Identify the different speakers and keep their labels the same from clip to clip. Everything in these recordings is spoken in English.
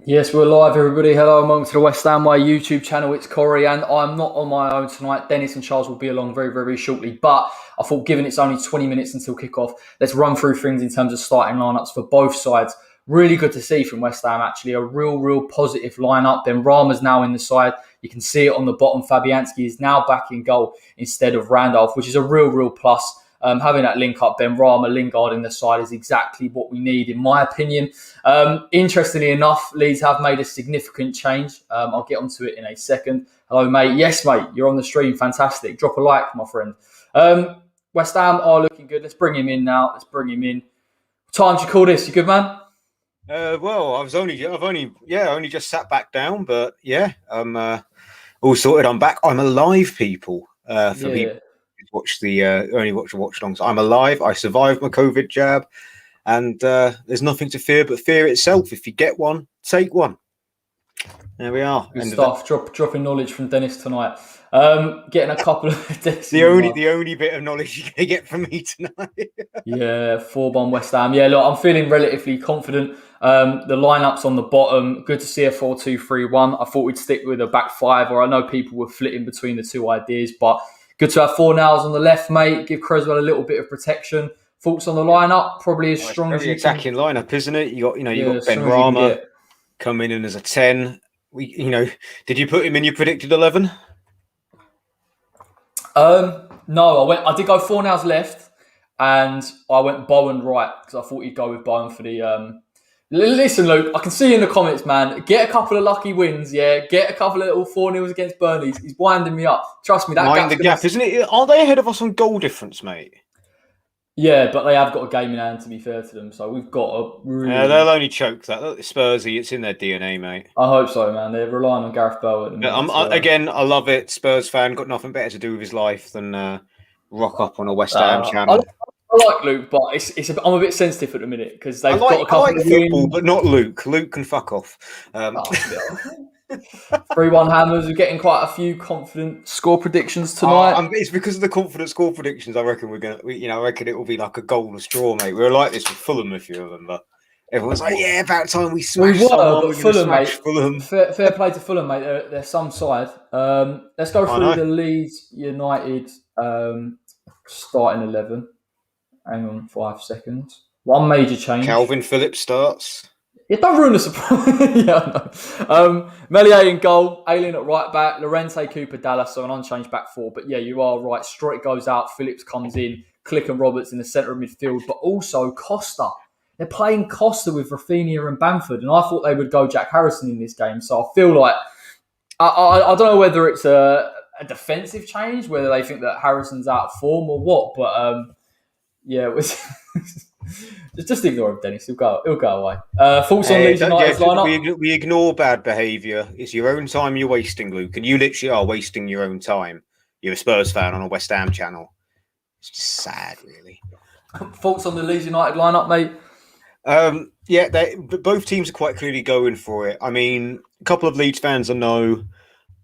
Speaker 1: Yes, we're live, everybody. Hello, and welcome to the West Ham Way YouTube channel. It's Corey, and I'm not on my own tonight. Dennis and Charles will be along very, very shortly. But I thought, given it's only 20 minutes until kickoff, let's run through things in terms of starting lineups for both sides. Really good to see from West Ham, actually. A real positive lineup. Ben Rama's now in the side. You can see it on the bottom. Fabianski is now back in goal instead of Randolph, which is a real plus. Having that link up, Ben Rama, Lingard in the side is exactly what we need, in my opinion. Interestingly enough, Leeds have made a significant change. I'll get onto it in a second. Hello, mate. Yes, mate, you're on the stream. Fantastic. Drop a like, my friend. West Ham are looking good. Let's bring him in now. What time do you call this? You good, man?
Speaker 2: Well, I've only just sat back down, but yeah, I'm all sorted. I'm back. I'm alive, people. For people watch the only watch the watch alongs. I'm alive. I survived my COVID jab, and there's nothing to fear but fear itself. If you get one, take one. There we are.
Speaker 1: Good stuff. Dropping knowledge from Dennis tonight. Getting a couple of
Speaker 2: the only bit of knowledge you can get from me tonight.
Speaker 1: Yeah, 4-1 West Ham. Yeah, look, I'm feeling relatively confident. The lineup's on the bottom. Good to see a 4-2-3-1. I thought we'd stick with a back five, or I know people were flitting between the two ideas, but good to have Forlan on the left, mate. Give Creswell a little bit of protection. Thoughts on the lineup? Probably as strong as you
Speaker 2: attacking lineup, isn't it? You got Ben Rama coming in as a 10. Did you put him in your predicted 11?
Speaker 1: No, I did go Fornals left, and I went Bowen right because I thought you'd go with Bowen for the. Listen, Luke, I can see in the comments, man. Get a couple of lucky wins, yeah. Get a couple of little 4-0s against Burnley. He's winding me up. Trust me,
Speaker 2: mind the gap, isn't it? Are they ahead of us on goal difference, mate?
Speaker 1: Yeah, but they have got a game in hand, to be fair to them. So we've got a really...
Speaker 2: Yeah, they'll only choke that. Spursy, it's in their DNA, mate.
Speaker 1: I hope so, man. They're relying on Gareth Bale at the minute.
Speaker 2: Again, I love it. Spurs fan, got nothing better to do with his life than rock up on a West Ham channel.
Speaker 1: I like Luke, but I'm a bit sensitive at the minute because they've got a couple
Speaker 2: of football, but not Luke. Luke can fuck off.
Speaker 1: 3-1 Hammers. We're getting quite a few confident score predictions tonight.
Speaker 2: It's because of the confident score predictions. I reckon I reckon it will be like a goalless draw, mate. We were like this with Fulham, if you remember. Everyone's like, "Yeah, about time we smashed."
Speaker 1: We were, but Fulham, mate. Fulham. Fair play to Fulham, mate. They're some side. Let's go through the Leeds United starting 11. Hang on 5 seconds. One major change.
Speaker 2: Calvin Phillips starts.
Speaker 1: Yeah, don't ruin the surprise. Yeah, no. Melier in goal. Alien at right back. Llorente, Cooper, Dallas. So an unchanged back four. But yeah, you are right. Strike goes out. Phillips comes in. Click and Roberts in the centre of midfield. But also Costa. They're playing Costa with Rafinha and Bamford. And I thought they would go Jack Harrison in this game. So I feel like... I don't know whether it's a defensive change, whether they think that Harrison's out of form or what. But... yeah, it was just ignore him, Dennis. He'll go away. Thoughts on Leeds United's lineup?
Speaker 2: We ignore bad behaviour. It's your own time you're wasting, Luke, and you literally are wasting your own time. You're a Spurs fan on a West Ham channel. It's just sad, really.
Speaker 1: Thoughts on the Leeds United lineup, mate?
Speaker 2: Both teams are quite clearly going for it. I mean, a couple of Leeds fans I know,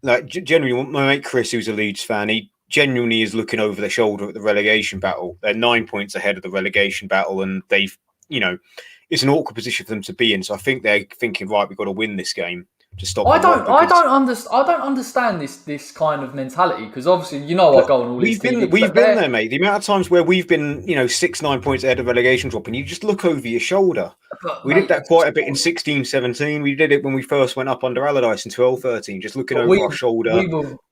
Speaker 2: like generally, my mate Chris, who's a Leeds fan, he genuinely is looking over their shoulder at the relegation battle. They're 9 points ahead of the relegation battle, and they've, it's an awkward position for them to be in. So I think they're thinking, right, we've got to win this game to stop.
Speaker 1: I don't understand this kind of mentality because obviously I go on all these things.
Speaker 2: We've been there, mate. The amount of times where we've been 6-9 points ahead of relegation drop, and you just look over your shoulder. We did that quite a bit in 16-17. We did it when we first went up under Allardyce in 12-13, just looking over our shoulder.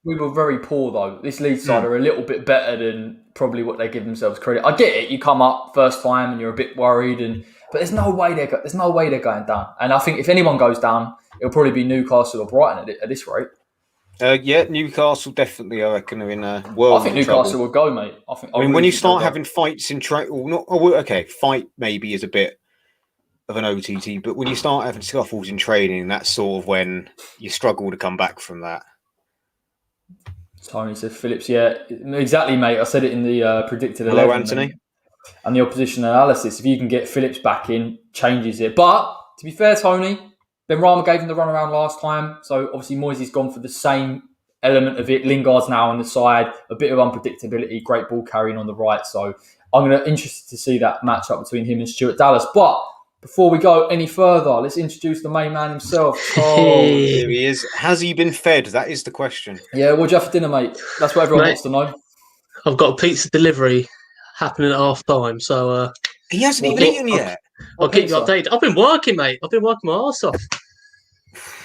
Speaker 1: We were very poor though. This Leeds side are a little bit better than probably what they give themselves credit. I get it. You come up first time and you're a bit worried, but there's no way they're going down. And I think if anyone goes down, it'll probably be Newcastle or Brighton at this rate.
Speaker 2: Newcastle definitely, I reckon, are in a world.
Speaker 1: I think Newcastle will go, mate.
Speaker 2: When you start having fights in fight maybe is a bit of an OTT, but when you start having scuffles in training, that's sort of when you struggle to come back from that.
Speaker 1: Tony said Phillips, yeah, exactly, mate. I said it in the predicted 11.
Speaker 2: Hello, Anthony.
Speaker 1: And the opposition analysis, if you can get Phillips back in, changes it. But to be fair, Tony, Ben Rama gave him the runaround last time. So obviously Moyes has gone for the same element of it. Lingard's now on the side, a bit of unpredictability, great ball carrying on the right. So I'm interested to see that match up between him and Stuart Dallas. But before we go any further, let's introduce the main man himself, Charles.
Speaker 2: Here he is. Has he been fed? That is the question.
Speaker 1: Yeah, what'd you have for dinner, mate? That's what everyone wants to know.
Speaker 3: I've got a pizza delivery happening at half time, so
Speaker 2: he hasn't even eaten yet.
Speaker 3: I'll keep you updated. I've been working, mate. I've been working my arse off.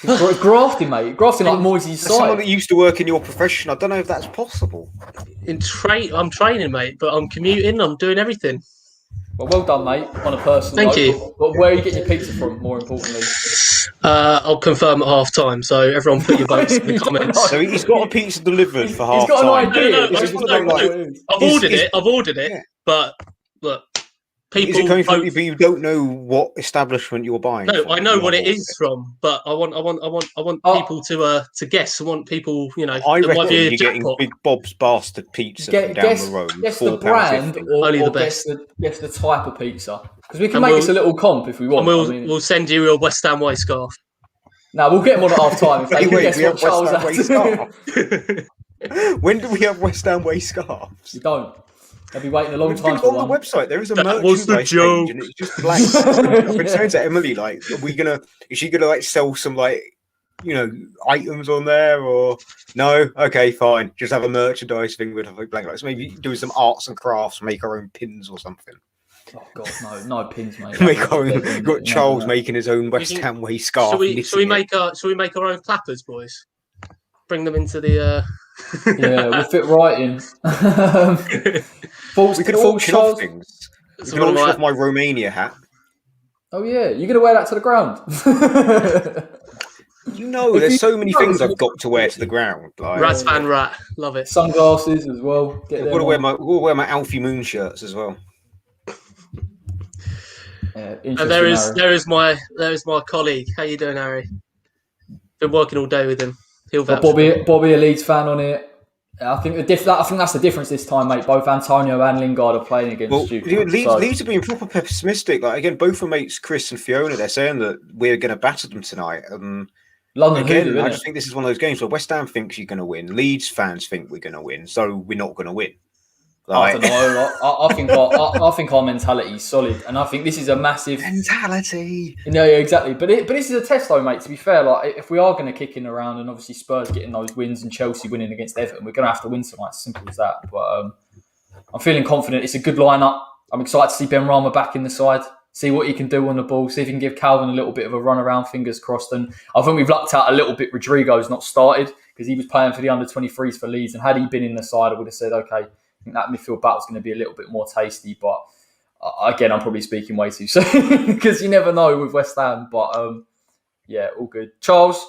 Speaker 1: Grafting, mate. Grafting like Moyes' side.
Speaker 2: Someone that used to work in your profession. I don't know if that's possible.
Speaker 3: I'm training, mate, but I'm commuting. I'm doing everything.
Speaker 1: Well done, mate. On a personal
Speaker 3: Thank
Speaker 1: note.
Speaker 3: you.
Speaker 1: But where are you getting your pizza from? More importantly,
Speaker 3: I'll confirm at half time. So everyone, put your votes in the comments.
Speaker 2: So he's got a pizza delivered for half
Speaker 1: time. He's got
Speaker 2: an
Speaker 1: idea.
Speaker 3: I've ordered it.
Speaker 2: Yeah.
Speaker 3: But look. People
Speaker 2: is it coming from you, but you don't know what establishment you're buying?
Speaker 3: No, I know what it is from, but I want people to guess. I want people,
Speaker 2: I reckon you're getting Big Bob's Bastard Pizza from down the road.
Speaker 1: Guess the brand, or
Speaker 3: only the best.
Speaker 1: Guess the type of pizza, because we can make this a little comp if we want.
Speaker 3: And we'll send you a West Ham Way scarf.
Speaker 1: No, we'll get them on at half time if they can guess what Charles
Speaker 2: has. When do we have West Ham Way scarves?
Speaker 1: You don't. They'll be waiting a long time for
Speaker 2: one. On the website, there is a merchandise page, and it's just blank. I've been saying to Emily, like, is she gonna sell some items on there, or no? Okay, fine. Just have a merchandise thing with a blank. So maybe do some arts and crafts, make our own pins or something.
Speaker 1: Oh God, no pins, mate.
Speaker 2: Make our own. Got Charles making his own West Ham Way scarf.
Speaker 3: Shall we make our own clappers, boys? Bring them into the.
Speaker 1: Yeah, we'll fit right in.
Speaker 2: We could auction off things. We could auction off my Romania hat.
Speaker 1: Oh yeah, you're gonna wear that to the ground.
Speaker 2: There's so many things I've got to wear to the ground. Like
Speaker 3: Raz Van Rat, love it.
Speaker 1: Sunglasses as well.
Speaker 2: We'll wear my Alfie Moon shirts as well.
Speaker 3: And there is my colleague. How you doing, Harry? Been working all day with him.
Speaker 1: Bobby, a Leeds fan on it. I think that's the difference this time, mate. Both Antonio and Lingard are playing against you.
Speaker 2: Leeds have been proper pessimistic. Like again, both of mates, Chris and Fiona, they're saying that we're going to batter them tonight.
Speaker 1: London,
Speaker 2: again, I just think this is one of those games where West Ham thinks you're going to win. Leeds fans think we're going to win, so we're not going to win.
Speaker 1: I don't know. I think our mentality is solid, and I think this is a massive
Speaker 2: mentality.
Speaker 1: Yeah, exactly. But this is a test, though, mate. To be fair, if we are going to kick in around, and obviously Spurs getting those wins and Chelsea winning against Everton, we're going to have to win tonight. Simple as that. But I'm feeling confident. It's a good lineup. I'm excited to see Ben Rama back in the side. See what he can do on the ball. See if he can give Calvin a little bit of a run around. Fingers crossed. And I think we've lucked out a little bit. Rodrigo's not started because he was playing for the under-23s for Leeds, and had he been in the side, I would have said, okay, I think that midfield battle's going to be a little bit more tasty, but again, I'm probably speaking way too soon because you never know with West Ham. But yeah, all good. Charles,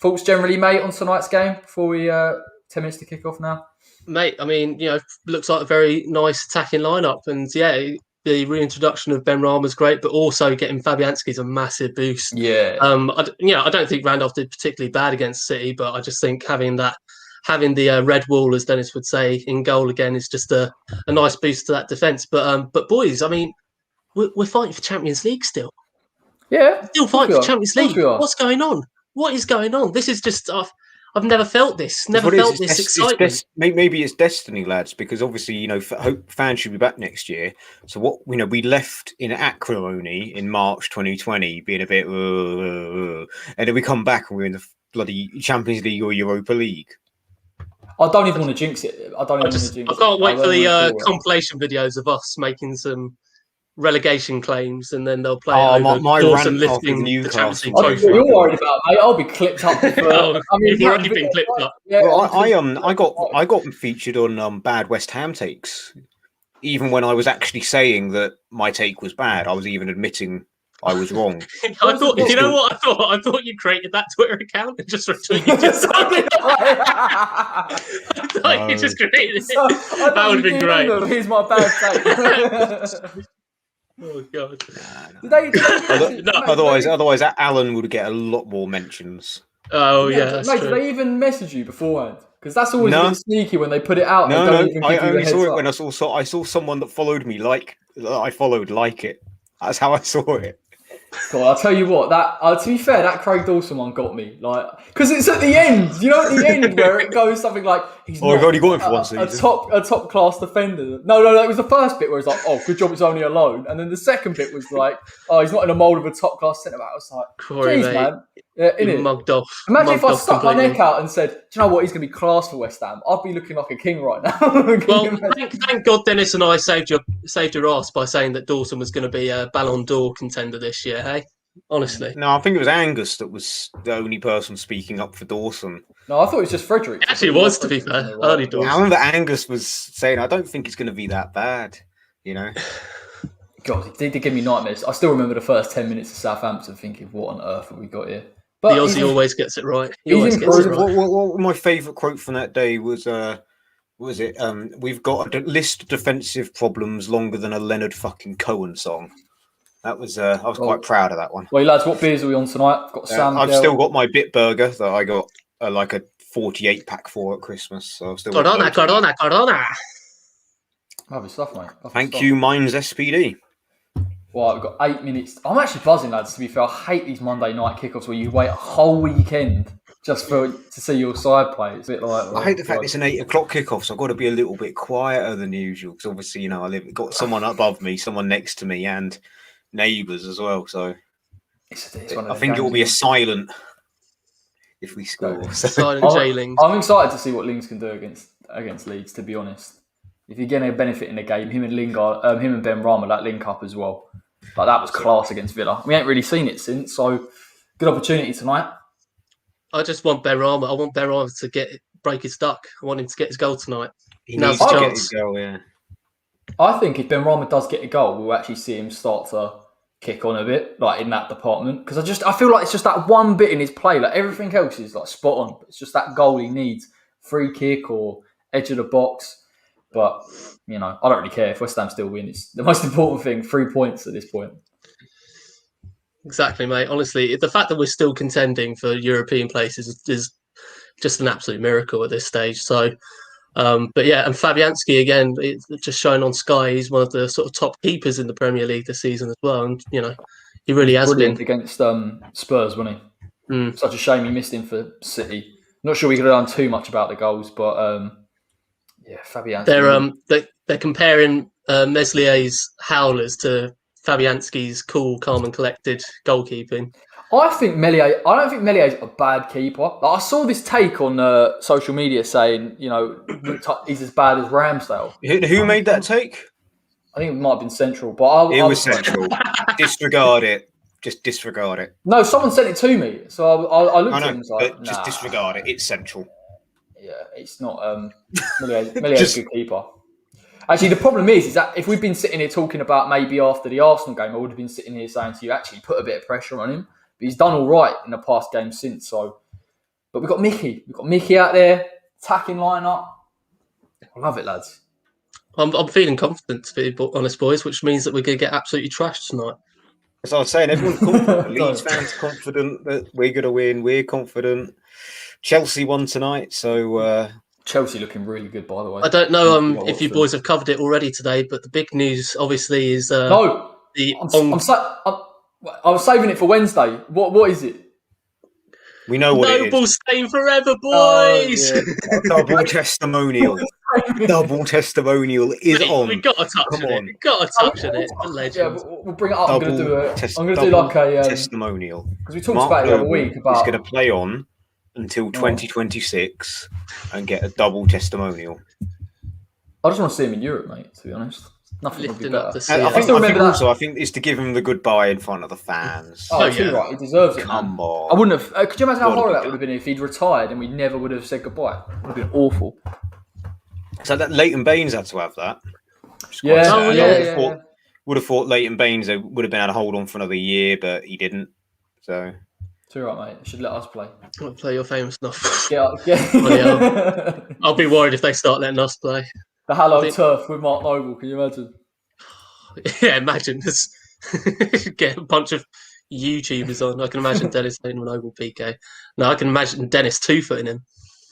Speaker 1: thoughts generally, mate, on tonight's game before we 10 minutes to kick off now?
Speaker 3: Mate, I mean, looks like a very nice attacking lineup, and yeah, the reintroduction of Ben Rama is great, but also getting Fabianski is a massive boost.
Speaker 1: Yeah.
Speaker 3: I don't think Randolph did particularly bad against City, but I just think having the red wall, as Dennis would say, in goal again is just a nice boost to that defence. But boys, I mean, we're fighting for Champions League still.
Speaker 1: Yeah,
Speaker 3: we're still fighting for Champions League. What's going on? What is going on? This is just I've never felt this. Never felt this excitement.
Speaker 2: Maybe it's destiny, lads, because obviously hope fans should be back next year. So what we left in acrimony in March 2020, being a bit, and then we come back and we're in the bloody Champions League or Europa League.
Speaker 1: I don't even want to jinx it. I can't
Speaker 3: wait for the compilation videos of us making some relegation claims, and then they'll play
Speaker 2: my
Speaker 3: Dawson
Speaker 2: rant
Speaker 3: lifting
Speaker 2: the
Speaker 3: Champions League
Speaker 1: trophy. You're worried about, mate. I'll be clipped up.
Speaker 3: You've already been clipped up.
Speaker 2: Yeah, well, I got featured on bad West Ham takes, even when I was actually saying that my take was bad. I was even admitting I was wrong.
Speaker 3: I thought, you know what I thought? I thought you created that Twitter account and just retweeted it. I thought you just created it. That would have been great.
Speaker 1: Here's my bad take.
Speaker 3: Oh God!
Speaker 2: Otherwise, Alan would get a lot more mentions.
Speaker 3: Oh yeah,
Speaker 1: mate. Did they even message you beforehand? Because that's always been sneaky when they put it out.
Speaker 2: No. I only saw it when I saw someone that followed me. I followed it. That's how I saw it.
Speaker 1: God, I'll tell you what. To be fair, that Craig Dawson one got me. Like, because it's at the end. You know, at the end where it goes something like he's
Speaker 2: we've only got him for one season.
Speaker 1: A top class defender. No. It was the first bit where it's like, oh, good job, it's only a loan, and then the second bit was like, oh, he's not in a mould of a top class centre back. I was like, jeez, man. Yeah,
Speaker 3: mugged off.
Speaker 1: Imagine if I stuck my neck out and said, do you know what, he's going to be class for West Ham. I'd be looking like a king right now.
Speaker 3: Well, thank God Dennis and I saved your ass by saying that Dawson was going to be a Ballon d'Or contender this year, hey? Honestly.
Speaker 2: No, I think it was Angus that was the only person speaking up for Dawson.
Speaker 1: No, I thought it was just Frederick.
Speaker 3: It actually was, to be fair. Early Dawson.
Speaker 2: I remember Angus was saying, I don't think it's going to be that bad, you know?
Speaker 1: God, it did give me nightmares. I still remember the first 10 minutes of Southampton thinking, what on earth have we got here? But
Speaker 3: the Aussie always gets it right.
Speaker 2: What my favourite quote from that day was, we've got a list of defensive problems longer than a Leonard fucking Cohen song. That was, I was quite proud of that one.
Speaker 1: Well, lads, what beers are we on tonight?
Speaker 2: I've still got my Bitburger that I got like a 48-pack for at Christmas. So I've still
Speaker 3: Corona.
Speaker 1: Lovely stuff, mate.
Speaker 2: Thank you, Mine's SPD.
Speaker 1: Well, we've got 8 minutes. I'm actually buzzing, lads, to be fair. I hate these Monday night kickoffs where you wait a whole weekend just to see your side play. It's a bit like...
Speaker 2: I hate the fact it's an 8 o'clock kickoff, so I've got to be a little bit quieter than usual. Because obviously, you know, I've got someone above me, someone next to me, and neighbours as well. So I think it will be a silent if we score.
Speaker 3: Silent jailing.
Speaker 1: I'm excited to see what Lings can do against Leeds, to be honest. If you're getting a benefit in the game, him and Ben Rama, that link up as well. Like that was class against Villa. We ain't really seen it since, so good opportunity tonight.
Speaker 3: I just want Ben Rama. I want Ben Rama to break his duck. I want him to get his goal tonight.
Speaker 2: He needs to get his goal, yeah.
Speaker 1: I think if Ben Rama does get a goal, we'll actually see him start to kick on a bit, like in that department. Because I feel like it's just that one bit in his play. Like everything else is like spot on. It's just that goal he needs, free kick or edge of the box. But, you know, I don't really care if West Ham still win. It's the most important thing, 3 points at this point.
Speaker 3: Exactly, mate. Honestly, the fact that we're still contending for European places is just an absolute miracle at this stage. So, but yeah, and Fabianski, again, it's just shown on Sky, he's one of the sort of top keepers in the Premier League this season as well. And, you know, he really has been.
Speaker 1: Against Spurs, wasn't he? Such a shame he missed him for City. Not sure we could have done too much about the goals, but... yeah, Fabianski.
Speaker 3: They're comparing Meslier's howlers to Fabianski's cool, calm, and collected goalkeeping.
Speaker 1: I don't think Meslier's a bad keeper. Like, I saw this take on social media saying, you know, he's as bad as Ramsdale.
Speaker 2: Who made that take?
Speaker 1: I think it might have been Central, but
Speaker 2: it was Central. Disregard it. Just disregard it.
Speaker 1: No, someone sent it to me, so I looked at him and was like,
Speaker 2: just disregard it. It's Central.
Speaker 1: Yeah, it's not. Milia's a good keeper. Actually, the problem is that if we'd been sitting here talking about maybe after the Arsenal game, I would have been sitting here saying to you, actually put a bit of pressure on him. But he's done all right in the past game since. So, but we've got Mickey. We've got Mickey out there, attacking lineup. I love it, lads.
Speaker 3: I'm feeling confident, to be honest, boys, which means that we're going to get absolutely trashed tonight.
Speaker 2: As I was saying, everyone's confident. Leeds fans confident that we're going to win. We're confident. Chelsea won tonight, so...
Speaker 1: Chelsea looking really good, by the way.
Speaker 3: I don't know if you boys have covered it already today, but the big news, obviously, is...
Speaker 1: I was saving it for Wednesday. What is it?
Speaker 2: We know what it is.
Speaker 3: Noble staying forever, boys!
Speaker 2: Double testimonial. Double testimonial is on.
Speaker 3: We've got to touch on it. We've got to touch on it.
Speaker 1: Yeah, we'll bring it up. I'm going to do like a...
Speaker 2: testimonial.
Speaker 1: Because we talked about it the other week. He's
Speaker 2: going to play on until 2026 and get a double testimonial.
Speaker 1: I just want to see him in Europe, mate, to be honest. Nothing would be better.
Speaker 2: I think it's to give him the goodbye in front of the fans.
Speaker 1: Oh, yeah. Right. He deserves it.
Speaker 2: Come on.
Speaker 1: I wouldn't have... could you imagine how horrible that would have been if he'd retired and we never would have said goodbye? It would have been awful.
Speaker 2: So that Leighton Baines had to have that.
Speaker 1: Yeah.
Speaker 2: Would have thought Leighton Baines would have been able to hold on for another year, but he didn't. So...
Speaker 1: It's all right, mate. You should let us play.
Speaker 3: Play your famous stuff.
Speaker 1: Yeah.
Speaker 3: I'll be worried if they start letting us play.
Speaker 1: The Hallow Turf with Mark Noble. Can you imagine?
Speaker 3: Yeah, imagine. Get a bunch of YouTubers on. I can imagine Dennis saying Noble PK. No, I can imagine Dennis two-footing him.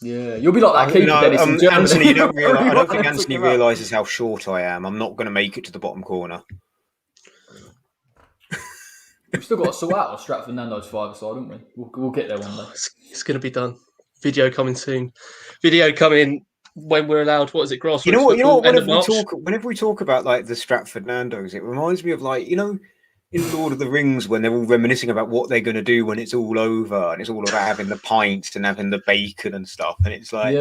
Speaker 1: Yeah, you'll be like that keeper, Dennis.
Speaker 2: Anthony, I don't think Anthony realises how short I am. I'm not going to make it to the bottom corner.
Speaker 1: We've still got to sort out our Stratford Nando's five-a-side, haven't we? We'll get there one day.
Speaker 3: It's going to be done. Video coming soon. Video coming when we're allowed. What is it? Grassroots
Speaker 2: You know what?
Speaker 3: football,
Speaker 2: Whenever we talk about like the Stratford Nando's, it reminds me of like in Lord of the Rings when they're all reminiscing about what they're going to do when it's all over, and it's all about having the pints and having the bacon and stuff. And it's like,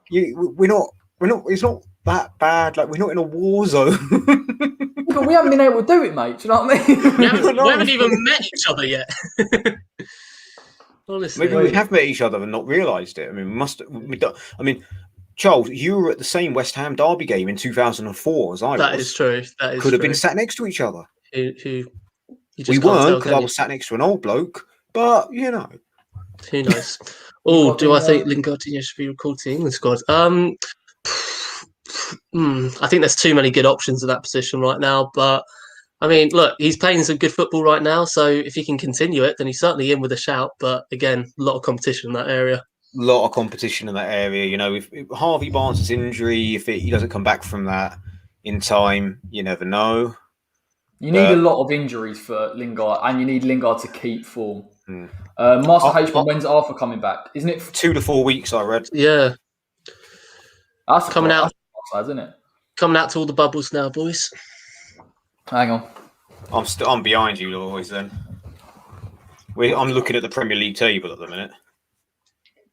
Speaker 2: we're not. It's not that bad. Like we're not in a war zone.
Speaker 1: But we haven't been able to do it, mate. Do you know what I mean?
Speaker 3: we haven't even met each other yet. Honestly,
Speaker 2: maybe we have met each other and not realised it. I mean, Charles, you were at the same West Ham derby game in 2004 as I was.
Speaker 3: That is true. That is
Speaker 2: could have been sat next to each other.
Speaker 3: We
Speaker 2: weren't, because I was sat next to an old bloke. But
Speaker 3: who knows? Oh, do I think Lingardinho should be recalled to the England squad? I think there's too many good options in that position right now. But I mean, look, he's playing some good football right now. So if he can continue it, then he's certainly in with a shout. But again, a lot of competition in that area. If
Speaker 2: Harvey Barnes' injury, if he doesn't come back from that in time, you never know.
Speaker 1: You need a lot of injuries for Lingard, and you need Lingard to keep form. Master H, when's Arthur coming back? Isn't it
Speaker 2: 2 to 4 weeks? I read.
Speaker 3: Yeah,
Speaker 1: that's
Speaker 3: coming out,
Speaker 1: isn't it?
Speaker 3: Coming out to all the bubbles now, boys.
Speaker 1: Hang on,
Speaker 2: I'm behind you, boys. Then I'm looking at the Premier League table at the minute.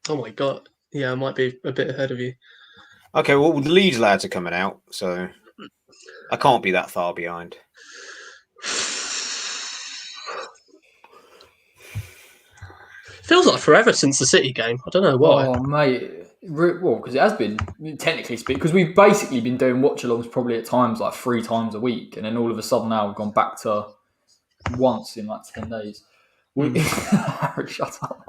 Speaker 3: Oh my god! Yeah, I might be a bit ahead of you.
Speaker 2: Okay, well, the Leeds lads are coming out, so I can't be that far behind.
Speaker 3: Feels like forever since the City game. I don't know why.
Speaker 1: Oh, mate. Well, because it has been, technically speaking, because we've basically been doing watch-alongs probably at times like 3 times a week, and then all of a sudden now we've gone back to once in like 10 days. Harry, shut up.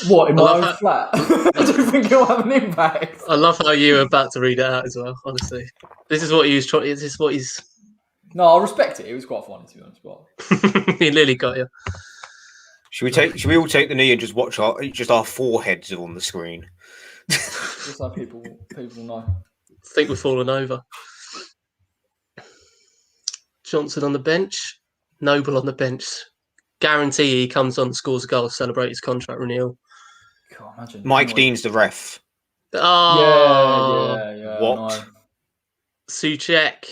Speaker 1: What, in my own flat? I don't think it'll have an impact.
Speaker 3: I love how you were about to read it out as well, honestly. This is what he was trying. This is what he's...
Speaker 1: No, I respect it. It was quite funny, to be honest. But...
Speaker 3: he nearly got you.
Speaker 2: Should we all take the knee and just watch our foreheads on the screen?
Speaker 1: Just so people know.
Speaker 3: I think we're falling over. Johnson on the bench. Noble on the bench. Guarantee he comes on, scores a goal, celebrate his contract renewal.
Speaker 1: Can't imagine.
Speaker 2: Mike Dean's the ref.
Speaker 3: Oh,
Speaker 1: yeah.
Speaker 2: What?
Speaker 3: Soucek,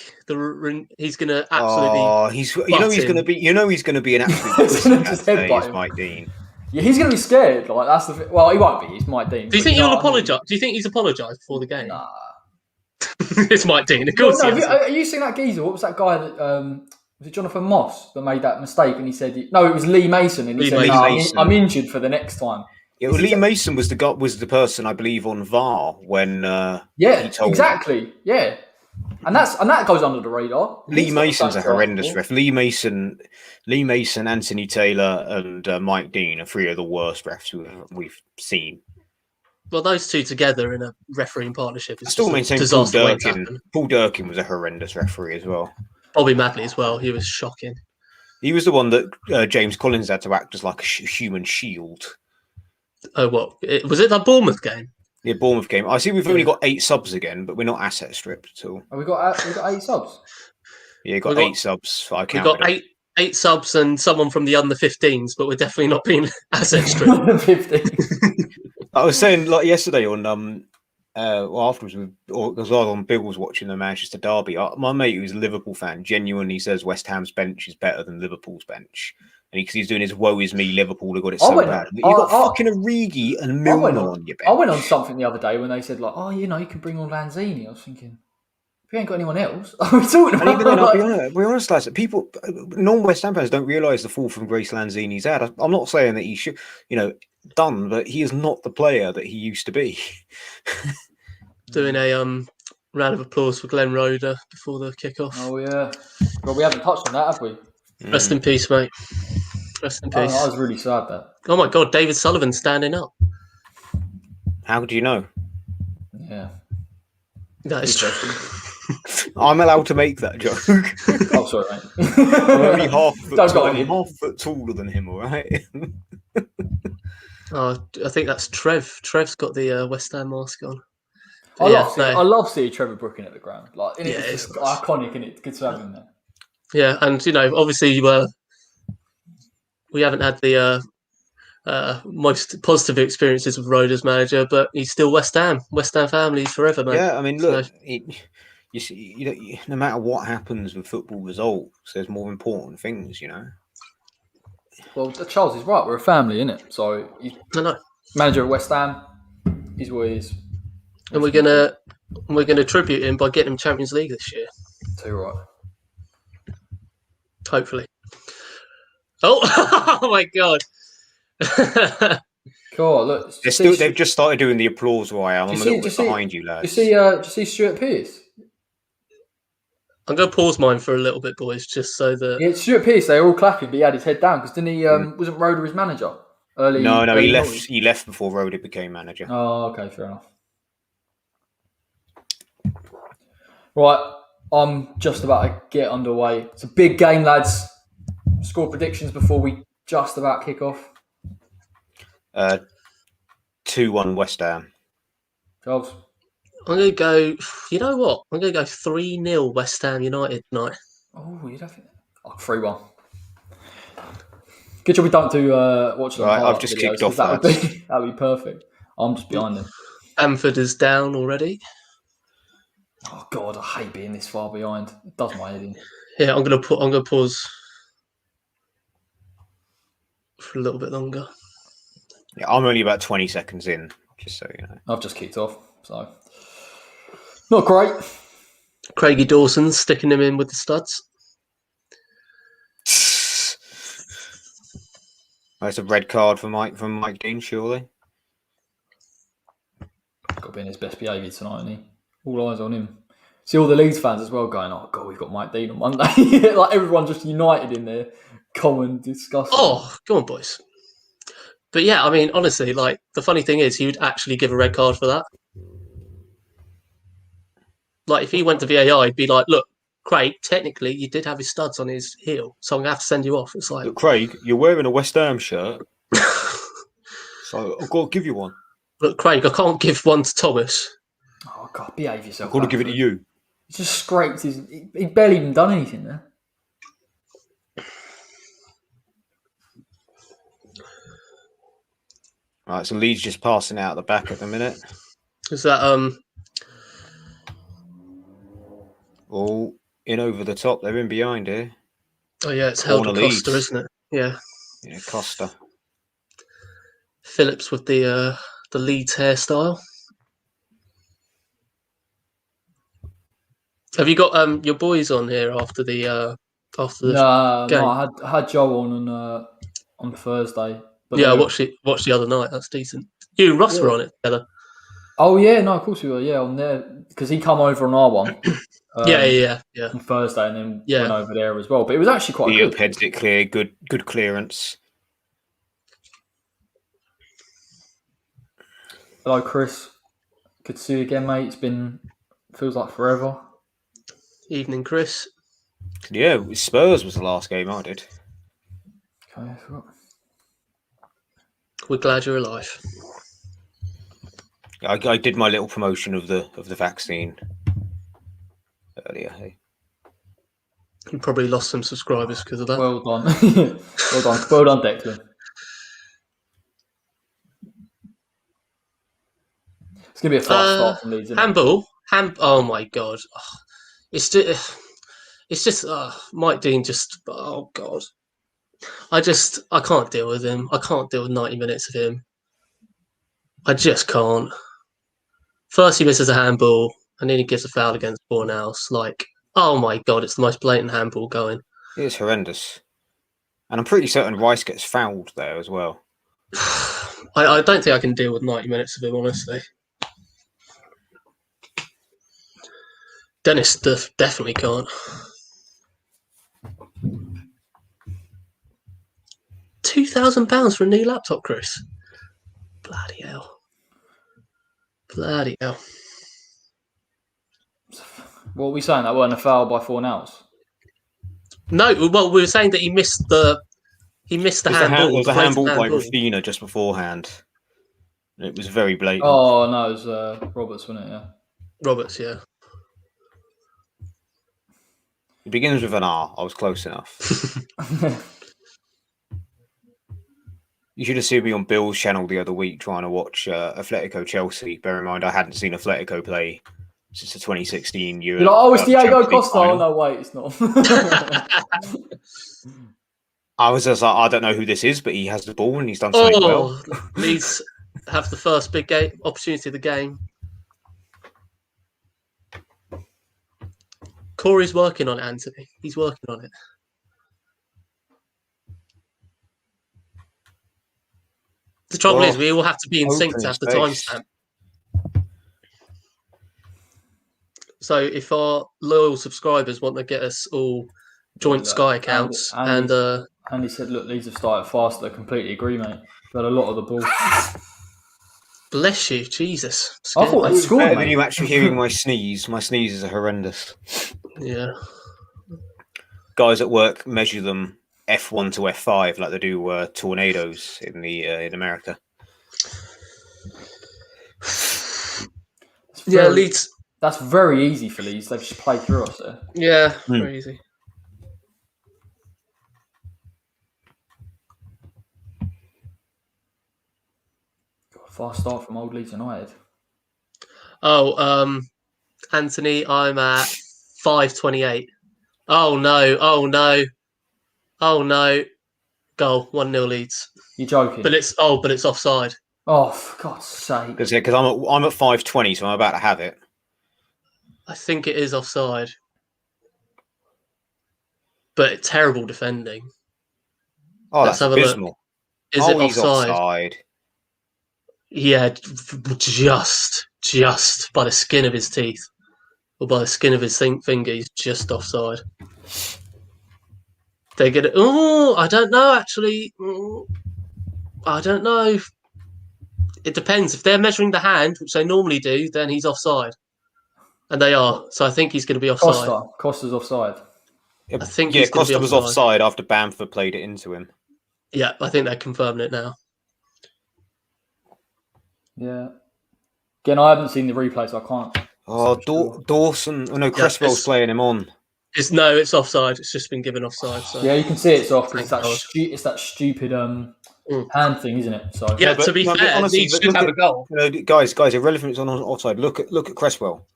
Speaker 3: he's going to absolutely.
Speaker 2: Oh, he's going to be. He's going to be an absolute. Mike Dean.
Speaker 1: Yeah, he's going to be scared. Like that's the. Well, he won't be. He's Mike Dean.
Speaker 3: Do you think he'll apologise? Do you think he's apologised before the game?
Speaker 1: Nah.
Speaker 3: It's Mike Dean, of course.
Speaker 1: No, have you seen that geezer? What was that guy that? Was it Jonathan Moss that made that mistake? And he said, no, it was Lee Mason. And he said, I'm injured for the next time.
Speaker 2: Yeah, well, Lee Mason was the person, I believe, on VAR when.
Speaker 1: He told exactly. Yeah. And that goes under the radar.
Speaker 2: Lee Mason's a horrendous ref. Lee Mason, Anthony Taylor, and Mike Dean are 3 of the worst refs we've seen.
Speaker 3: Well, those two together in a refereeing partnership is
Speaker 2: still maintain Paul Durkin was a horrendous referee as well.
Speaker 3: Bobby Madley as well. He was shocking.
Speaker 2: He was the one that James Collins had to act as like a human shield.
Speaker 3: Oh, what? Was it that Bournemouth game?
Speaker 2: Yeah, Bournemouth game. I see we've only got 8 subs again, but we're not asset stripped at all.
Speaker 1: We got 8 subs?
Speaker 2: Yeah, we've got 8 subs.
Speaker 3: We've got 8 subs and someone from the under 15s, but we're definitely not being asset stripped. 15.
Speaker 2: I was saying like yesterday on afterwards, because I was on Bill's watching the Manchester derby. My mate, who's a Liverpool fan, genuinely says West Ham's bench is better than Liverpool's bench, and because he's doing his "woe is me, Liverpool have got it so bad." You got fucking Origi and Milner on your bench.
Speaker 1: I went on something the other day when they said like, "Oh, you can bring on Lanzini." I was thinking, if you ain't got anyone else, are we talking about?
Speaker 2: And even then, be honest, lads, people, non-West Ham fans don't realise the fall from grace Lanzini's had. I'm not saying that he should, done, but he is not the player that he used to be.
Speaker 3: Doing a round of applause for Glenn Roeder before the kickoff.
Speaker 1: Oh yeah, well we haven't touched on that, have we?
Speaker 3: Rest in peace, mate. Rest in peace.
Speaker 1: I was really sad that.
Speaker 3: Oh my God, David Sullivan standing up.
Speaker 2: How do you know?
Speaker 1: Yeah,
Speaker 3: that is true.
Speaker 2: I'm allowed to make that joke.
Speaker 1: Oh, sorry, mate.
Speaker 2: I'm only half foot taller than him, all right?
Speaker 3: Oh, I think that's Trev. Trev's got the West Ham mask on.
Speaker 1: I love seeing Trevor Brooking at the ground. Like, it's just iconic, and it's good to have him there.
Speaker 3: Yeah, and obviously we haven't had the most positive experiences with Road as manager, but he's still West Ham family forever, man.
Speaker 2: Yeah, I mean, look, you see, no matter what happens with football results, there's more important things,
Speaker 1: Well, Charles is right. We're a family, innit? So he's manager at West Ham. He's what he is.
Speaker 3: And we're gonna tribute him by getting him Champions League this year.
Speaker 1: Too right.
Speaker 3: Hopefully. Oh, oh my God.
Speaker 1: Cool. Look,
Speaker 2: they've just started doing the applause where I am. I'm a little bit behind you, lads.
Speaker 1: Do you see Stuart Pearce?
Speaker 3: I'm going to pause mine for a little bit, boys, just so that...
Speaker 1: Yeah, Stuart Pearce, they were all clapping, but he had his head down because didn't he? Wasn't Roeder his manager?
Speaker 2: No, he left. He left before Roeder became manager.
Speaker 1: Oh, okay, fair enough. Right, I'm just about to get underway. It's a big game, lads. Score predictions before we just about kick off.
Speaker 2: 2-1 West Ham.
Speaker 1: Charles?
Speaker 3: I'm going to go... You know what? I'm going to go 3-0 West Ham United tonight.
Speaker 1: Oh, you'd have it. 3-1. Good job we don't do watch.
Speaker 2: Right, I've just kicked off.
Speaker 1: That would be perfect. I'm just behind him.
Speaker 3: Bamford is down already.
Speaker 1: Oh God, I hate being this far behind. It does my head in.
Speaker 3: Yeah, I'm going to pause for a little bit longer.
Speaker 2: Yeah, I'm only about 20 seconds in, just so you know.
Speaker 1: I've just kicked off, so not great.
Speaker 3: Craigie Dawson's sticking him in with the studs.
Speaker 2: That's a red card for Mike Dean, surely.
Speaker 1: Got to be in his best behaviour tonight, isn't he? All eyes on him. See all the Leeds fans as well going, oh God, we've got Mike Dean on Monday. Like everyone just united in there, common disgusting.
Speaker 3: Oh, go on, boys. But yeah, I mean, honestly, like the funny thing is, he would actually give a red card for that. Like if he went to VAR, he'd be like, "Look, Craig, technically you did have his studs on his heel, so I'm gonna have to send you off." It's like,
Speaker 2: look, Craig, you're wearing a West Ham shirt, so I've got to give you one.
Speaker 3: Look, Craig, I can't give one to Thomas.
Speaker 1: Oh God, behave yourself.
Speaker 2: I've got to give it to you.
Speaker 1: He just scraped his. He barely even done anything there.
Speaker 2: Right, so Leeds just passing out the back at the minute.
Speaker 3: Is that
Speaker 2: all in over the top? They're in behind here.
Speaker 3: Oh yeah, it's Helder Costa, isn't it? Yeah.
Speaker 2: Yeah, Costa.
Speaker 3: Phillips with the Leeds hairstyle. Have you got your boys on here after the game?
Speaker 1: No, I had Joe on Thursday. But
Speaker 3: yeah, I watched the other night. That's decent. You and Russ were on it together.
Speaker 1: Oh yeah, no, of course we were. Yeah, on there because he come over on our one.
Speaker 3: Yeah.
Speaker 1: On Thursday, and then went over there as well. But it was actually quite good.
Speaker 2: Heads it clear, good clearance.
Speaker 1: Hello, Chris. Good to see you again, mate. Feels like forever.
Speaker 3: Evening, Chris.
Speaker 2: Yeah, Spurs was the last game I did.
Speaker 1: Okay, I forgot.
Speaker 3: We're glad you're alive.
Speaker 2: I did my little promotion of the vaccine earlier. Hey,
Speaker 3: You probably lost some subscribers because of that.
Speaker 1: Well done, well done, Declan. It's gonna be a fast start from Leeds.
Speaker 3: Handball. Oh my God, it's just Mike Dean. Just oh God, I can't deal with him. I can't deal with 90 minutes of him. I just can't. First he misses a handball, and then he gives a foul against Forlan. Like, oh my God, it's the most blatant handball going.
Speaker 2: It's horrendous. And I'm pretty certain Rice gets fouled there as well.
Speaker 3: I don't think I can deal with 90 minutes of him, honestly. Dennis definitely can't. £2,000 for a new laptop, Chris. Bloody hell.
Speaker 1: What were we saying? That weren't a foul by Forlan?
Speaker 3: No, well, we were saying that he missed the handball.
Speaker 2: It was a handball by Rafina just beforehand. It was very blatant.
Speaker 1: Oh no, it was Roberts, wasn't it? Yeah.
Speaker 3: Roberts, yeah.
Speaker 2: It begins with an R. I was close enough. You should have seen me on Bill's channel the other week trying to watch Atletico Chelsea. Bear in mind, I hadn't seen Atletico play since the 2016 Euro.
Speaker 1: You're like, oh, it's Diego Costa. Oh, no, wait, it's not.
Speaker 2: I was just like, I don't know who this is, but he has the ball and he's done something well.
Speaker 3: Leeds have the first big opportunity of the game. Corey's working on it, Anthony. He's working on it. The trouble is, we all have to be in sync to have the timestamp. So if our loyal subscribers want to get us all joint Sky accounts,
Speaker 1: Andy said, look, Leeds have started fast. I completely agree, mate. But a lot of the ball.
Speaker 3: Bless you, Jesus.
Speaker 1: I thought they'd scored,
Speaker 2: better than you actually hearing my sneeze. My sneezes are horrendous.
Speaker 3: Yeah.
Speaker 2: Guys at work measure them F1 to F5 like they do tornadoes in America.
Speaker 3: Leeds.
Speaker 1: That's very easy for Leeds. They've just played through us there.
Speaker 3: Yeah, very easy.
Speaker 1: Fast start from old Leeds United.
Speaker 3: Oh, Anthony, I'm at 5:28. Oh no. Goal, 1-0 Leeds.
Speaker 1: You're joking.
Speaker 3: But it's offside.
Speaker 1: Oh, for God's sake.
Speaker 2: Because I'm at 5:20, so I'm about to have it.
Speaker 3: I think it is offside. But terrible defending.
Speaker 2: Oh, that's abysmal.
Speaker 3: Is it
Speaker 2: offside? Offside.
Speaker 3: Yeah, just by the skin of his teeth. Or by the skin of his finger, he's just offside. They get it. Oh, I don't know, actually. I don't know. It depends. If they're measuring the hand, which they normally do, then he's offside. And they are. So I think he's going to be offside.
Speaker 1: Costa's offside.
Speaker 3: I think
Speaker 2: Costa was offside after Bamford played it into him.
Speaker 3: Yeah, I think they're confirming it now.
Speaker 1: Yeah. Again, I haven't seen the replay, so I can't.
Speaker 2: Oh, Dawson. Oh, no, Cresswell's playing him on.
Speaker 3: It's offside. It's just been given offside. So.
Speaker 1: Yeah, you can see it's off because it's that stupid hand thing, isn't it? So
Speaker 3: yeah, to be fair, honestly, Leeds should have a goal.
Speaker 2: Guys, irrelevant it's on offside. Look at Cresswell.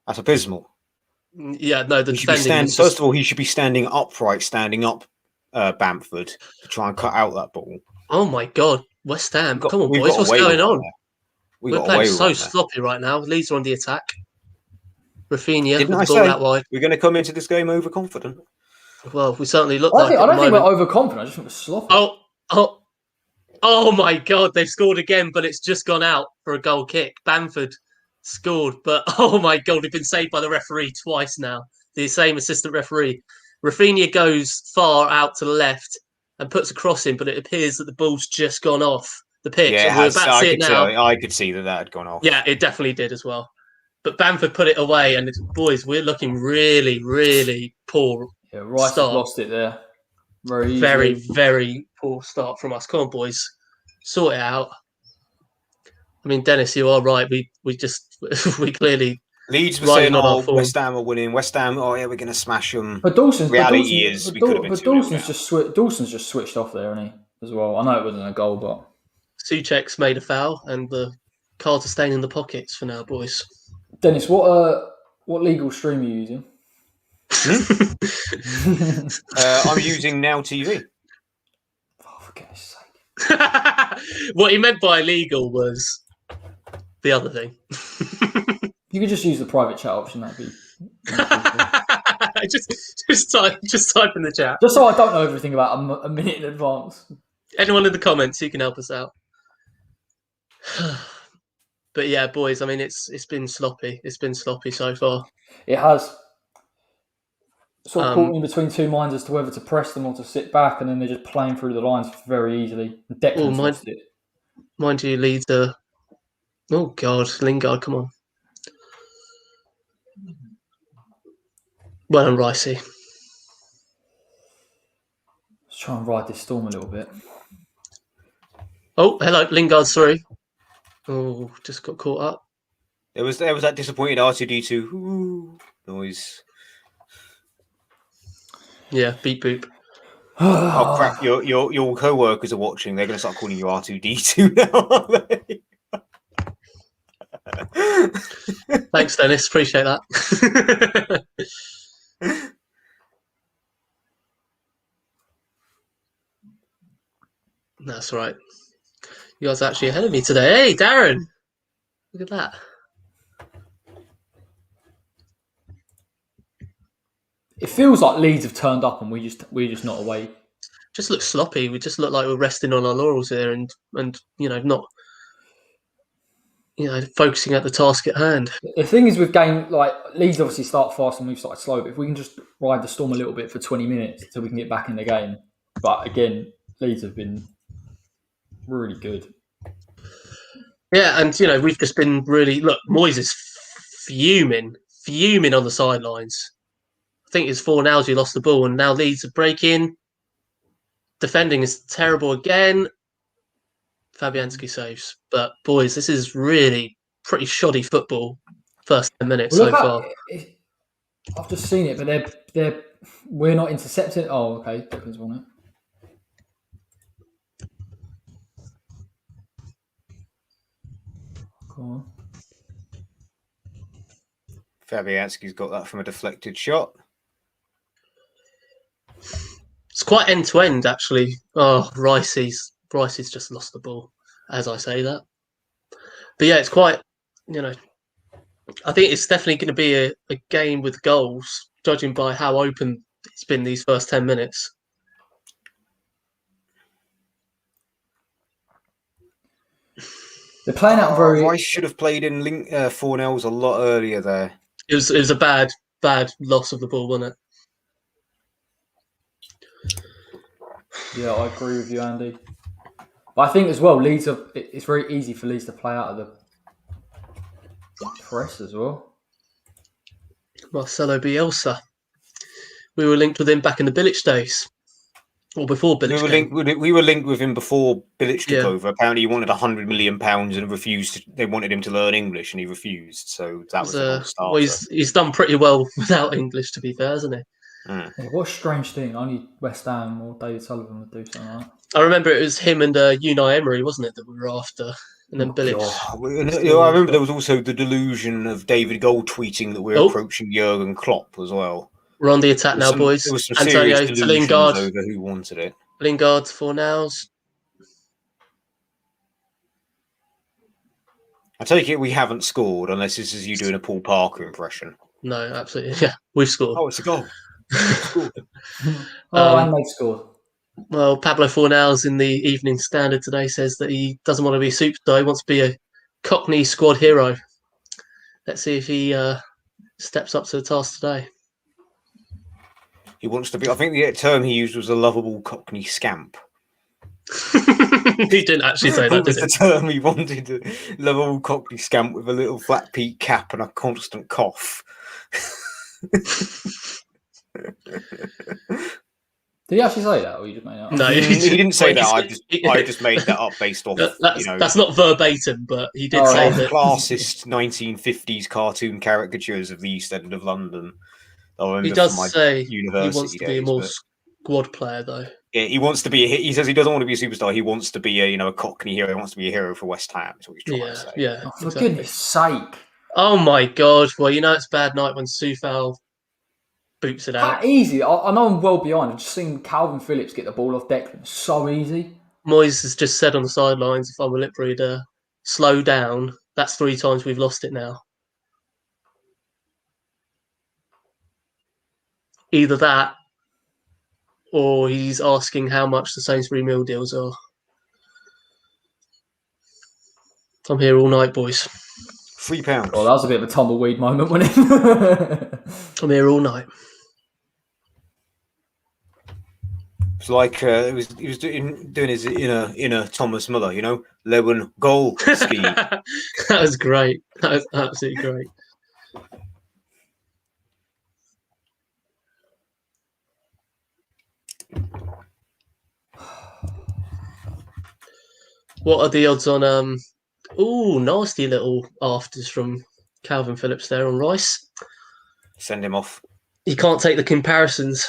Speaker 2: That's abysmal.
Speaker 3: Yeah, no, the defending.
Speaker 2: First of all, he should be standing upright, standing up Bamford to try and cut out that ball.
Speaker 3: Oh my God, West Ham! Come on, boys, what's going on? We're playing so sloppy right now. Leeds are on the attack. Rafinha with the ball out wide.
Speaker 2: We're going to come into this game overconfident.
Speaker 3: Well, we certainly look like it.
Speaker 1: I don't think we're overconfident. I just think we're sloppy.
Speaker 3: Oh my God! They've scored again, but it's just gone out for a goal kick. Bamford scored, but oh my God, we've been saved by the referee twice now. The same assistant referee. Rafinha goes far out to the left and puts a cross in, but it appears that the ball's just gone off the pitch.
Speaker 2: Yeah,
Speaker 3: we're about to see it now.
Speaker 2: I could see that had gone off.
Speaker 3: Yeah, it definitely did as well. But Bamford put it away, and boys, we're looking really, really poor.
Speaker 1: Yeah, Rice lost it there. Very easily.
Speaker 3: Very, very poor start from us. Come on, boys, sort it out. I mean, Dennis, you are right. We clearly
Speaker 2: Leeds were saying, West Ham are winning. West Ham, we're going to smash them.
Speaker 1: But Dawson's
Speaker 2: just
Speaker 1: switched off there, isn't he? As well. I know it wasn't a goal, but
Speaker 3: Souček's made a foul, and the cards are staying in the pockets for now, boys.
Speaker 1: Dennis, what legal stream are you using?
Speaker 2: I'm using Now TV.
Speaker 1: Oh, for goodness sake!
Speaker 3: What he meant by legal was the other thing.
Speaker 1: You could just use the private chat option. That'd be
Speaker 3: just type in the chat.
Speaker 1: Just so I don't know everything about a minute in advance.
Speaker 3: Anyone in the comments who can help us out. But yeah, boys, I mean, it's been sloppy. It's been sloppy so far.
Speaker 1: It has. Sort of caught in between two minds as to whether to press them or to sit back, and then they're just playing through the lines very easily. Declan's lost it.
Speaker 3: Mind you, Leeds are... Oh, God, Lingard, come on. Well done, Ricey.
Speaker 1: Let's try and ride this storm a little bit.
Speaker 3: Oh, hello, Lingard, sorry. Oh, just got caught up.
Speaker 2: There was that disappointed R2D2 noise.
Speaker 3: Yeah, beep boop.
Speaker 2: Oh crap! Your co-workers are watching. They're going to start calling you R2D2 now, aren't they?
Speaker 3: Thanks, Dennis. Appreciate that. That's right. You guys are actually ahead of me today. Hey, Darren! Look at that.
Speaker 1: It feels like Leeds have turned up and we're just not awake.
Speaker 3: Just look sloppy. We just look like we're resting on our laurels here and not focusing at the task at hand.
Speaker 1: The thing is with game, like Leeds obviously start fast and we've started slow, but if we can just ride the storm a little bit for 20 minutes until we can get back in the game. But again, Leeds have been really good.
Speaker 3: Yeah, and we've just been Moyes is fuming on the sidelines. I think it's Forlan who lost the ball, and now Leeds are breaking. Defending is terrible again. Fabianski saves. But boys, this is really pretty shoddy football. First 10 minutes so far.
Speaker 1: I've just seen it, but we're not intercepting. Oh, okay, Declan's won it. Go on.
Speaker 2: Fabianski's got that from a deflected shot.
Speaker 3: It's quite end to end, actually. Oh, Ricey's just lost the ball, as I say that. But yeah, it's quite, I think it's definitely going to be a game with goals, judging by how open it's been these first 10 minutes.
Speaker 1: They're playing out very.
Speaker 2: Rice should have played in Fornells a lot earlier there.
Speaker 3: It was a bad loss of the ball, wasn't it?
Speaker 1: Yeah, I agree with you, Andy. But I think as well, it's very easy for Leeds to play out of the press as well.
Speaker 3: Marcelo Bielsa. We were linked with him back in the Bilic days. Or before Bilic.
Speaker 2: We were linked with him before Bilic took over. Apparently, he wanted £100 million and refused. They wanted him to learn English, and he refused. So that was a start.
Speaker 3: Well, he's done pretty well without English, to be fair, hasn't he?
Speaker 1: Yeah, what a strange thing. Only West Ham or David Sullivan would do something like that.
Speaker 3: I remember it was him and Unai Emery, wasn't it, that we were after? And then Bilic.
Speaker 2: I remember there was also the delusion of David Gold tweeting that we're approaching Jurgen Klopp as well.
Speaker 3: We're on the attack now, boys.
Speaker 2: There was some
Speaker 3: Antonio
Speaker 2: serious
Speaker 3: to
Speaker 2: delusions
Speaker 3: Lingard.
Speaker 2: over who wanted it.
Speaker 3: Lingard for nows.
Speaker 2: I take it we haven't scored unless this is you doing a Paul Parker impression.
Speaker 3: No, absolutely. Yeah, we've scored.
Speaker 2: Oh, it's a goal.
Speaker 1: And they've scored.
Speaker 3: Well, Pablo Fornals in the Evening Standard today says that he doesn't want to be a superstar. He wants to be a Cockney squad hero. Let's see if he steps up to the task today.
Speaker 2: He wants to be. I think the term he used was a lovable Cockney scamp.
Speaker 3: He didn't actually say that, did he?
Speaker 2: The term he wanted: a lovable Cockney scamp with a little flat peak cap and a constant cough.
Speaker 1: Did he actually say that, or you just made that up?
Speaker 3: No,
Speaker 2: he didn't say that. I just made that up based off.
Speaker 3: That's not verbatim, but he did say that.
Speaker 2: Classist 1950s cartoon caricatures of the East End of London.
Speaker 3: He does say he wants to be a more squad player, though. Yeah,
Speaker 2: he wants to be. He says he doesn't want to be a superstar. He wants to be a Cockney hero. He wants to be a hero for West Ham. That's what he's trying to say.
Speaker 3: Yeah.
Speaker 1: Oh, for goodness sake!
Speaker 3: Oh my God! Well, it's a bad night when Soufal boots it out.
Speaker 1: That easy. I know I'm well behind. I've just seen Calvin Phillips get the ball off Declan. So easy.
Speaker 3: Moyes has just said on the sidelines, if I'm a lip reader, slow down. That's 3 times we've lost it now. Either that, or he's asking how much the Sainsbury meal deals are. I'm here all night, boys.
Speaker 2: £3.
Speaker 1: Oh, that was a bit of a tumbleweed moment, wasn't it?
Speaker 3: I'm here all night.
Speaker 2: It's like he was doing his inner Thomas Muller, Lewin goal scheme.
Speaker 3: That was great. That was absolutely great. What are the odds on nasty little afters from Calvin Phillips there on Rice.
Speaker 2: Send him off.
Speaker 3: You can't take the comparisons.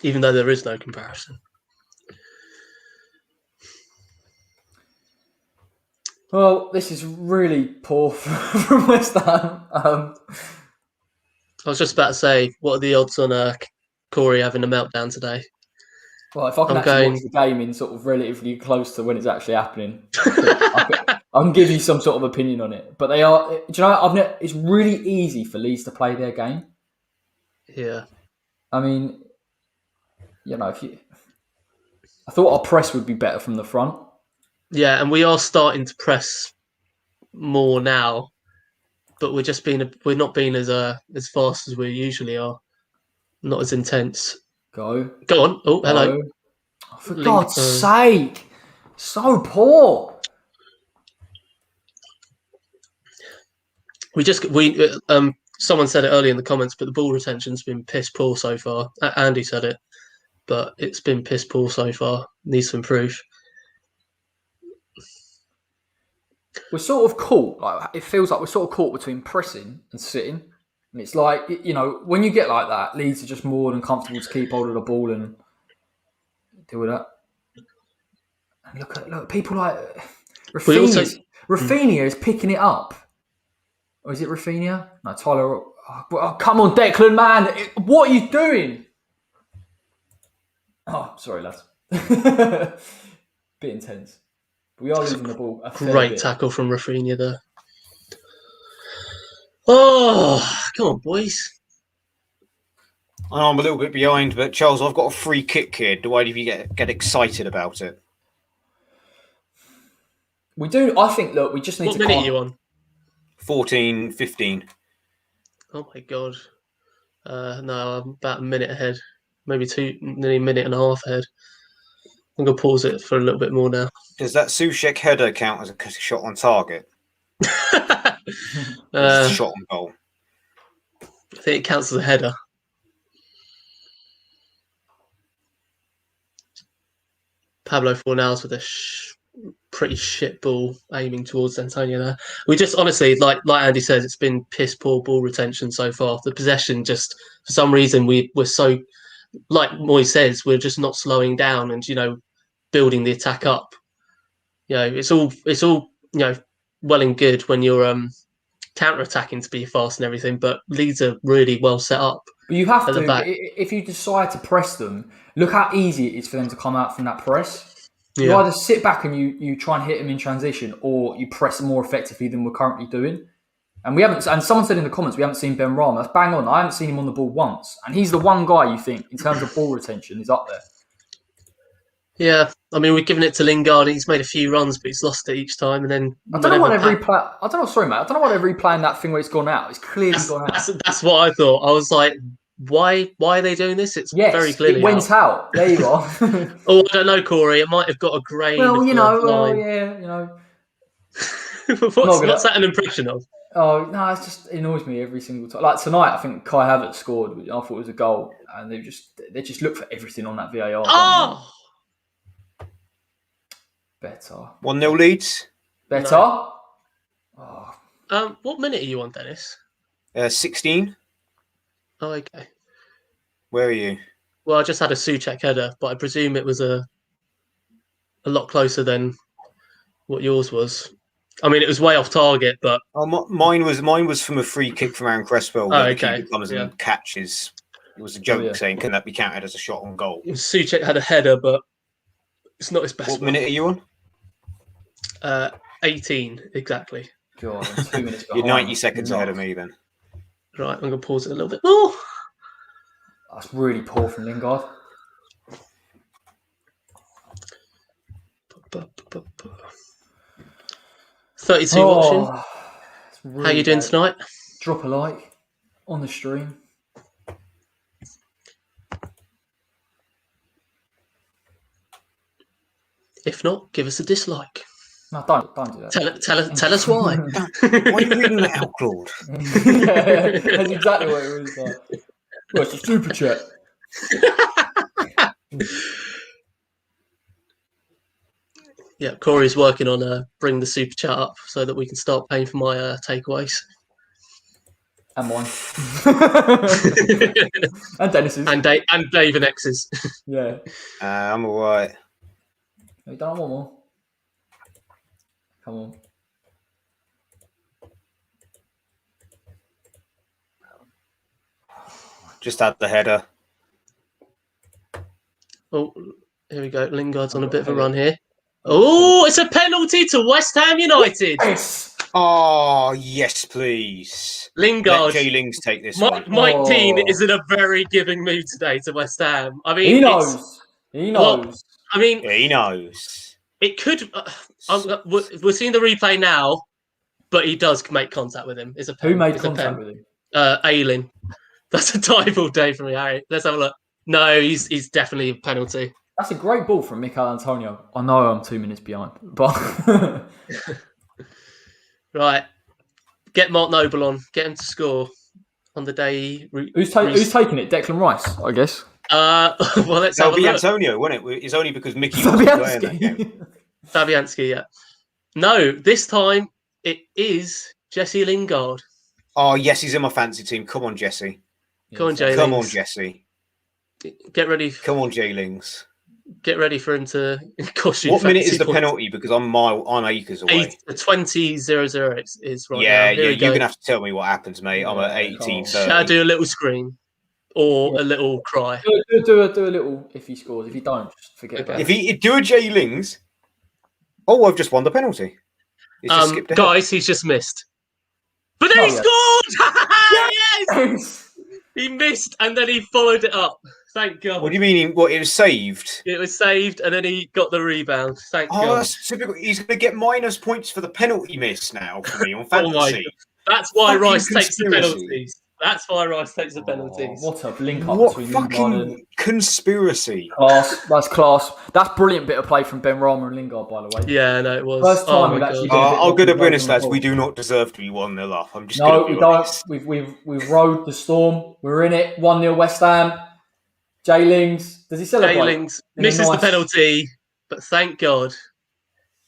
Speaker 3: even though there is no comparison.
Speaker 1: Well, this is really poor from West Ham.
Speaker 3: I was just about to say, what are the odds on Corey having a meltdown today?
Speaker 1: Well, if I can watch the game in sort of relatively close to when it's actually happening, I can give you some sort of opinion on it. But they are, do you know, it's really easy for Leeds to play their game.
Speaker 3: Yeah.
Speaker 1: I mean, you know, I thought our press would be better from the front.
Speaker 3: Yeah, and we are starting to press more now, but we're not being as fast as we usually are. Not as intense.
Speaker 1: Go
Speaker 3: on. Oh, hello.
Speaker 1: Oh, for God's sake. So poor.
Speaker 3: Someone said it earlier in the comments, but the ball retention's been piss poor so far. Andy said it, but it's been piss poor so far. Needs to improve.
Speaker 1: We're sort of caught. Like, it feels like we're sort of caught between pressing and sitting. And it's like, you know, when you get like that, Leeds are just more than comfortable to keep hold of the ball and deal with that. And look, people like Rafinha is picking it up. Or is it Rafinha? No, Tyler. Oh, come on, Declan, man. What are you doing? Oh, sorry, lads. Bit intense. We are losing the ball.
Speaker 3: Great tackle from Rafinha there. Oh, come on, boys.
Speaker 2: I'm a little bit behind, but Charles, I've got a free kick here. Do either of you get excited about it?
Speaker 1: We do. I think, look, we just need to...
Speaker 3: What minute are you on?
Speaker 2: 14, 15.
Speaker 3: Oh, my God. No, I'm about a minute ahead. Maybe nearly a minute and a half ahead. I'm going to pause it for a little bit more now.
Speaker 2: Does that Soucek header count as a shot on target? Shot on goal.
Speaker 3: I think it counts as a header. Pablo Fornals with a pretty shit ball aiming towards Antonio there. We just honestly, like Andy says, it's been piss poor ball retention so far. The possession just, for some reason, we're so, like Moyes says, we're just not slowing down and, you know, building the attack up. You know, it's all you know, well and good when you're counter-attacking to be fast and everything, but Leeds are really well set up.
Speaker 1: But you have to, if you decide to press them, look how easy it is for them to come out from that press. You either sit back and you try and hit them in transition, or you press them more effectively than we're currently doing. And we haven't. And someone said in the comments we haven't seen Ben Rama. That's bang on. I haven't seen him on the ball once, and he's the one guy you think in terms of ball retention is up there.
Speaker 3: Yeah, I mean, we've given it to Lingard. He's made a few runs, but he's lost it each time. And then
Speaker 1: I don't know what every play. I don't know. Sorry, mate. I don't know what every play in that thing where it's gone out. It's clearly gone out.
Speaker 3: That's what I thought. I was like, why are they doing this? It's very clearly
Speaker 1: it went out. There you go.
Speaker 3: Oh, I don't know, Corey. It might have got a grain.
Speaker 1: Well, you know.
Speaker 3: Line.
Speaker 1: Yeah, you know.
Speaker 3: What's that an impression of?
Speaker 1: Oh no, it just annoys me every single time. Like tonight, I think Kai Havertz scored, which I thought was a goal, and they just look for everything on that VAR.
Speaker 3: Oh.
Speaker 1: Better.
Speaker 2: 1-0 Leeds.
Speaker 1: Better.
Speaker 3: No.
Speaker 1: Oh.
Speaker 3: What minute are you on, Dennis?
Speaker 2: 16.
Speaker 3: Oh, okay.
Speaker 2: Where are you?
Speaker 3: Well, I just had a Soucek header, but I presume it was a lot closer than what yours was. I mean, it was way off target, but
Speaker 2: mine was from a free kick from Aaron Cresswell.
Speaker 3: Oh, okay.
Speaker 2: He comes and catches. It was a joke saying, "Can that be counted as a shot on goal?"
Speaker 3: Soucek had a header, but it's not his best.
Speaker 2: What minute are you
Speaker 3: on? 18 exactly.
Speaker 1: God, 2 minutes behind.
Speaker 2: You're 90 seconds ahead of me then.
Speaker 3: Right, I'm gonna pause it a little bit more.
Speaker 1: That's really poor from Lingard.
Speaker 3: $32 watching. Really how you doing tonight?
Speaker 1: Drop a like on the stream.
Speaker 3: If not, give us a dislike.
Speaker 1: No, don't do that.
Speaker 3: Tell us why.
Speaker 2: Why are you reading that out, Claude?
Speaker 1: Yeah, that's exactly what it was like. Well, it's a super chat.
Speaker 3: Yeah, Corey's working on bring the super chat up so that we can start paying for my takeaways.
Speaker 1: And mine. And Dennis's.
Speaker 3: And Dave and X's.
Speaker 1: Yeah.
Speaker 2: I'm all right.
Speaker 1: You don't want more? Come on.
Speaker 2: Just had the header.
Speaker 3: Oh, here we go. Lingard's on a bit of a run here. Oh, it's a penalty to West Ham United.
Speaker 1: Yes.
Speaker 2: Oh, yes, please.
Speaker 3: Lingard.
Speaker 2: Let Jay Lings take this one.
Speaker 3: Mike Dean is in a very giving mood today to West Ham. I mean,
Speaker 1: he knows. He knows.
Speaker 3: Well, I mean,
Speaker 2: Yeah, he knows.
Speaker 3: It could. We're seeing the replay now, but he does make contact with him. It's a pen.
Speaker 1: Who made contact with him?
Speaker 3: Ayling. That's a dive day for me, Harry. Let's have a look. No, he's definitely a penalty.
Speaker 1: That's a great ball from Mikel Antonio. I know I'm 2 minutes behind, but
Speaker 3: right. Get Mark Noble on. Get him to score on the day.
Speaker 1: Who's taking it? Declan Rice, I guess.
Speaker 3: Well, let's have a
Speaker 2: That'll be
Speaker 3: look.
Speaker 2: Antonio, won't it? It's only because Mickey wasn't playing that game.
Speaker 3: Fabianski, yeah. No, this time it is Jesse Lingard.
Speaker 2: Oh, yes, he's in my fancy team. Come on, Jesse.
Speaker 3: Come on, Jay.
Speaker 2: Come on, Jesse.
Speaker 3: Get ready.
Speaker 2: Come on, Jay Lings.
Speaker 3: Get ready for him to cost you.
Speaker 2: What minute is the
Speaker 3: points.
Speaker 2: penalty? Because I'm acres away.
Speaker 3: 20:00 is right
Speaker 2: yeah,
Speaker 3: now.
Speaker 2: you're going to have to tell me what happens, mate. I'm at 18.
Speaker 3: Shall I do a little scream or a little cry?
Speaker 1: Do a little if he scores. If he don't, just forget about
Speaker 2: If
Speaker 1: it.
Speaker 2: he do a Jay Lings, I've just won the penalty. It's just skipped ahead.
Speaker 3: Guys, he's just missed. But then he scored! Yes! He missed and then he followed it up. Thank God.
Speaker 2: What do you mean? It was saved?
Speaker 3: It was saved and then he got the rebound. Thank God.
Speaker 2: That's typical. He's going to get minus points for the penalty miss now for me on fantasy.
Speaker 3: My God. That's why
Speaker 2: Fucking
Speaker 3: Rice takes the
Speaker 2: conspiracy.
Speaker 3: penalties. That's why Rice takes the penalties.
Speaker 1: What a link up
Speaker 2: What
Speaker 1: between
Speaker 2: fucking
Speaker 1: Lingard and
Speaker 2: conspiracy?
Speaker 1: class. That's class. That's brilliant bit of play from Ben Rama and Lingard, by the way.
Speaker 3: Yeah, no, it was.
Speaker 1: First time
Speaker 3: my
Speaker 1: we've
Speaker 3: God.
Speaker 1: actually
Speaker 2: I'll get a
Speaker 1: bit
Speaker 2: bonus,
Speaker 1: of
Speaker 2: lads.
Speaker 1: a
Speaker 2: We do not deserve to be 1-0 up. I'm just
Speaker 1: No,
Speaker 2: gonna be
Speaker 1: we don't.
Speaker 2: honest.
Speaker 1: We've rode the storm. We're in it. 1-0 West Ham. Jay Lings. Does he celebrate?
Speaker 3: Jay Lings misses the penalty, but thank God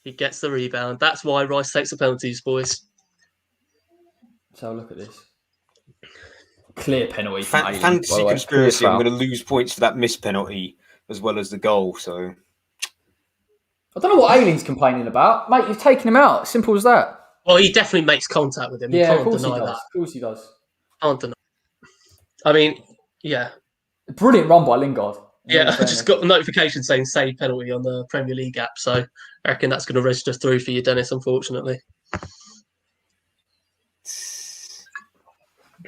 Speaker 3: he gets the rebound. That's why Rice takes the penalties, boys.
Speaker 1: So look at this. Clear penalty.
Speaker 2: Fantasy conspiracy. I'm going to lose points for that missed penalty as well as the goal. So
Speaker 1: I don't know what Ailing's complaining about, mate. You've taken him out. Simple as that.
Speaker 3: Well, he definitely makes contact with him. You
Speaker 1: Yeah,
Speaker 3: can't
Speaker 1: of course he
Speaker 3: deny
Speaker 1: does.
Speaker 3: that.
Speaker 1: Of course he does.
Speaker 3: Can't deny. I mean, yeah.
Speaker 1: Brilliant run by Lingard.
Speaker 3: Yeah, I just got a notification saying save penalty on the Premier League app, so I reckon that's going to register through for you, Dennis, unfortunately.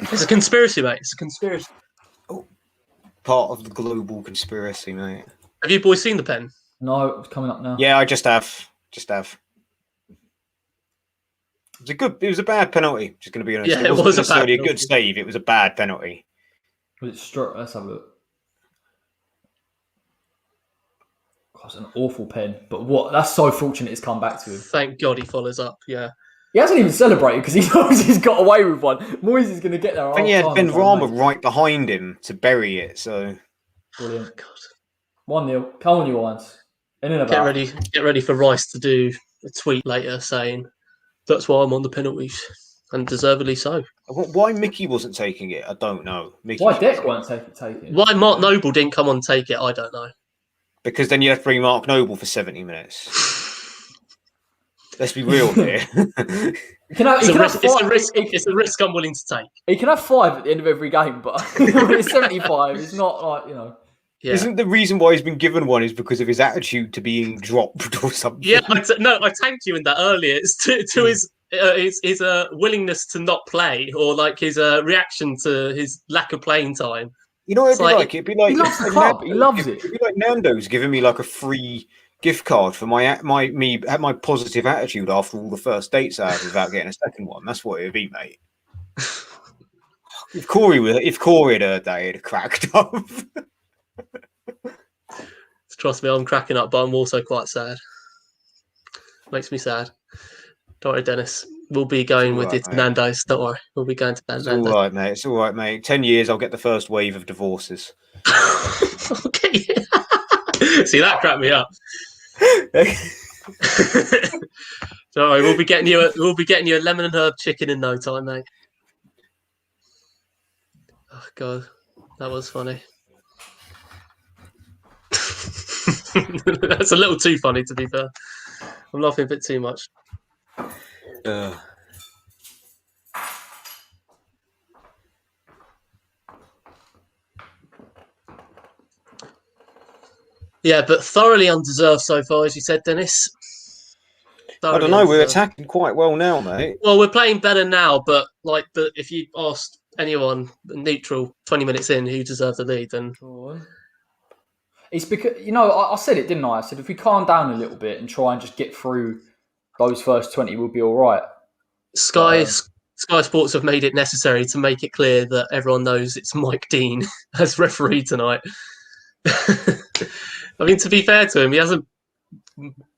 Speaker 3: It's a conspiracy, mate. It's a conspiracy.
Speaker 2: part of the global conspiracy, mate.
Speaker 3: Have you boys seen the pen?
Speaker 1: No, it's coming up now.
Speaker 2: Yeah, I just have. It was a bad penalty. Just going to be honest.
Speaker 3: Yeah,
Speaker 2: it wasn't
Speaker 3: was a bad
Speaker 2: necessarily a
Speaker 3: penalty.
Speaker 2: good save. It was a bad penalty.
Speaker 1: Was it struck? Let's have a look. God, it's an awful pen. But what? That's so fortunate it's come back to him.
Speaker 3: Thank God he follows up. Yeah.
Speaker 1: He hasn't even celebrated because he knows he's got away with one. Moyes is going to get there.
Speaker 2: I think he had Ben Rama right behind him to bury it. So
Speaker 1: Brilliant.
Speaker 3: God.
Speaker 1: 1-0. Come on, you ones. In and about.
Speaker 3: Get ready for Rice to do a tweet later saying that's why I'm on the penalties, and deservedly so.
Speaker 2: why Mickey wasn't taking it, I don't know.
Speaker 1: Why Deck won't take it?
Speaker 3: Why Mark Noble didn't come on and take it, I don't know.
Speaker 2: Because then you have to bring Mark Noble for 70 minutes. Let's be real here.
Speaker 3: It's a risk I'm willing to take.
Speaker 1: He can have 5 at the end of every game, but when it's 75, it's not like, you know.
Speaker 3: Yeah.
Speaker 2: Isn't the reason why he's been given one is because of his attitude to being dropped or something?
Speaker 3: Yeah, I tagged you in that earlier. It's to his willingness to not play, or like his reaction to his lack of playing time.
Speaker 2: You know what it'd be like?
Speaker 1: He loves the club. He loves it.
Speaker 2: It'd be like Nando's giving me like a free gift card for my positive attitude after all the first dates I had without getting a second one. That's what it'd be, mate. If Corey had heard that, he'd have cracked up.
Speaker 3: Trust me, I'm cracking up, but I'm also quite sad. Makes me sad. Don't worry, Dennis. We'll be going with it to Nando's. Don't worry. We'll be going to Nando's.
Speaker 2: It's all right, mate. 10 years, I'll get the first wave of divorces.
Speaker 3: Okay. See, that cracked me up. Don't worry, we'll be getting you a lemon and herb chicken in no time, mate. Oh God, that was funny. That's a little too funny, to be fair. I'm laughing a bit too much. Yeah, but thoroughly undeserved so far, as you said, Dennis.
Speaker 2: I don't know. We're attacking quite well now, mate.
Speaker 3: Well, we're playing better now, but if you asked anyone neutral 20 minutes in who deserved the lead, then
Speaker 1: it's because I said it, didn't I? I said if we calm down a little bit and try and just get through those first 20, we'll be all right.
Speaker 3: Sky Sports have made it necessary to make it clear that everyone knows it's Mike Dean as referee tonight. I mean, to be fair to him, he hasn't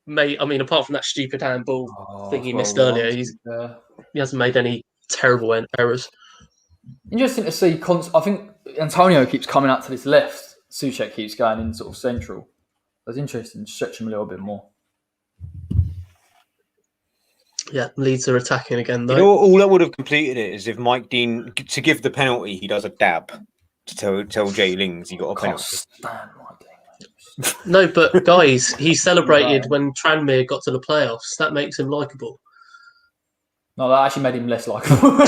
Speaker 3: made. I mean, apart from that stupid handball thing he missed earlier, he hasn't made any terrible errors.
Speaker 1: Interesting to see. I think Antonio keeps coming out to this left. Soucek keeps going in sort of central. That's interesting. Stretch him a little bit more.
Speaker 3: Yeah, Leeds are attacking again, though.
Speaker 2: All that would have completed it is if Mike Dean, to give the penalty, he does a dab to tell Jay Lings he got a penalty.
Speaker 3: No, but guys, he celebrated when Tranmere got to the playoffs. That makes him likeable.
Speaker 1: No, that actually made him less likeable.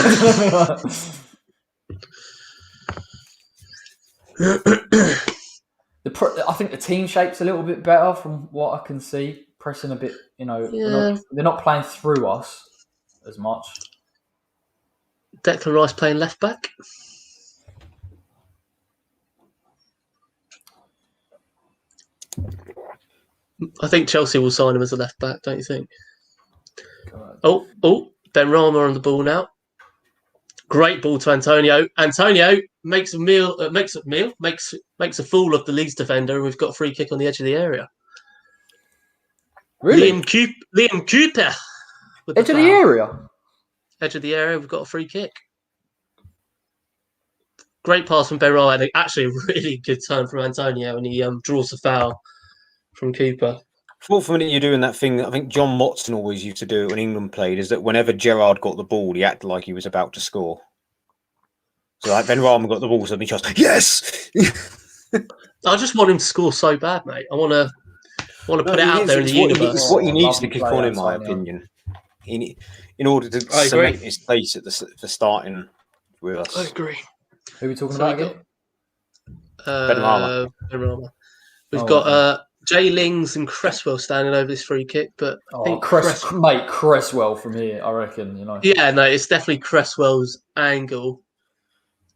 Speaker 1: I think the team shape's a little bit better from what I can see. Pressing a bit, they're not playing through us as much.
Speaker 3: Declan Rice playing left back. I think Chelsea will sign him as a left back, don't you think? Oh, Ben Rama on the ball now. Great ball to Antonio. Antonio makes a fool of the Leeds defender, and we've got a free kick on the edge of the area.
Speaker 1: Really?
Speaker 3: Liam Cooper.
Speaker 1: Edge of the area?
Speaker 3: Edge of the area, we've got a free kick. Great pass from Ben Rama, and actually a really good turn from Antonio, and he draws the foul from Cooper.
Speaker 2: Fourth minute, you're doing that thing that I think John Motson always used to do when England played, is that whenever Gerrard got the ball, he acted like he was about to score. So like Ben Rama got the ball, so he just, yes!
Speaker 3: I just want him to score so bad, mate. I want to put it out there in the universe.
Speaker 2: It's what he needs to kick on, in my opinion, in order to cement his place at the starting with us.
Speaker 3: I agree.
Speaker 1: Who are we talking about again?
Speaker 2: Ben Rama.
Speaker 3: We've got Jay Lings and Cresswell standing over this free kick, but I think
Speaker 1: Cresswell from here, I reckon.
Speaker 3: Yeah, no, it's definitely Cresswell's angle.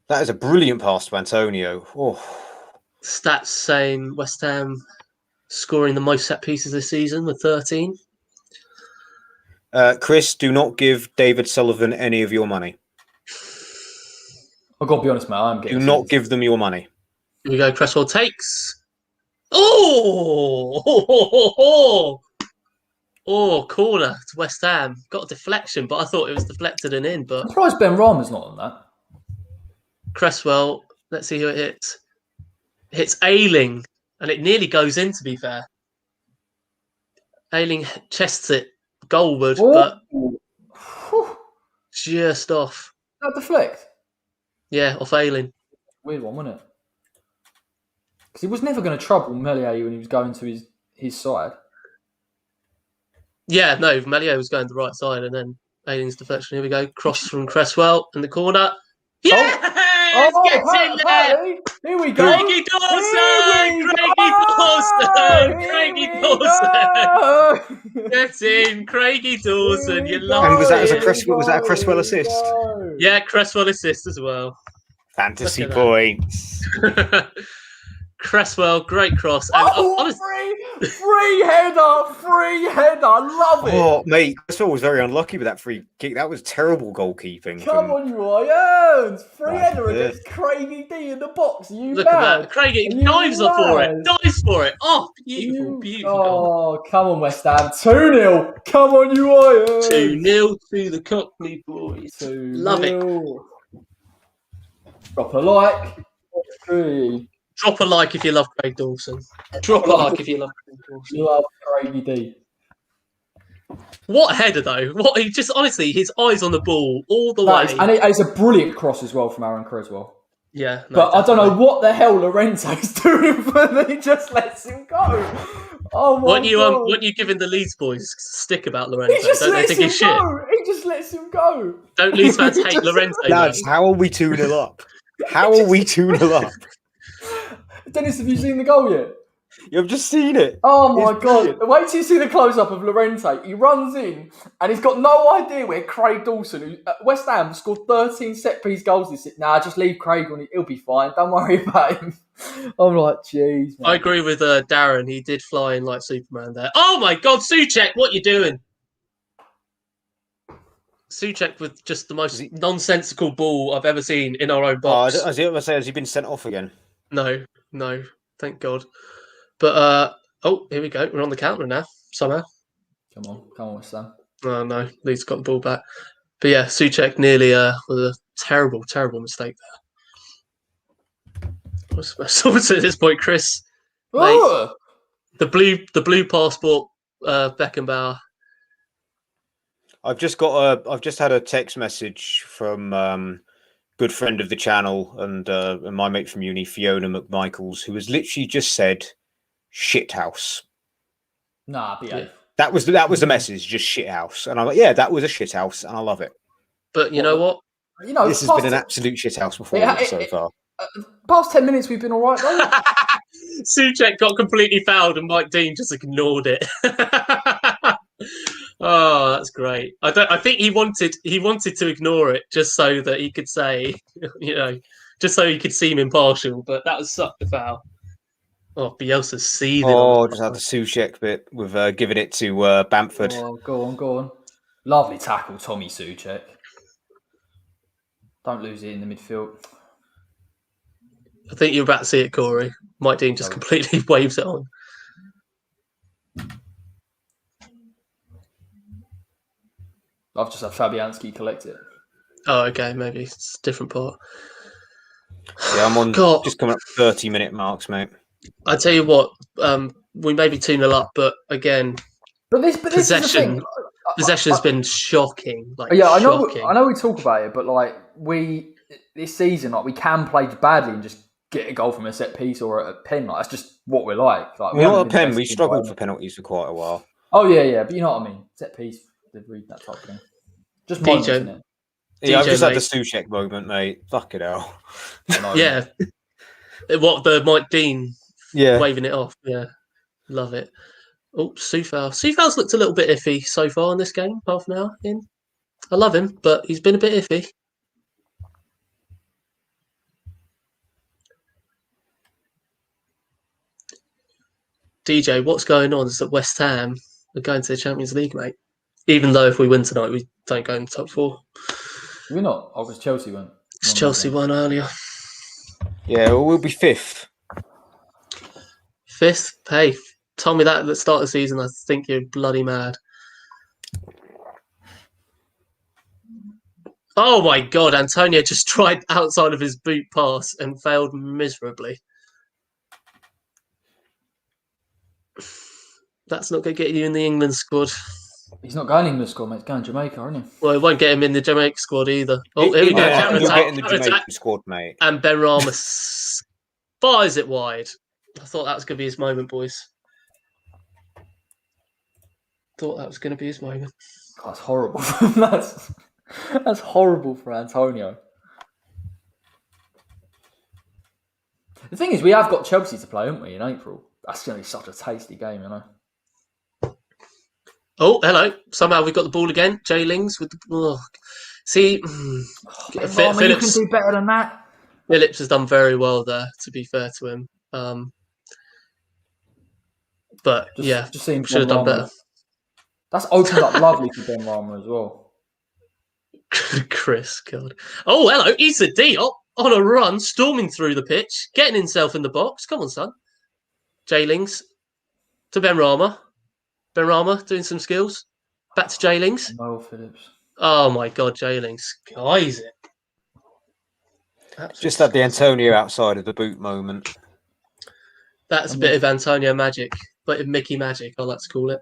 Speaker 2: That is a brilliant pass to Antonio. Oh.
Speaker 3: Stats saying West Ham scoring the most set pieces this season with 13.
Speaker 2: Chris, do not give David Sullivan any of your money.
Speaker 1: I've got to be honest, mate.
Speaker 2: Do not give them your money.
Speaker 3: Here we go. Cresswell takes. Oh, corner to West Ham. Got a deflection, but I thought it was deflected and in. But
Speaker 1: I'm surprised Ben Rama's not on that.
Speaker 3: Cresswell, let's see who it hits. Hits Ayling, and it nearly goes in, to be fair. Ayling chests it goalward, but just off.
Speaker 1: That deflect?
Speaker 3: Yeah, off Ayling.
Speaker 1: Weird one, wasn't it? Because he was never going to trouble Melier when he was going to his side.
Speaker 3: Yeah, no, Melier was going to the right side, and then Ayling's deflection. Here we go. Cross from Cresswell in the corner. Yes! Gets in there!
Speaker 1: Here we go!
Speaker 3: Craigie Dawson! Get in, Craigie Dawson! You love it.
Speaker 2: And was that a Cresswell assist?
Speaker 3: Yeah, Cresswell assist as well.
Speaker 2: Fantasy points.
Speaker 3: Cresswell, great cross.
Speaker 1: And free header! I love it!
Speaker 2: Oh, mate, Cresswell was very unlucky with that free kick. That was terrible goalkeeping.
Speaker 1: Come on, you Irons! Free header against Craigie D in the box.
Speaker 3: Look at that. Craigie dives for it. Dives for it. Oh, beautiful goal.
Speaker 1: Oh, come on, West Ham. 2-0. Come on, you Irons.
Speaker 3: 2-0 to the Cockney boys. Love it.
Speaker 1: Drop a like. 3.
Speaker 3: Drop a like if you love Craig Dawson. Drop a like if you love Craig Dawson.
Speaker 1: You love Craigie D.
Speaker 3: What a header, though. What he just, honestly, his eyes on the ball all the way.
Speaker 1: And it's a brilliant cross as well from Aaron Creswell.
Speaker 3: Yeah, no,
Speaker 1: but
Speaker 3: definitely.
Speaker 1: I don't know what the hell Lorenzo's doing, but he just lets him go. Oh my God!
Speaker 3: What you giving the Leeds boys stick about Lorenzo?
Speaker 1: He just
Speaker 3: Don't they
Speaker 1: lets
Speaker 3: think
Speaker 1: him
Speaker 3: he's shit?
Speaker 1: go. He just lets him go.
Speaker 3: Don't Leeds fans
Speaker 1: He
Speaker 3: hate
Speaker 1: just-
Speaker 3: Lorenzo?
Speaker 2: Lads, how are we 2-0 up? How are we 2-0 up?
Speaker 1: Dennis, have you seen the goal yet?
Speaker 2: You've just seen it.
Speaker 1: Oh my
Speaker 2: It's
Speaker 1: God.
Speaker 2: brilliant.
Speaker 1: Wait till you see the close-up of Llorente. He runs in and he's got no idea where Craig Dawson, who West Ham scored 13 set-piece goals this season. Nah, just leave Craig on it. He'll be fine. Don't worry about him. I'm like, jeez.
Speaker 3: I agree with Darren. He did fly in like Superman there. Oh my God, Souček, what you doing? Souček with just the most nonsensical ball I've ever seen in our own box.
Speaker 2: I was going to say, has he been sent off again?
Speaker 3: No, thank God. But here we go. We're on the counter now somehow.
Speaker 1: Come on, West Ham.
Speaker 3: Oh no, Leeds got the ball back. But yeah, Souček nearly was a terrible mistake there. What's at this point, Chris? Mate, the blue passport, Beckenbauer.
Speaker 2: I've just had a text message from good friend of the channel and my mate from uni, Fiona McMichaels, who has literally just said shithouse.
Speaker 1: Nah, behave.
Speaker 2: Yeah. That was the message, just shithouse. And I'm like, yeah, that was a shithouse, and I love it.
Speaker 3: But you know what?
Speaker 1: You know,
Speaker 2: this has been an absolute shithouse performance so far.
Speaker 1: Past 10 minutes, we've been all right, though.
Speaker 3: Souček got completely fouled, and Mike Dean just ignored it. Oh, that's great. I think he wanted to ignore it just so that he could say, just so he could seem impartial. But that was such a foul. Oh, Bielsa's seething.
Speaker 2: Just had the Souček bit with giving it to Bamford.
Speaker 1: Oh, go on. Lovely tackle, Tommy Souček. Don't lose it in the midfield.
Speaker 3: I think you're about to see it, Corey. Mike Dean just completely waves it on.
Speaker 1: I've just had Fabianski collect it.
Speaker 3: Oh, okay. Maybe it's a different part.
Speaker 2: Yeah, I'm on just coming up 30-minute marks, mate.
Speaker 3: I tell you what, we may be 2-0 up, but again, possession has been shocking.
Speaker 1: I know we talk about it, but this season, we can play badly and just get a goal from a set piece or a pen. That's just what we're like.
Speaker 2: We're not a pen. We struggled for penalties for quite a while.
Speaker 1: Oh yeah, but you know what I mean. Set piece, that type of thing. Just moments, isn't it?
Speaker 2: Yeah, I've just had the Souček moment, mate. Fuck it hell.
Speaker 3: Yeah. What, the Mike Dean waving it off? Yeah. Love it. Oh, Soufal. Soufal's looked a little bit iffy so far in this game, half an hour in. I love him, but he's been a bit iffy. DJ, what's going on is that West Ham are going to the Champions League, mate. Even though if we win tonight, we don't go in the top 4.
Speaker 1: We're not. Oh, because Chelsea won.
Speaker 3: Chelsea won earlier.
Speaker 2: Yeah, we'll be 5th.
Speaker 3: 5th? Hey, told me that at the start of the season. I think you're bloody mad. Oh my God, Antonio just tried outside of his boot pass and failed miserably. That's not going to get you in the England squad.
Speaker 1: He's not going in the squad, mate. He's going Jamaica, isn't he?
Speaker 3: Well, it won't get him in the Jamaica squad either. Oh, here we go.
Speaker 2: He'll get in the Jamaica squad, mate.
Speaker 3: And Benrahma fires it wide. I thought that was going to be his moment, boys. Thought that was going to be his moment.
Speaker 1: That's horrible. That's horrible for Antonio. The thing is, we have got Chelsea to play, haven't we, in April? That's going to be such a tasty game, you know.
Speaker 3: Oh, hello. Somehow we've got the ball again. Jay Lings with the ball. See,
Speaker 1: Phillips, you can do better than that.
Speaker 3: Phillips has done very well there, to be fair to him. But just should have done better.
Speaker 1: That's opened up lovely for Benrahma as well.
Speaker 3: Chris, God. Oh, hello. Issa Diop on a run, storming through the pitch, getting himself in the box. Come on, son. Jay Lings to Benrahma. Benrahma doing some skills. Back to Jay Lings.
Speaker 1: No, Phillips.
Speaker 3: Oh my God, Jay Lings skies it.
Speaker 2: Absolutely. Just had the Antonio outside of the boot moment.
Speaker 3: That's a bit of Antonio magic, but Mickey magic, I like to call it.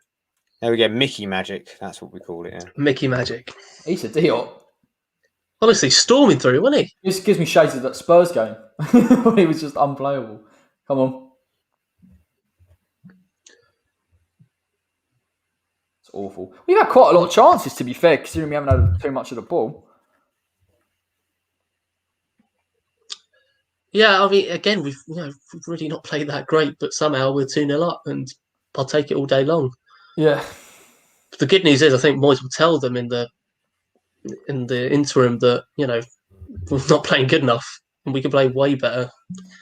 Speaker 2: There we go, Mickey magic. That's what we call it. Yeah.
Speaker 3: Mickey magic.
Speaker 1: Issa Diop.
Speaker 3: Honestly, storming through, wasn't he?
Speaker 1: This gives me shades of that Spurs game when he was just unplayable. Come on. It's awful. We've had quite a lot of chances, to be fair, considering we haven't had too much of the ball.
Speaker 3: Yeah, I mean, again, we've really not played that great, but somehow we're 2-0 up, and I'll take it all day long.
Speaker 1: Yeah.
Speaker 3: The good news is, I think Moyes will tell them in the interim that we're not playing good enough, and we can play way better.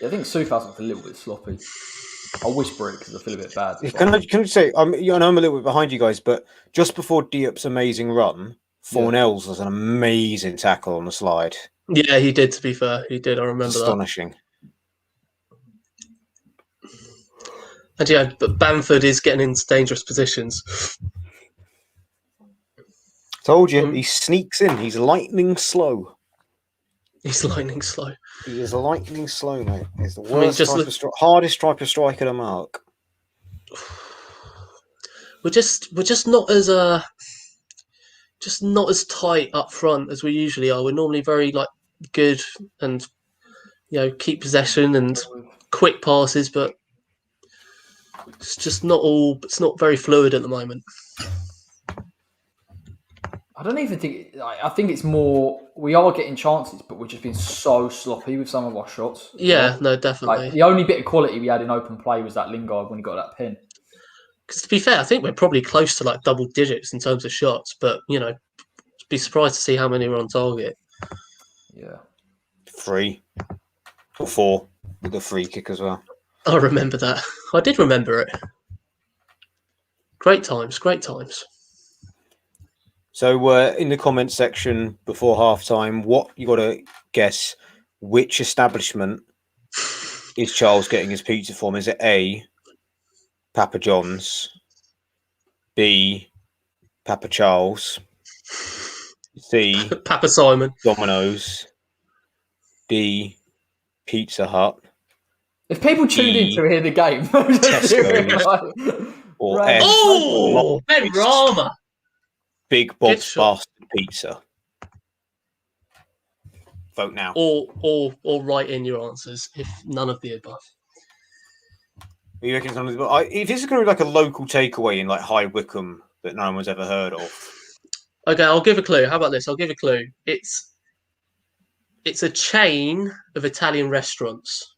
Speaker 1: Yeah, I think Southampton's a little bit sloppy. I'll whisper it because I feel a bit bad.
Speaker 2: Can I say, I know I'm a little bit behind you guys, but just before Diop's amazing run, Fornells was an amazing tackle on the slide.
Speaker 3: Yeah, he did, to be fair. He did, I remember
Speaker 2: Astonishing.
Speaker 3: that. And but Bamford is getting into dangerous positions.
Speaker 2: Told you, he sneaks in. He's lightning slow.
Speaker 3: He's lightning slow.
Speaker 2: He is lightning slow, mate. He's the worst hardest striker to mark.
Speaker 3: We're just not as tight up front as we usually are. We're normally very good and keep possession and quick passes, but it's just not all. It's not very fluid at the moment.
Speaker 1: I don't even think. I think it's more. We are getting chances, but we're just being so sloppy with some of our shots.
Speaker 3: Yeah, no, definitely.
Speaker 1: The only bit of quality we had in open play was that Lingard when he got that pin.
Speaker 3: Because to be fair, I think we're probably close to double digits in terms of shots, but be surprised to see how many are on target.
Speaker 1: Yeah,
Speaker 2: 3 or 4 with the free kick as well.
Speaker 3: I remember that. I did remember it. Great times.
Speaker 2: So in the comment section before halftime, what you got to guess which establishment is Charles getting his pizza from? Is it A, Papa John's, B, Papa Charles, C,
Speaker 3: Papa Simon,
Speaker 2: Domino's, D, Pizza Hut?
Speaker 1: If people tuned in to hear the game,
Speaker 2: Tesco's, or F,
Speaker 3: Ben Rama.
Speaker 2: Big Bob's Bastard Pizza. Vote now.
Speaker 3: Or write in your answers if none of the above.
Speaker 2: You reckon something? If this is going to be a local takeaway in High Wycombe that no one's ever heard of.
Speaker 3: Okay, I'll give a clue. How about this? I'll give a clue. It's a chain of Italian restaurants.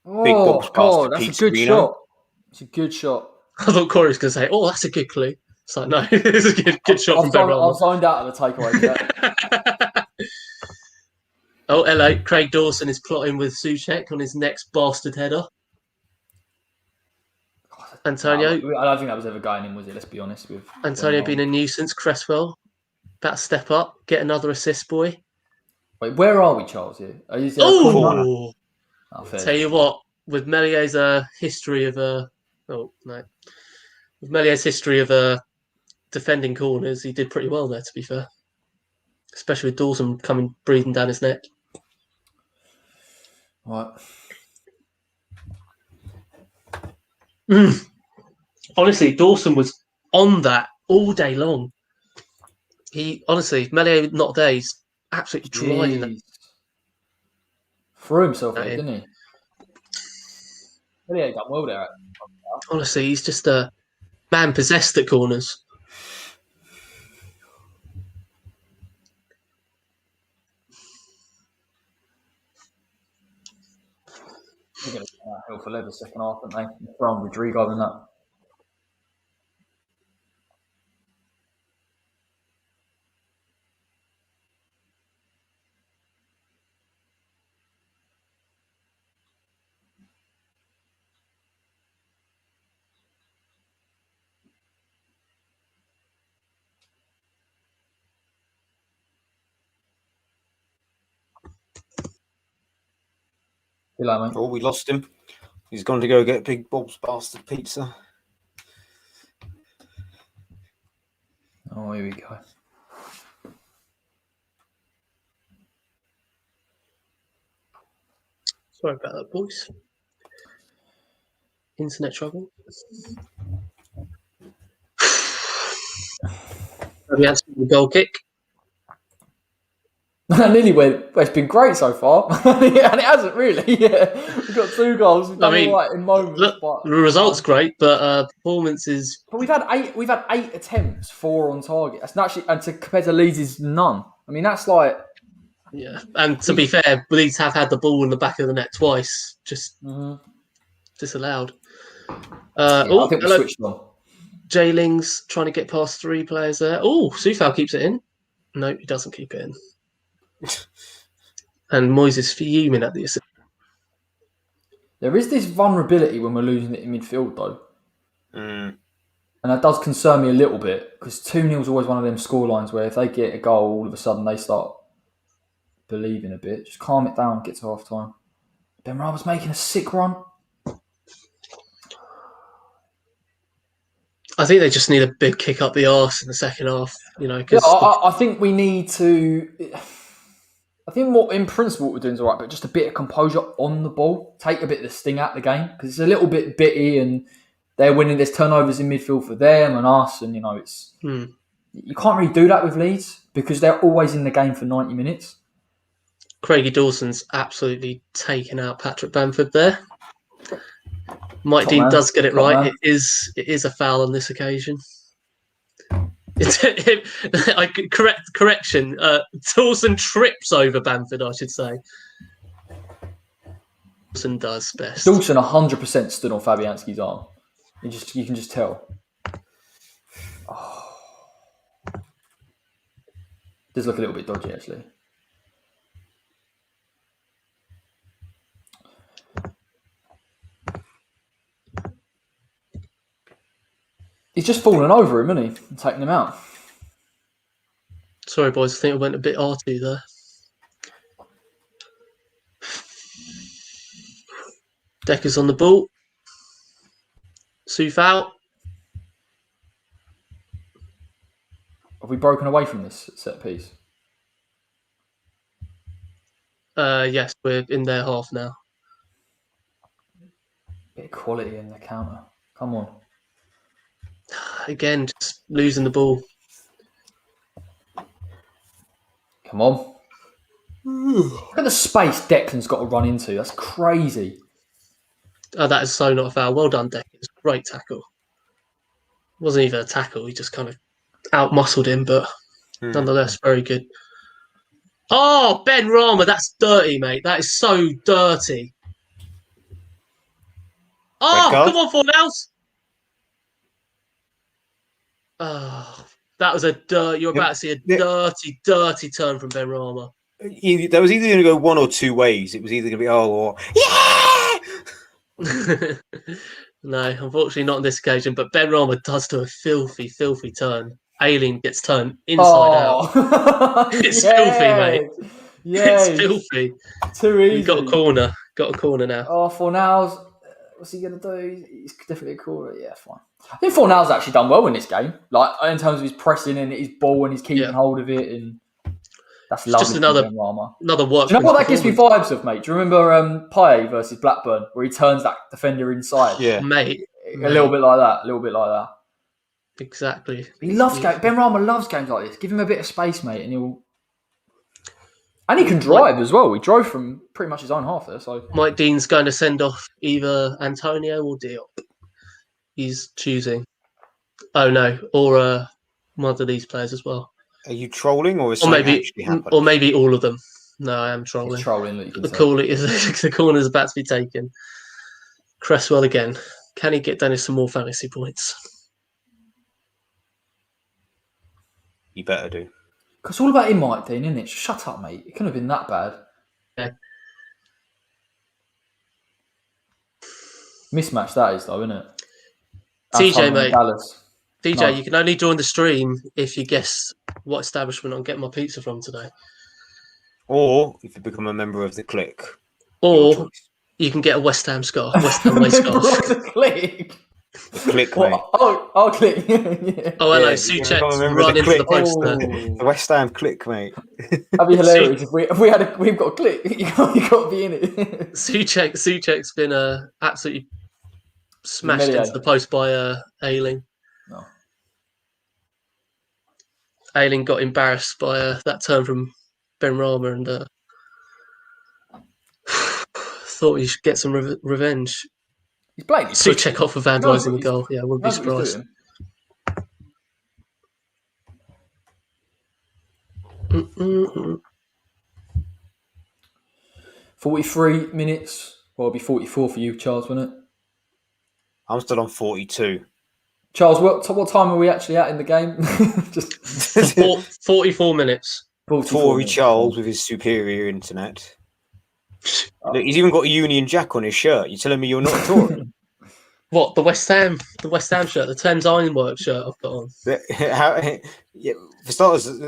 Speaker 2: Big Bob's Bastard
Speaker 1: that's
Speaker 2: Pizza.
Speaker 1: A good shot. It's a good shot.
Speaker 3: I thought Corey was going to say, "Oh, that's a good clue." It's like, no, it's a good shot from Ben Rama.
Speaker 1: I've signed out of the takeaway.
Speaker 3: Oh, hello. Craig Dawson is plotting with Soucek on his next bastard header. Antonio.
Speaker 1: I don't think that was ever going in, was it? Let's be honest with
Speaker 3: Antonio being a nuisance. Cresswell, about to step up, get another assist, boy.
Speaker 1: Wait, where are we, Charles? Here?
Speaker 3: Oh, tell you what, with Mellier's history of with Mellier's history of defending corners, he did pretty well there, to be fair. Especially with Dawson coming breathing down his neck.
Speaker 1: Right.
Speaker 3: Honestly, Dawson was on that all day long. Mellier not there. He's absolutely driving that.
Speaker 1: Threw himself in, didn't he? Mellier done well there.
Speaker 3: Honestly, he's just a man possessed at corners.
Speaker 1: They're going to get hell for leather second half, aren't they? Throwing Rodrigo in that. Hello, mate.
Speaker 2: Oh, we lost him. He's gone to go get Big Bob's Bastard Pizza.
Speaker 1: Oh, here we go.
Speaker 3: Sorry about that, boys. Internet trouble. We answered the goal kick.
Speaker 1: I nearly went, well, it's been great so far. And it hasn't really. Yeah. We've got 2 goals. We've done all right in moments.
Speaker 3: Look,
Speaker 1: but
Speaker 3: the result's great, but performance is...
Speaker 1: But we've had 8 attempts, 4 on target. That's not actually, and compared to Leeds' none. I mean, that's like...
Speaker 3: Yeah, and to be fair, Leeds have had the ball in the back of the net twice, just disallowed.
Speaker 1: I think we switched on.
Speaker 3: Jayling's trying to get past 3 players there. Oh, Soufal keeps it in. No, he doesn't keep it in. And Moyes is fuming at the assist.
Speaker 1: There is this vulnerability when we're losing it in midfield, though. And that does concern me a little bit, because 2-0 is always one of them scorelines where if they get a goal, all of a sudden they start believing a bit. Just calm it down, get to half time. Benrahma's making a sick run.
Speaker 3: I think they just need a big kick up the arse in the second half, Cause
Speaker 1: I think we need to... I think what in principle what we're doing is all right, but just a bit of composure on the ball. Take a bit of the sting out of the game, because it's a little bit bitty and they're winning. There's turnovers in midfield for them and us, and it's... You can't really do that with Leeds because they're always in the game for 90 minutes.
Speaker 3: Craigie Dawson's absolutely taken out Patrick Bamford there. Mike Dean does get it right. It is a foul on this occasion. Correction. Dawson trips over Bamford, I should say. Dawson does best.
Speaker 1: Dawson 100% stood on Fabianski's arm. You can just tell. Oh. Does look a little bit dodgy, actually. He's just fallen over him, isn't he? And taking him out.
Speaker 3: Sorry, boys. I think I went a bit arty there. Decker's on the ball. Soufal.
Speaker 1: Have we broken away from this set piece?
Speaker 3: Yes, we're in their half now.
Speaker 1: Bit of quality in the counter. Come on.
Speaker 3: Again, just losing the ball.
Speaker 1: Come on. Look at the space Declan's got to run into. That's crazy.
Speaker 3: Oh, that is so not a foul. Well done, Declan. It's a great tackle. It wasn't even a tackle. He just kind of out-muscled him, but nonetheless, very good. Oh, Benrahma, that's dirty, mate. That is so dirty. Oh, come on, Forlan. Oh, that was you're about to see a dirty, dirty turn from Benrahma.
Speaker 2: That was either going to go one or two ways. It was either going to be or yeah.
Speaker 3: No, unfortunately not on this occasion. But Benrahma does do a filthy, filthy turn. Aileen gets turned inside out. It's filthy, mate. Yeah, it's filthy.
Speaker 1: Too easy.
Speaker 3: We got a corner. Got a corner now.
Speaker 1: Oh, Fornals, what's he going to do? He's definitely a corner. Yeah, fine. I think Fornals actually done well in this game. Like in terms of his pressing and his ball and his keeping hold of it, and that's lovely. Just
Speaker 3: another work.
Speaker 1: Do you know what that gives me vibes of, mate? Do you remember Paye versus Blackburn, where he turns that defender inside?
Speaker 3: Yeah, mate.
Speaker 1: A little bit like that. A little bit like that.
Speaker 3: Exactly.
Speaker 1: He loves games. Benrahma loves games like this. Give him a bit of space, mate, and he'll. And he can drive as well. He drove from pretty much his own half there. So
Speaker 3: Mike Dean's going to send off either Antonio or Diop. He's choosing. Oh no, or one of these players as well.
Speaker 2: Are you trolling, or is something actually happening?
Speaker 3: Or maybe all of them. No, I am trolling.
Speaker 1: He's trolling.
Speaker 3: The corner is about to be taken. Cresswell again. Can he get Dennis some more fantasy points?
Speaker 2: You better do.
Speaker 1: It's all about him, Mike Dean, isn't it? Shut up, mate. It couldn't have been that bad.
Speaker 3: Yeah.
Speaker 1: Mismatch that is, though, isn't it?
Speaker 3: TJ, mate.
Speaker 1: Dallas.
Speaker 3: DJ,
Speaker 1: no.
Speaker 3: You can only join the stream if you guess what establishment I'm getting my pizza from today.
Speaker 2: Or if you become a member of the clique.
Speaker 3: Or you can get a West Ham scarf. West Ham waist scarf.
Speaker 1: The clique?
Speaker 2: The clique, mate.
Speaker 1: Oh, clique. Yeah.
Speaker 3: Oh, hello. Suchek's run into the poster.
Speaker 2: The West Ham clique, mate.
Speaker 1: That'd be hilarious if we've got a clique. You got to be in it.
Speaker 3: Suchek's been absolutely smashed into the post by Ayling.
Speaker 1: No.
Speaker 3: Ayling got embarrassed by that turn from Benrahma, and thought he should get some revenge.
Speaker 1: He's blatantly
Speaker 3: So
Speaker 1: pissed.
Speaker 3: check off for Van Dijk in the goal. Yeah, I wouldn't be surprised.
Speaker 1: 43 minutes. Well, it'll be 44 for you, Charles, won't it?
Speaker 2: I'm still on 42.
Speaker 1: Charles, what time are we actually at in the game? Just
Speaker 3: 44 minutes.
Speaker 2: Tory Charles with his superior internet. Look, he's even got a Union Jack on his shirt. You're telling me you're not a Tory?
Speaker 3: What, the West Ham shirt, the Thames Ironworks shirt I've got on.
Speaker 2: For starters,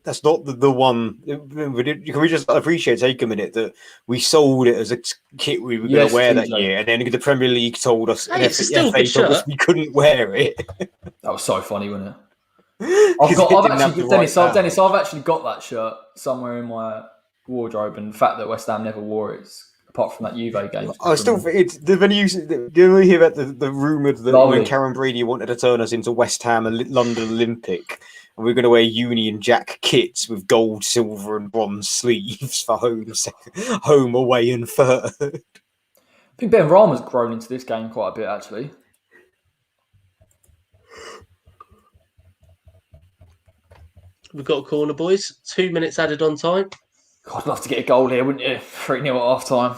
Speaker 2: that's not the one. Can we just take a minute that we sold it as a kit we were going to wear that year, and then the Premier League told us, we couldn't wear it.
Speaker 1: That was so funny, wasn't it? Dennis, I've actually got that shirt somewhere in my wardrobe, and the fact that West Ham never wore it, apart from that Juve game.
Speaker 2: I still think it's when you hear about the rumour that when Karen Brady wanted to turn us into West Ham London Olympic, and we're going to wear Union Jack kits with gold, silver, and bronze sleeves for home, away, and third.
Speaker 1: I think Benrahma's grown into this game quite a bit, actually.
Speaker 3: We've got a corner, boys. 2 minutes added on time.
Speaker 1: God, I'd love to get a goal here, wouldn't you? 3-0 at half time.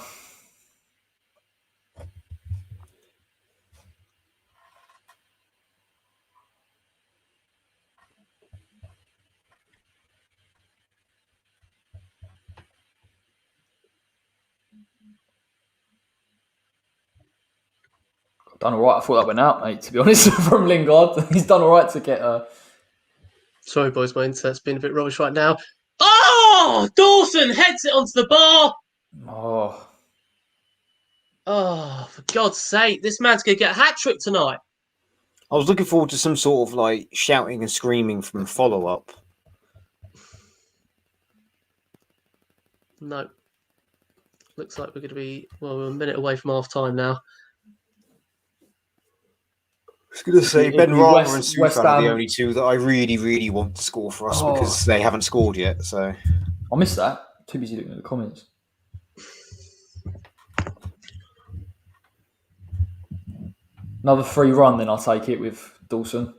Speaker 1: Done all right. I thought that went out, mate, to be honest, from Lingard. He's done all right to get
Speaker 3: Sorry, boys, my internet's been a bit rubbish right now. Oh, Dawson heads it onto the bar. Oh, for God's sake, this man's going to get a hat-trick tonight.
Speaker 2: I was looking forward to some sort of like shouting and screaming from follow-up.
Speaker 3: No. Looks like we're going to be, we're a minute away from half-time now.
Speaker 2: I was going to say Benrahma and Southampton are the only two that I really, really want to score for us because they haven't scored yet. So
Speaker 1: I missed that. Too busy looking at the comments. Another free run, then I'll take it with Dawson.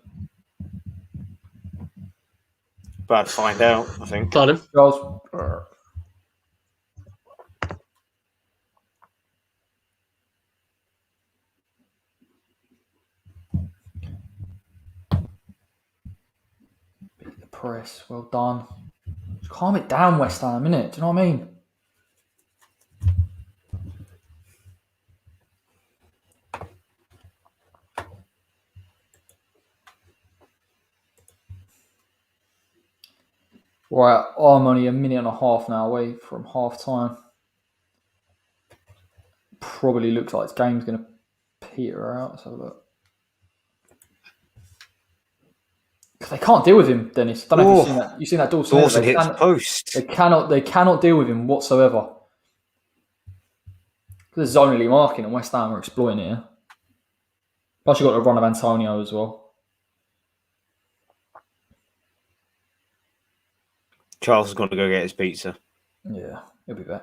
Speaker 2: Bad to find out, I think.
Speaker 3: Pardon?
Speaker 1: Charles. Beat the press. Well done. Just calm it down, West Ham, innit? Do you know what I mean? Right, I'm only a minute and a half now away from half time. Probably looks like this game's going to peter out. Let's have a look. They can't deal with him, Dennis. I don't know if you've seen that. You've seen that Dawson.
Speaker 2: Dawson hits the post.
Speaker 1: They cannot deal with him whatsoever. There's zonally marking, and West Ham are exploiting it here. Plus, you've got the run of Antonio as well.
Speaker 2: Charles is going to go get his pizza.
Speaker 1: Yeah, he'll be back.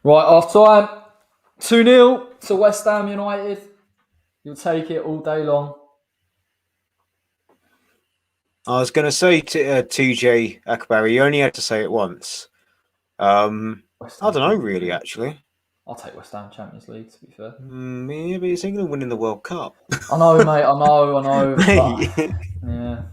Speaker 1: Right, half time. 2-0 to West Ham United. You'll take it all day long.
Speaker 2: I was going to say to TJ Akbari, you only had to say it once. I don't know, really, actually.
Speaker 1: I'll take West Ham Champions League, to be fair.
Speaker 2: Yeah, but it's England winning the World Cup.
Speaker 1: I know, mate. I know.
Speaker 2: Mate.
Speaker 1: Yeah.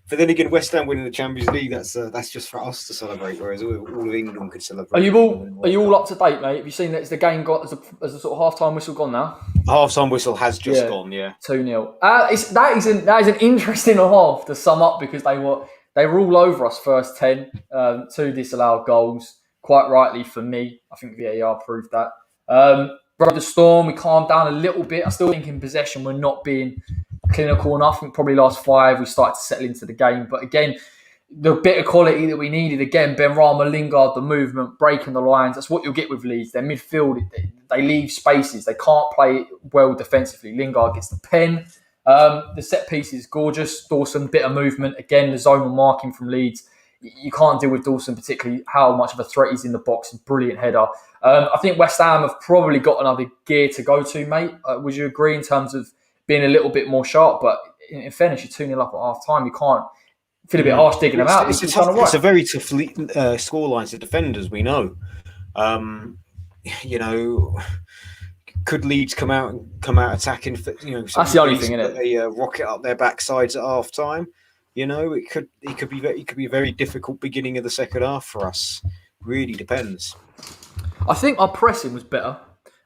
Speaker 2: But then again, West Ham winning the Champions League, that's just for us to celebrate, whereas all of England could celebrate.
Speaker 1: Are you all up to date, mate? Have you seen that? Is the game got as a sort of half-time whistle gone now?
Speaker 2: Half-time whistle has just gone, yeah.
Speaker 1: 2-0. That is an interesting half to sum up because they were all over us first 10. 2 disallowed goals, quite rightly for me. I think VAR proved that. Rode the storm, we calmed down a little bit. I still think in possession we're not being clinical enough. I think probably last 5 we started to settle into the game. But again, the bit of quality that we needed. Again, Benrahma, Lingard, the movement, breaking the lines. That's what you'll get with Leeds. Their midfield, they leave spaces. They can't play well defensively. Lingard gets the pen. The set piece is gorgeous. Dawson, bit of movement. Again, the zonal marking from Leeds. You can't deal with Dawson, particularly how much of a threat he's in the box. Brilliant header. I think West Ham have probably got another gear to go to, mate. Would you agree in terms of being a little bit more sharp? But in fairness, you're 2-0 up at half time. You can't feel a bit harsh digging them out.
Speaker 2: It's a very tough scoreline to defend, as we know. Could Leeds come out attacking?
Speaker 1: That's the only thing, isn't it?
Speaker 2: They rocket up their backsides at half time. It could be a very difficult beginning of the second half for us. Really depends.
Speaker 1: I think our pressing was better.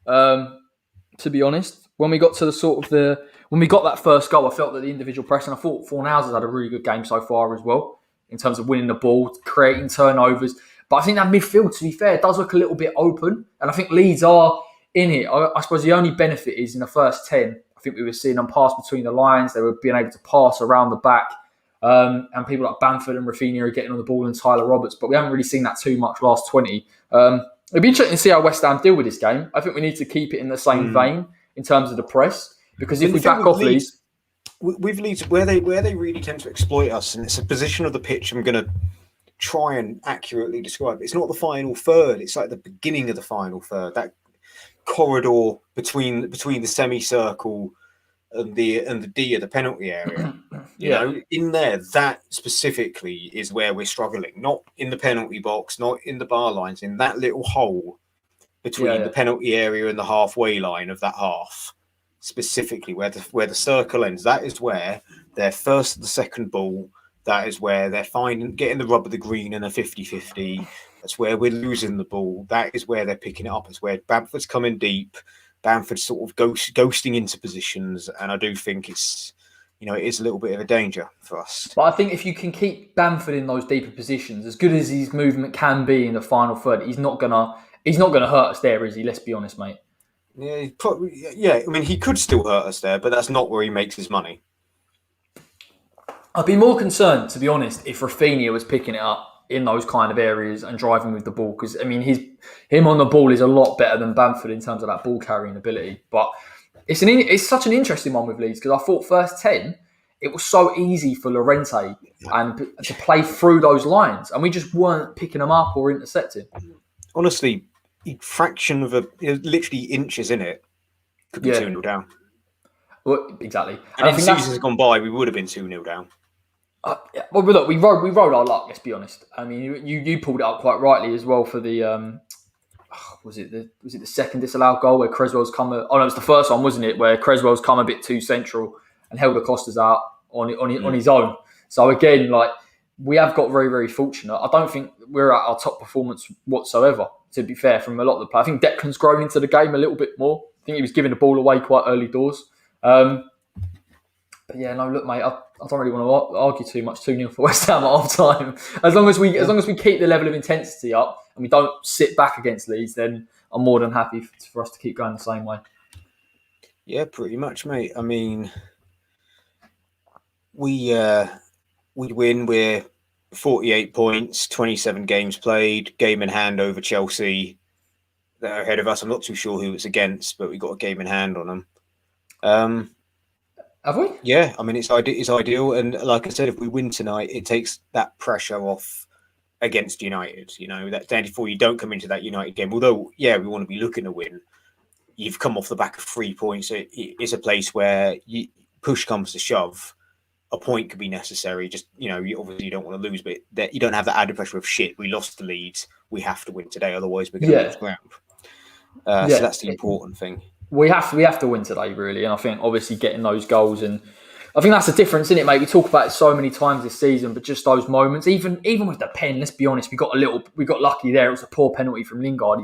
Speaker 1: To be honest, when we got to when we got that first goal, I felt that the individual pressing. I thought Forlan has had a really good game so far as well in terms of winning the ball, creating turnovers. But I think that midfield, to be fair, does look a little bit open, and I think Leeds are in it. I suppose the only benefit is in the first 10. I think we were seeing them pass between the lines. They were being able to pass around the back. And people like Bamford and Rafinha are getting on the ball and Tyler Roberts, but we haven't really seen that too much last 20. It'd be interesting to see how West Ham deal with this game. I think we need to keep it in the same vein in terms of the press, because if we back off Leeds,
Speaker 2: with Leeds, where they really tend to exploit us, and it's a position of the pitch I'm going to try and accurately describe. It's not the final third; it's like the beginning of the final third. That corridor between the semicircle and the D of the penalty area. In there, that specifically is where we're struggling. Not in the penalty box, not in the bar lines, in that little hole between the penalty area and the halfway line of that half. Specifically, where the circle ends, that is where their first and the second ball. That is where they're getting the rub of the green in a 50-50. That's where we're losing the ball. That is where they're picking it up. It's where Bamford's coming deep. Bamford's sort of ghosting into positions, and I do think it is a little bit of a danger for us.
Speaker 1: But I think if you can keep Bamford in those deeper positions, as good as his movement can be in the final third, he's not gonna hurt us there, is he? Let's be honest, mate.
Speaker 2: Yeah, I mean, he could still hurt us there, but that's not where he makes his money.
Speaker 1: I'd be more concerned, to be honest, if Rafinha was picking it up in those kind of areas and driving with the ball, because I mean, him on the ball is a lot better than Bamford in terms of that ball carrying ability. But it's such an interesting one with Leeds, because I thought first 10 it was so easy for Llorente and to play through those lines, and we just weren't picking them up or intercepting.
Speaker 2: Honestly, fraction of literally inches in it could be 2-0 down.
Speaker 1: Well, exactly.
Speaker 2: And if seasons gone by, we would have been 2-0 down.
Speaker 1: Well, look, we rode our luck. Let's be honest. I mean, you pulled it up quite rightly as well for the was it the second disallowed goal where Creswell's come? No, it was the first one, wasn't it? Where Creswell's come a bit too central and held Acosta's out on his own. So again, like, we have got very, very fortunate. I don't think we're at our top performance whatsoever, to be fair, from a lot of the players. I think Declan's grown into the game a little bit more. I think he was giving the ball away quite early doors. But yeah, no, look, mate, I don't really want to argue too much. 2-0 for West Ham at half time. As long as we keep the level of intensity up and we don't sit back against Leeds, then I'm more than happy for us to keep going the same way.
Speaker 2: Yeah, pretty much, mate. I mean, we'd win. We're 48 points, 27 games played, game in hand over Chelsea. They're ahead of us. I'm not too sure who it's against, but we got a game in hand on them.
Speaker 1: Have we?
Speaker 2: Yeah, I mean, it's ideal. And like I said, if we win tonight, it takes that pressure off against United. That day before you don't come into that United game. Although, yeah, we want to be looking to win. You've come off the back of 3 points. It's a place where push comes to shove. A point could be necessary. Just, obviously you don't want to lose, but you don't have that added pressure of shit. We lost the Leeds. We have to win today. Otherwise, we're going to lose ground. So that's the important thing. We
Speaker 1: have to win today, really, and I think obviously getting those goals, and I think that's the difference, isn't it, mate? We talk about it so many times this season, but just those moments, even with the pen, let's be honest, we got lucky there. It was a poor penalty from Lingard.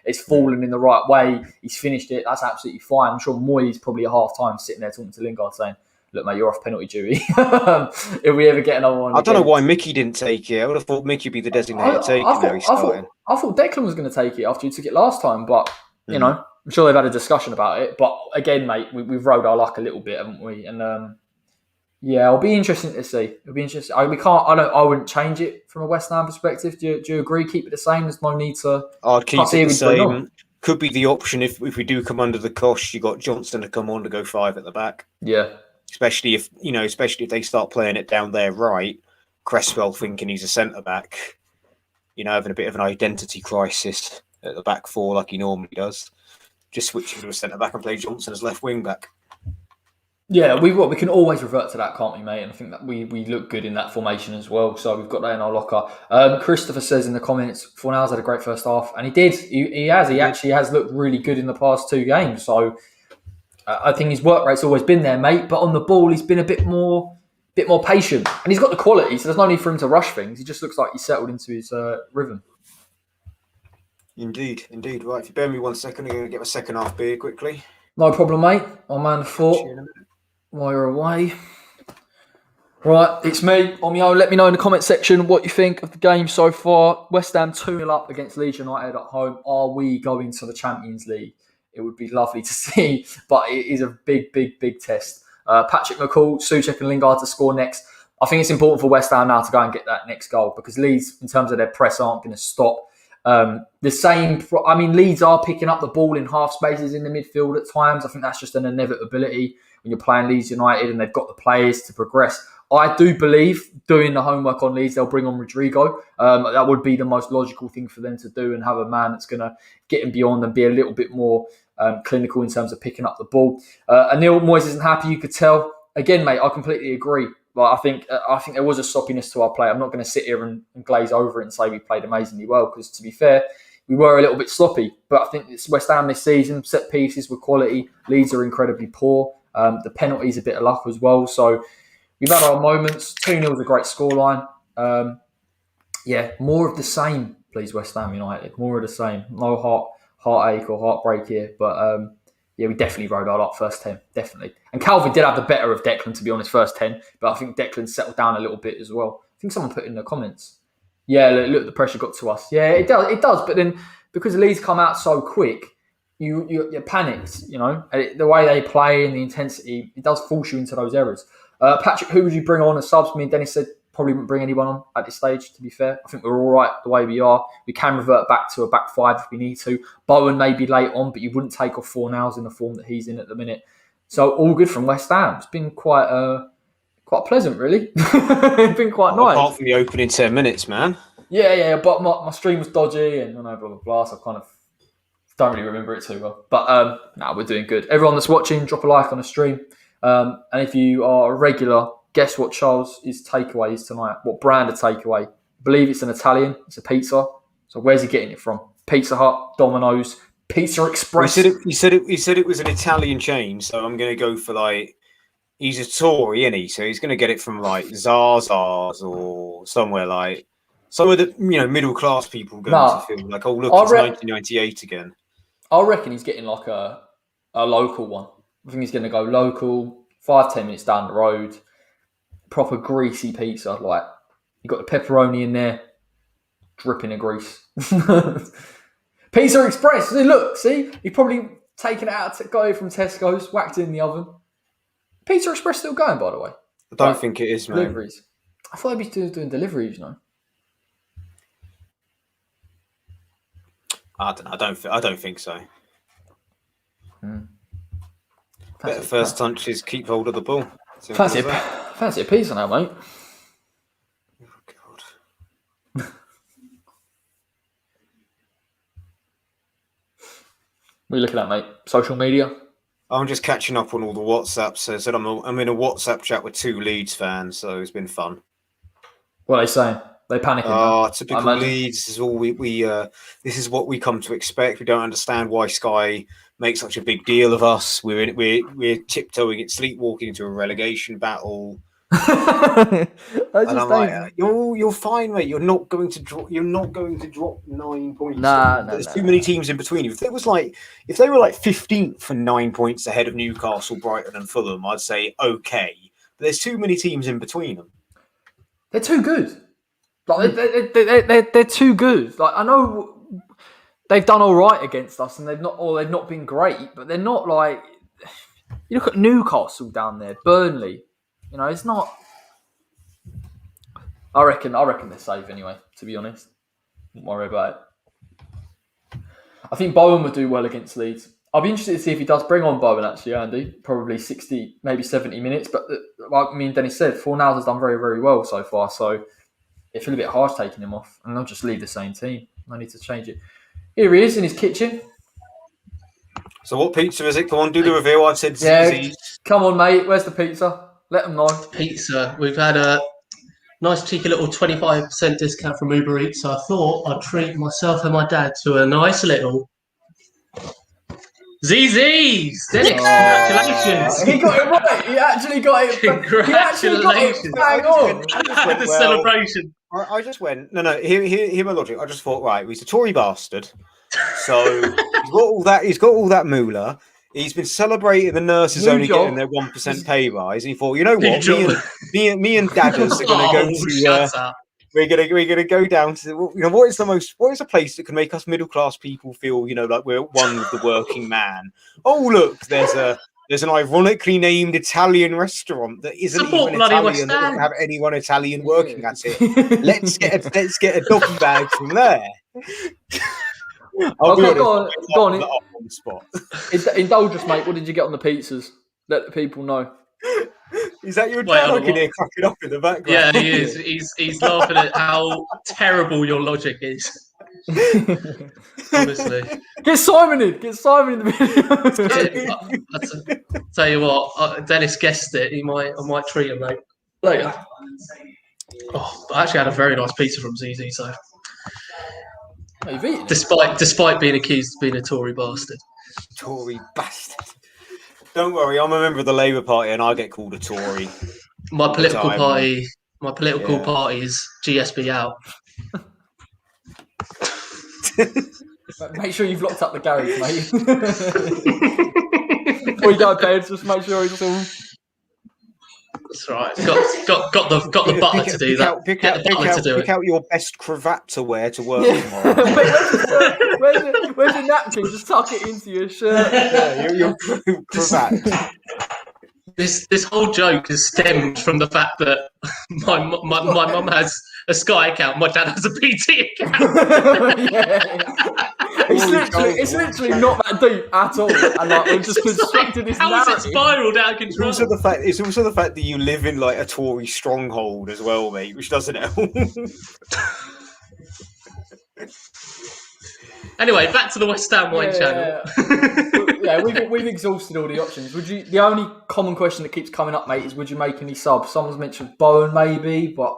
Speaker 1: It's fallen in the right way. He's finished it. That's absolutely fine. I'm sure Moyes probably at half time sitting there talking to Lingard saying, "Look, mate, you're off penalty duty." If we ever get another one,
Speaker 2: I don't know why Mickey didn't take it. I would have thought Mickey would be the designated taker.
Speaker 1: I thought Declan was going to take it after he took it last time, but I'm sure they've had a discussion about it. But again, mate, we've rode our luck a little bit, haven't we? And Yeah, it'll be interesting to see. It'll be interesting. I wouldn't change it from a West Ham perspective. Do you agree? Keep it the same. There's no need to.
Speaker 2: I'd keep it the
Speaker 1: Between on.
Speaker 2: same. Could be the option if we do come under the cosh. You got Johnson to come on to go 5 at the back.
Speaker 1: Yeah.
Speaker 2: Especially if they start playing it down there right. Cresswell thinking he's a centre back. Having a bit of an identity crisis at the back four like he normally does. Just switch him to a centre back and play Johnson as left wing back.
Speaker 1: Yeah, we can always revert to that, can't we, mate? And I think that we look good in that formation as well. So we've got that in our locker. Christopher says in the comments, Forlan's had a great first half, and he did. He has. He actually has looked really good in the past 2 games. So I think his work rate's always been there, mate. But on the ball, he's been a bit more patient, and he's got the quality. So there's no need for him to rush things. He just looks like he's settled into his rhythm.
Speaker 2: Indeed. Right, if you bear me 1 second, I'm going to get my second half beer quickly.
Speaker 1: No problem, mate. I'm man the fort. While you're away. Right, it's me. On my own. Let me know in the comment section what you think of the game so far. West Ham 2-0 up against Leeds United at home. Are we going to the Champions League? It would be lovely to see, but it is a big test. Patrick McCall, Soucek and Lingard to score next. I think it's important for West Ham now to go and get that next goal because Leeds, in terms of their press, aren't going to stop. Leeds are picking up the ball in half spaces in the midfield at times. I think that's just an inevitability when you're playing Leeds United and they've got the players to progress. I do believe doing the homework on Leeds, they'll bring on Rodrigo. That would be the most logical thing for them to do and have a man that's going to get him beyond and be a little bit more clinical in terms of picking up the ball. Anil Moyes isn't happy, you could tell. Again, mate, I completely agree. But I think there was a sloppiness to our play. I'm not going to sit here and glaze over it and say we played amazingly well because, to be fair, we were a little bit sloppy. But I think it's West Ham this season. Set pieces were quality. Leeds are incredibly poor. The penalties a bit of luck as well. So we've had our moments. 2-0 is a great scoreline. More of the same, please, West Ham United. More of the same. No heartache or heartbreak here. But we definitely rode our luck first 10. Definitely. And Calvin did have the better of Declan, to be honest, first 10. But I think Declan settled down a little bit as well. I think someone put in the comments. Yeah, look, the pressure got to us. Yeah, it does. But then because Leeds come out so quick, you're panicked, The way they play and the intensity, it does force you into those errors. Patrick, who would you bring on as subs? Me and Dennis said probably wouldn't bring anyone on at this stage, to be fair. I think we're all right the way we are. We can revert back to a back 5 if we need to. Bowen may be late on, but you wouldn't take off Fornals in the form that he's in at the minute. So all good from West Ham. It's been quite pleasant, really. It's been quite nice.
Speaker 2: Apart from the opening 10 minutes, man.
Speaker 1: Yeah, but my stream was dodgy and blah, blah, blah. So I kind of don't really remember it too well. But we're doing good. Everyone that's watching, drop a like on the stream. And if you are a regular, guess what Charles' takeaway is tonight? What brand of takeaway? I believe it's an Italian. It's a pizza. So where's he getting it from? Pizza Hut, Domino's, Pizza Express.
Speaker 2: He said it was an Italian chain. So I'm going to go for he's a Tory, isn't he? So he's going to get it from Zaza's or somewhere that middle class people go to feel like, oh look, it's 1998 again.
Speaker 1: I reckon he's getting a local one. I think he's going to go local, 5-10 minutes down the road. Proper greasy pizza, you got the pepperoni in there, dripping of grease. Pizza Express. Look, see, he probably taken it out, got it from Tesco's, whacked it in the oven. Pizza Express still going, by the way.
Speaker 2: I don't think it is, man.
Speaker 1: Deliveries. I thought they'd be doing deliveries,
Speaker 2: I don't know. I don't think so. Better first touches, keep hold of the ball.
Speaker 1: Fancy a pizza now, mate.
Speaker 2: Oh, God.
Speaker 1: What are you looking at, mate? Social media?
Speaker 2: I'm just catching up on all the WhatsApps. I said I'm in a WhatsApp chat with 2 Leeds fans, so it's been fun.
Speaker 1: What are they saying? They panicking?
Speaker 2: Oh, typical Leeds. This is all this is what we come to expect. We don't understand why Sky makes such a big deal of us. We're tiptoeing it, sleepwalking into a relegation battle. And I'm like, you're fine, mate. You're not going to drop 9 points. There's too many teams in between you. If they were 15th for 9 points ahead of Newcastle, Brighton, and Fulham, I'd say okay. But there's too many teams in between them.
Speaker 1: They're too good. They're too good. I know they've done all right against us, and they've not been great, but they're not . You look at Newcastle down there, Burnley. You know, it's not. I reckon they're safe anyway. To be honest, don't worry about it. I think Bowen would do well against Leeds. I'll be interested to see if he does bring on Bowen, actually, Andy. Probably 60, maybe 70 minutes. But like me and Dennis said, Forlan has done very, very well so far. So it feels a bit harsh taking him off. And they'll just leave the same team. No need to change it. Here he is in his kitchen.
Speaker 2: So what pizza is it? Come on, do the reveal. I've said
Speaker 1: yeah, come on, mate. Where's the pizza? Let them know.
Speaker 3: Pizza. We've had a nice cheeky little 25% discount from Uber Eats. So I thought I'd treat myself and my dad to a nice little ZZ's. Dennis, congratulations.
Speaker 1: He got it right. He actually got it.
Speaker 3: Congratulations.
Speaker 1: Bang on.
Speaker 3: The celebration.
Speaker 2: I just went, no, hear my logic. I just thought, right, he's a Tory bastard. So he's got all that moolah. He's been celebrating the nurses only getting their 1% pay rise. And he thought, you know what, me and Dadders are going to go to. We're gonna go down to, you know, what is a place that can make us middle class people feel, you know, like we're one with the working man. Oh look, there's an ironically named Italian restaurant that isn't even Italian, that doesn't have anyone Italian working at it. Let's get a doggy bag from there. Go on the spot.
Speaker 1: Indulge us, mate. What did you get on the pizzas? Let the people know.
Speaker 2: Is that your dad? I can hear cracking up in the background.
Speaker 3: Yeah, he is. He's laughing at how terrible your logic is. Honestly.
Speaker 1: Get Simon in the
Speaker 3: video. I'll tell you what, Dennis guessed it. I might treat him later. Oh, I actually had a very nice pizza from ZZ. So, despite being accused of being a Tory bastard.
Speaker 2: Tory bastard. Don't worry, I'm a member of the Labour Party and I get called a Tory.
Speaker 3: My political party is GSB out.
Speaker 1: Make sure you've locked up the garage, mate. Before you go to bed, just make sure it's all.
Speaker 3: That's right. Got the butler to do that. Pick
Speaker 2: out your best cravat to wear to work tomorrow.
Speaker 1: Where's your napkin? Just tuck it into your shirt.
Speaker 2: Yeah, your cravat.
Speaker 3: This whole joke has stemmed from the fact that my mum has a Sky account, my dad has a BT account.
Speaker 1: It's literally not that deep at all, and like we've just constructed this narrative.
Speaker 3: How has it spiralled out of control?
Speaker 2: It's also the fact that you live in like a Tory stronghold as well, mate, which doesn't help.
Speaker 3: Anyway, back to the West Ham Wine channel.
Speaker 1: Yeah, we've exhausted all the options. The only common question that keeps coming up, mate, is would you make any subs? Someone's mentioned Bowen maybe, but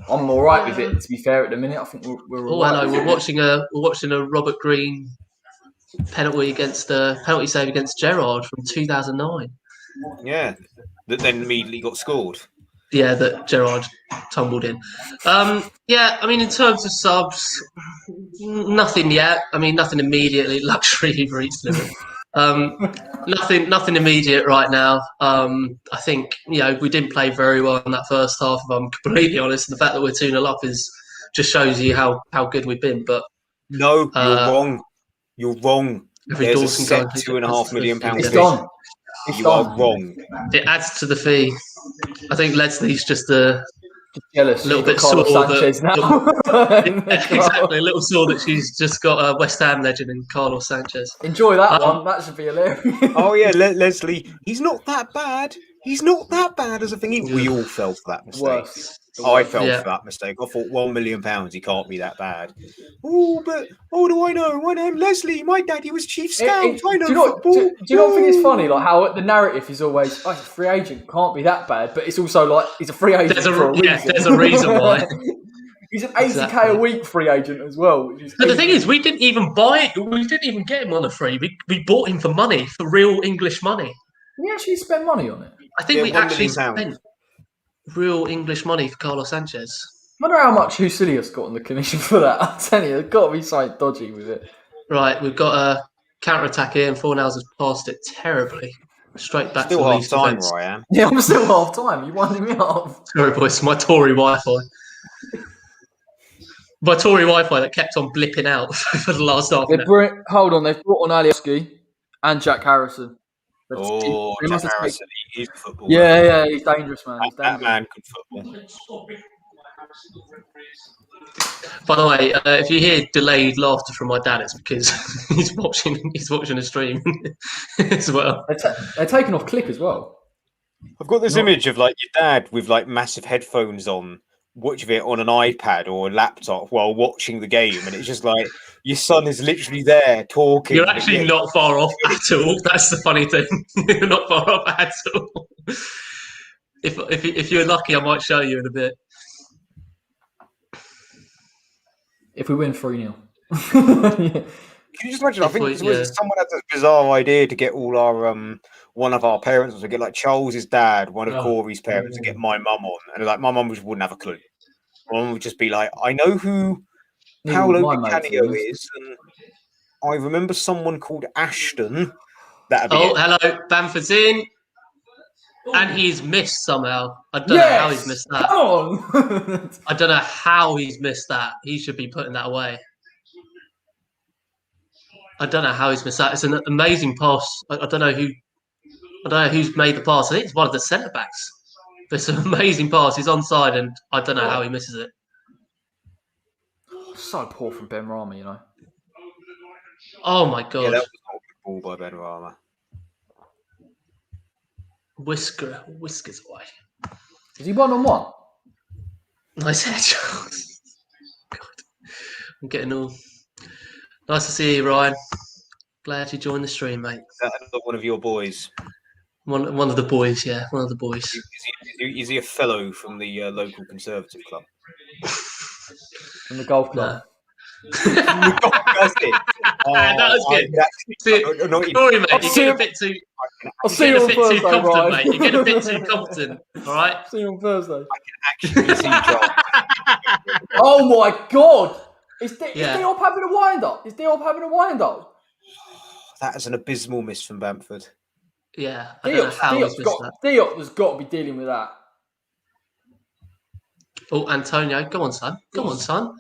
Speaker 1: I'm all right with it. To be fair, at the minute, I think we're all right.
Speaker 3: We're watching a Robert Green penalty save against Gerrard from 2009.
Speaker 2: Yeah, that then immediately got scored.
Speaker 3: Yeah, that Gerrard tumbled in. Yeah, I mean, in terms of subs, nothing yet. I mean, nothing immediately. Luxury Uber Eats delivered. Nothing immediate right now. I think, you know, we didn't play very well in that first half, if I'm completely honest. And the fact that we're 2-0 up just shows you how good we've been. But
Speaker 2: no, you're wrong. You're wrong. There's a set £2.5 million
Speaker 1: It's gone.
Speaker 2: You are wrong.
Speaker 3: It adds to the fee. I think Leslie's just
Speaker 1: jealous.
Speaker 3: A little bit sore exactly, a little sore that she's just got a West Ham legend in Carlos Sanchez.
Speaker 1: Enjoy that one. That should be hilarious.
Speaker 2: Oh yeah, Leslie. He's not that bad. He's not that bad as a thing. We all fell for that mistake.
Speaker 1: Worse.
Speaker 2: I fell for that mistake. I thought £1 million. He can't be that bad. Oh, but do I know? My name Leslie. My daddy was chief scout. I know football.
Speaker 1: Do you not think it's funny? Like how the narrative is always, he's a free agent. Can't be that bad. But it's also like he's a free agent.
Speaker 3: There's a reason why.
Speaker 1: He's an 80k a week free agent as well.
Speaker 3: But the thing is, we didn't even buy it. We didn't even get him on a free. We bought him for money, for real English money.
Speaker 1: We actually spent money on it.
Speaker 3: I think we actually spent real English money for Carlos Sanchez.
Speaker 1: I wonder how much Husilius got on the commission for that. I'm telling you, there's got to be something dodgy with it.
Speaker 3: Right, we've got a counter-attack here, and Fornals has passed it terribly. Straight back
Speaker 2: still
Speaker 3: to the
Speaker 2: half time, where I am.
Speaker 1: Yeah, I'm still half time. You winding me up.
Speaker 3: Sorry, boys, my Tory Wi-Fi. My Tory Wi-Fi that kept on blipping out for the last half.
Speaker 1: Hold on, they've brought on Alioski and Jack Harrison.
Speaker 2: Oh,
Speaker 1: They
Speaker 2: Jack
Speaker 1: must have
Speaker 2: Harrison, he's a footballer.
Speaker 1: Yeah, he's dangerous, man. He's
Speaker 2: That
Speaker 1: dangerous.
Speaker 2: man can football.
Speaker 3: By the way, if you hear delayed laughter from my dad, it's because he's watching a stream as well.
Speaker 1: They're taking off clip as well.
Speaker 2: I've got this image of like your dad with like massive headphones on, watching it on an iPad or a laptop while watching the game, and it's just like your son is literally there talking.
Speaker 3: You're actually not far off at all. That's the funny thing. You're not far off at all. If you're lucky, I might show you in a bit.
Speaker 1: If we win 3-0.
Speaker 2: Can you just imagine? I think someone had this bizarre idea to get all our one of our parents to get like Charles's dad, one of Corey's parents, to get my mum on, and like my mum wouldn't have a clue. My mum would just be like, "I know who Paolo Di Canio is, and I remember someone called Ashton."
Speaker 3: Hello, Bamford's in, and he's missed somehow. I don't know how he's missed that.
Speaker 1: Come on.
Speaker 3: I don't know how he's missed that. He should be putting that away. I don't know how he's missed that. It's an amazing pass. I don't know who's made the pass. I think it's one of the centre backs. But it's an amazing pass. He's onside, and I don't know how he misses it.
Speaker 1: So poor from Ben Rama, you know.
Speaker 3: Oh my god!
Speaker 2: Yeah, that was not a good ball by Ben Rama.
Speaker 3: Whiskers away.
Speaker 1: Is he 1-on-1?
Speaker 3: Nice head, Charles. God, I'm getting all. Nice to see you, Ryan. Glad you joined the stream, mate.
Speaker 2: Is that another one of your boys?
Speaker 3: One of the boys, yeah. One of the boys.
Speaker 2: Is he a fellow from the local Conservative club?
Speaker 1: From the golf club?
Speaker 2: From the golf club,
Speaker 3: that was good. Sorry, mate. You're getting a bit too...
Speaker 1: I'll see you on Thursday,
Speaker 3: Ryan. Mate. You're getting a bit too confident, all right?
Speaker 1: See you on Thursday.
Speaker 2: I can actually see Charles.
Speaker 1: Oh, my God. Is Diop having a wind-up? Is Diop having a wind-up?
Speaker 2: That is an abysmal miss from Bamford.
Speaker 3: Yeah, I don't know how he's missed that.
Speaker 1: Diop has got to be dealing with that.
Speaker 3: Oh, Antonio, go on, son. Go on, son.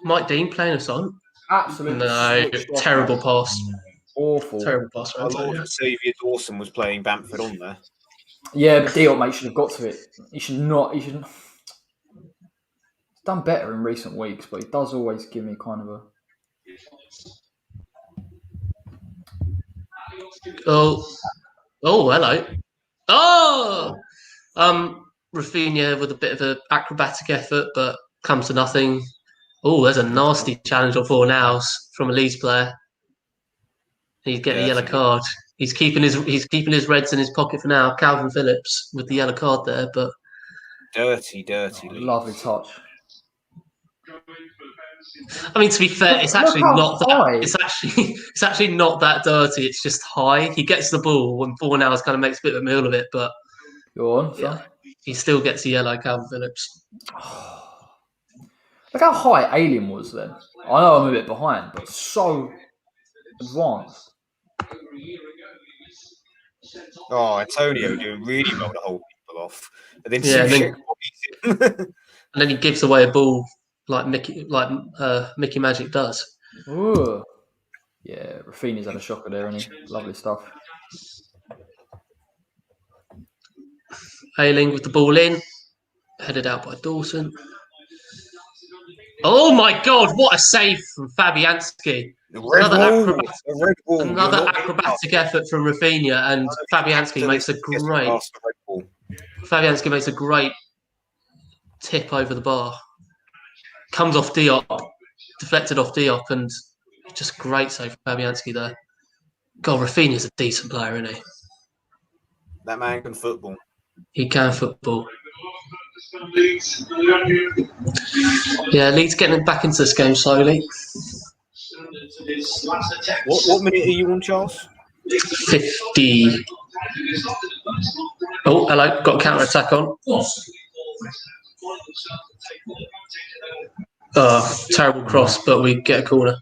Speaker 3: Mike Dean playing us on.
Speaker 1: Absolutely.
Speaker 3: No, terrible pass.
Speaker 1: Awful.
Speaker 3: Terrible pass.
Speaker 2: Our Lord and Saviour Dawson was playing Bamford on there.
Speaker 1: Yeah, but Diop, mate, should have got to it. He should not. He's done better in recent weeks, but he does always give me kind of a...
Speaker 3: Oh, hello. Oh! Rafinha with a bit of an acrobatic effort, but comes to nothing. Oh, there's a nasty challenge on 4 nows from a Leeds player. He's getting a yellow card. He's keeping his reds in his pocket for now. Calvin Phillips with the yellow card there, but
Speaker 2: dirty.
Speaker 1: Lovely touch.
Speaker 3: I mean, to be fair, it's actually not that. It's actually not that dirty. It's just high. He gets the ball when 4 nows kind of makes a bit of a meal of it, but
Speaker 1: go on, son.
Speaker 3: He still gets a yellow, Calvin Phillips.
Speaker 1: Look how high Alien was then. I know I'm a bit behind, but so advanced.
Speaker 2: Oh, Antonio doing really well to hold people off, and then
Speaker 3: and then he gives away a ball like Mickey Magic does.
Speaker 1: Ooh. Yeah, Rafinha's had a shocker there, and lovely stuff.
Speaker 3: Ayling with the ball in, headed out by Dawson. Oh my God! What a save from Fabianski! Another acrobatic effort from Rafinha, and Fabianski makes a great tip over the bar. Comes off Diop, deflected off Diop, and just great save from Fabianski there. God, Rafinha's a decent player, isn't he?
Speaker 2: That man can football.
Speaker 3: He can football. Yeah, Leeds getting back into this game slowly.
Speaker 2: What minute are you on, Charles?
Speaker 3: 50. Oh, hello. Got a counter-attack on. Terrible cross, but we get a corner.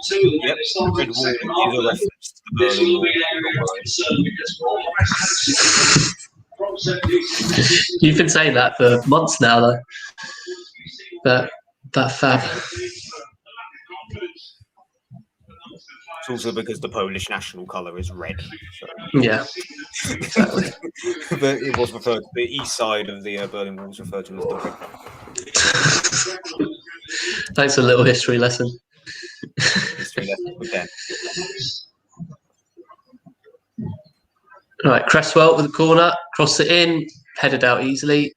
Speaker 2: Yep. Red wall is a reference to the
Speaker 3: You've been saying that for months now, though. That fab.
Speaker 2: It's also because the Polish national colour is red. So.
Speaker 3: Yeah, exactly.
Speaker 2: But it was referred to, the east side of the Berlin Wall was referred to as the red.
Speaker 3: Thanks for a little history lesson.
Speaker 2: History lesson again.
Speaker 3: Right, Cresswell with the corner, cross it in, headed out easily.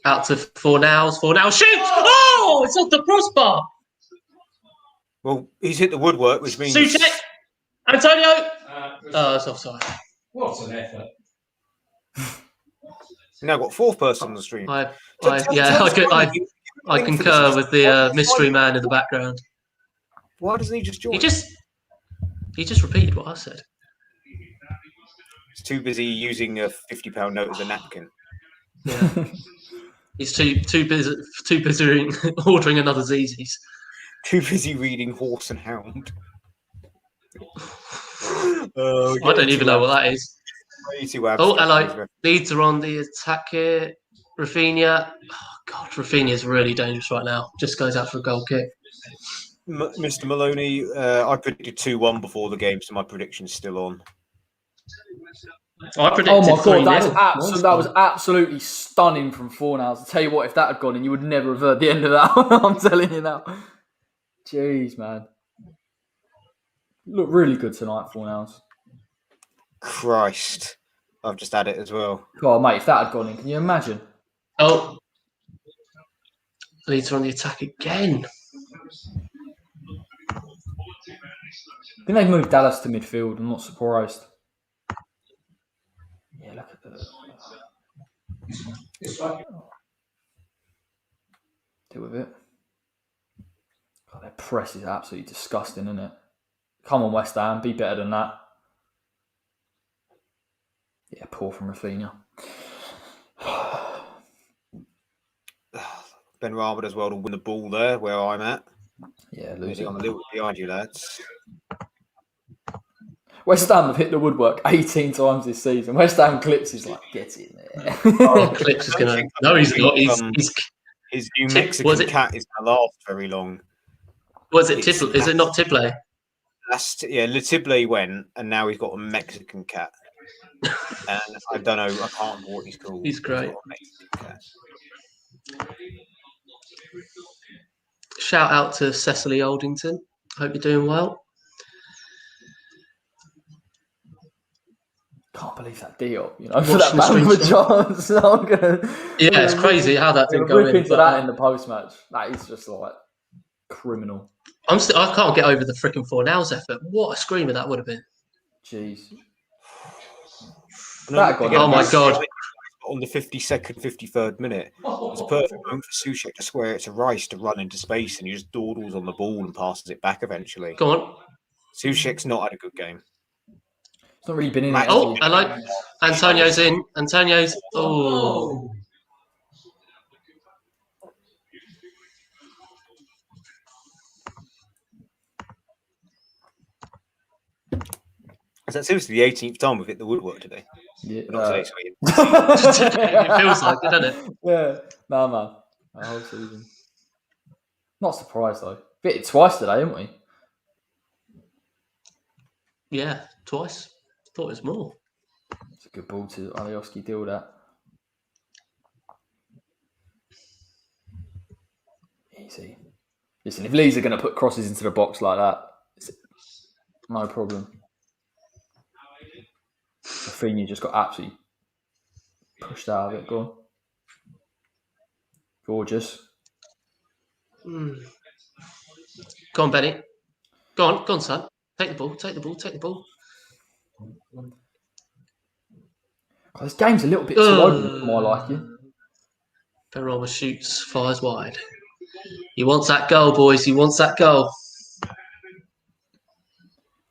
Speaker 3: Out to Forlan. Forlan shoots! Oh, it's off the crossbar.
Speaker 2: Well, he's hit the woodwork, which means...
Speaker 3: Soucek! Antonio! It's offside.
Speaker 4: What an effort.
Speaker 2: Now got fourth person on the stream.
Speaker 3: I concur with the mystery man in the background.
Speaker 2: Why doesn't he just join?
Speaker 3: He just repeated what I said.
Speaker 2: He's too busy using a £50 note as a napkin.
Speaker 3: Yeah. He's too busy ordering another Zzz's.
Speaker 2: Too busy reading Horse and Hound.
Speaker 3: I don't even know what that is. Oh, hello. Leeds are on the attack here. Rafinha. Oh, God, Rafinha's really dangerous right now. Just goes out for a goal kick.
Speaker 2: Mr. Maloney, I predicted 2-1 before the game, so my prediction's still on.
Speaker 3: I predicted 3-0.
Speaker 1: That was absolutely stunning from Forlan. I'll tell you what, if that had gone in, you would never have heard the end of that. I'm telling you now. Jeez, man. Look really good tonight, Forlan.
Speaker 2: Christ. I've just had it as well.
Speaker 1: Oh, mate, if that had gone in, can you imagine?
Speaker 3: Oh. Leeds are on the attack again.
Speaker 1: I think they've moved Dallas to midfield. I'm not surprised. Yeah, look at that. Deal with it. God, their press is absolutely disgusting, isn't it? Come on, West Ham, be better than that. Yeah, poor from Rafinha.
Speaker 2: Ben Rama does well to win the ball there, where I'm at.
Speaker 1: Yeah, losing.
Speaker 2: I'm a little bit behind you, lads.
Speaker 1: West Ham have hit the woodwork 18 times this season. West Ham Clips is like, get in there.
Speaker 3: Clips is going to... No, he's not.
Speaker 2: His New Mexican cat is going to last very long.
Speaker 3: Was it Tiple? Is it not Tiple?
Speaker 2: Yeah, Le Tible went, and now he's got a Mexican cat. And I don't know, I can't remember what he's called.
Speaker 3: He's great. Shout out to Cecily Oldington. Hope you're doing well.
Speaker 1: Can't believe that deal, for that Bamford chance.
Speaker 3: Yeah, it's crazy how that didn't go in.
Speaker 1: Into that in the post match. That is just like criminal.
Speaker 3: I can't get over the freaking Fornals effort. What a screamer that would have been.
Speaker 1: Jeez.
Speaker 3: Oh my God.
Speaker 2: On the 52nd, 53rd minute, it's a perfect moment for Soucek to square it to Rice to run into space, and he just dawdles on the ball and passes it back eventually.
Speaker 3: Go on.
Speaker 2: Soucek's not had a good game.
Speaker 1: It's not really been in it.
Speaker 3: Oh, hello. Antonio's in. Antonio's... Oh.
Speaker 2: Is that seriously the 18th time we've hit the woodwork today?
Speaker 1: Yeah,
Speaker 2: not today, sorry.
Speaker 3: It feels like it, doesn't it?
Speaker 1: Yeah. No, man. The whole season. Not surprised, though. Hit it twice today, haven't we?
Speaker 3: Yeah, twice. Thought it was more.
Speaker 1: It's a good ball to Alioski, deal with that. Easy. Listen, if Leeds are going to put crosses into the box like that, no problem. Rafinha just got absolutely pushed out of it. Go on. Gorgeous.
Speaker 3: Go on, Benny. Go on, son. Take the ball.
Speaker 1: God, this game's a little bit too open for my liking.
Speaker 3: Peroma shoots, fires wide. He wants that goal, boys. He wants that goal.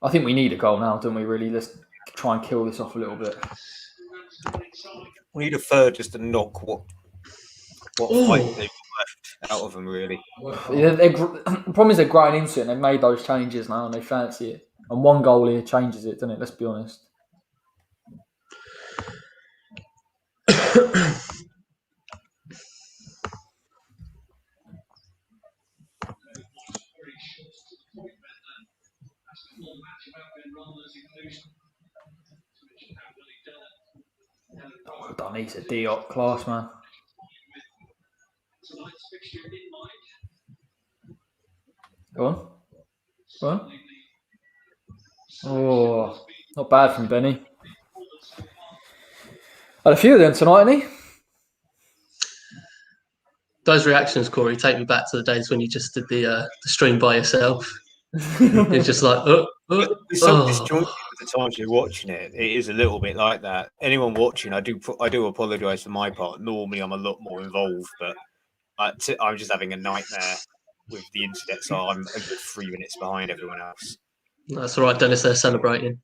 Speaker 1: I think we need a goal now, don't we, really? Let's try and kill this off a little bit.
Speaker 2: We need a third just to knock what fight they've left out of them, really.
Speaker 1: Yeah, the problem is they're growing into it and they've made those changes now and they fancy it. And one goal here changes it, doesn't it? Let's be honest. Well done, he's a Diop class, man. Go on. Go on. Oh, not bad from Benny. Had a few of them tonight, didn't he?
Speaker 3: Those reactions, Corey, take me back to the days when you just did the stream by yourself. It's just like,
Speaker 2: It's so disjointed at the times you're watching it. It is a little bit like that. Anyone watching, I do apologise for my part. Normally, I'm a lot more involved, but I'm just having a nightmare with the internet, so I'm a good 3 minutes behind everyone else.
Speaker 3: That's all right, Dennis. They're celebrating.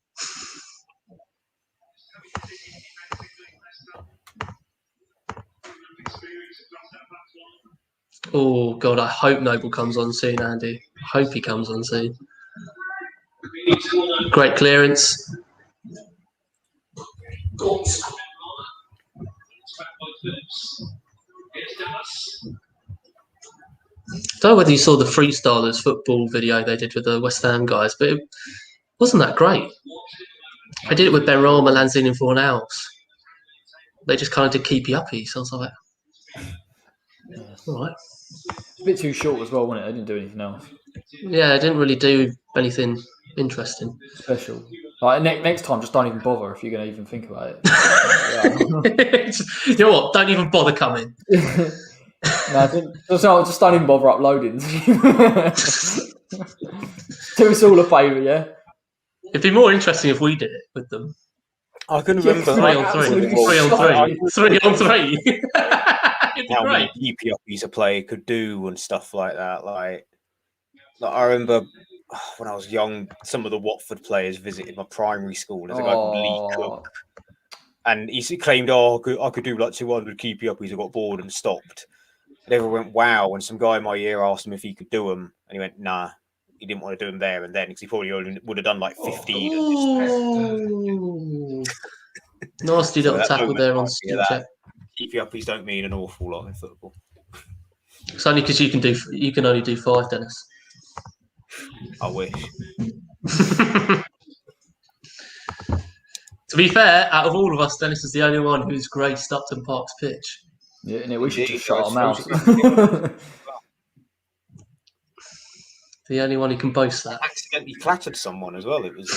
Speaker 3: Oh, God, I hope Noble comes on soon, Andy. I hope he comes on soon. Great clearance. I don't know whether you saw the Freestylers football video they did with the West Ham guys, but it wasn't that great. I did it with Ben Rama, Lanzini and Forlan. They just kind of did keepy-uppy, so I was like, all right.
Speaker 1: It's a bit too short as well, wasn't it? They didn't do anything else.
Speaker 3: Yeah, I didn't really do anything interesting.
Speaker 1: Special. Like next time, just don't even bother if you're going to even think about it.
Speaker 3: You know what? Don't even bother coming.
Speaker 1: No, just don't even bother uploading. Do us all a favour, yeah?
Speaker 3: It'd be more interesting if we did it with them.
Speaker 2: I can remember
Speaker 3: 3 on 3. 3 on 3. 3 on 3.
Speaker 2: How many keepy-uppies a player could do and stuff like that. Like I remember when I was young, some of the Watford players visited my primary school. There's a guy called Lee Cook. And he claimed, I could do like 200 keepy-uppies. I got bored and stopped. And everyone went, wow. And some guy in my year asked him if he could do them. And he went, nah. He didn't want to do them there and then because he probably only would have done like 15.
Speaker 3: Nasty little tackle there on Stewart.
Speaker 2: Keepy-uppies don't mean an awful lot in football.
Speaker 3: It's only because you can only do 5, Dennis.
Speaker 2: I wish.
Speaker 3: To be fair, out of all of us, Dennis is the only one who's graced Upton Park's pitch.
Speaker 1: Yeah, and we should just shut our mouths.
Speaker 3: The only one who can boast that.
Speaker 2: I accidentally clattered someone as well. It was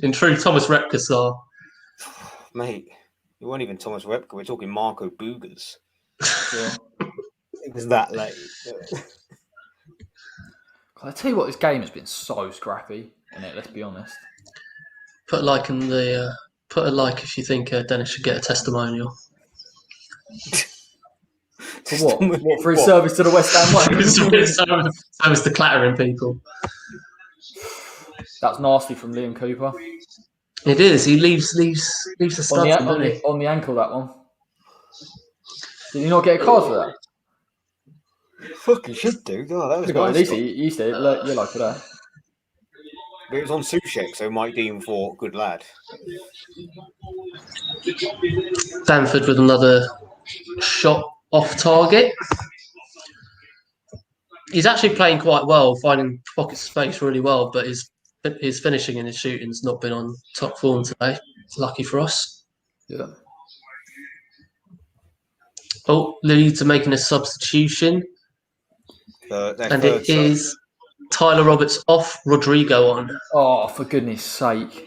Speaker 3: in true Thomas Repka style.
Speaker 2: Mate, it wasn't even Thomas Repka. We're talking Marco Boogers.
Speaker 1: Yeah.
Speaker 2: It was that late.
Speaker 1: I tell you what, this game has been so scrappy, isn't it? Let's be honest.
Speaker 3: Put a like if you think Dennis should get a testimonial.
Speaker 1: For what? What, for his service to the West Ham way?
Speaker 3: Service to clattering people.
Speaker 1: That's nasty from Liam Cooper.
Speaker 3: It is. He leaves the studs
Speaker 1: on the ankle, that one. Did he not get a card for that?
Speaker 2: Fucking should do. God, that was
Speaker 1: at least he said yellow for that.
Speaker 2: But it was on Sushek, so Mike Dean thought, good lad.
Speaker 3: Bamford with another shot off target. He's actually playing quite well, finding pocket space really well, but his finishing and his shooting's not been on top form today. Lucky for us.
Speaker 1: Yeah.
Speaker 3: Oh, Leeds are making a substitution. And it is Tyler Roberts off, Rodrigo on.
Speaker 1: Oh, for goodness sake.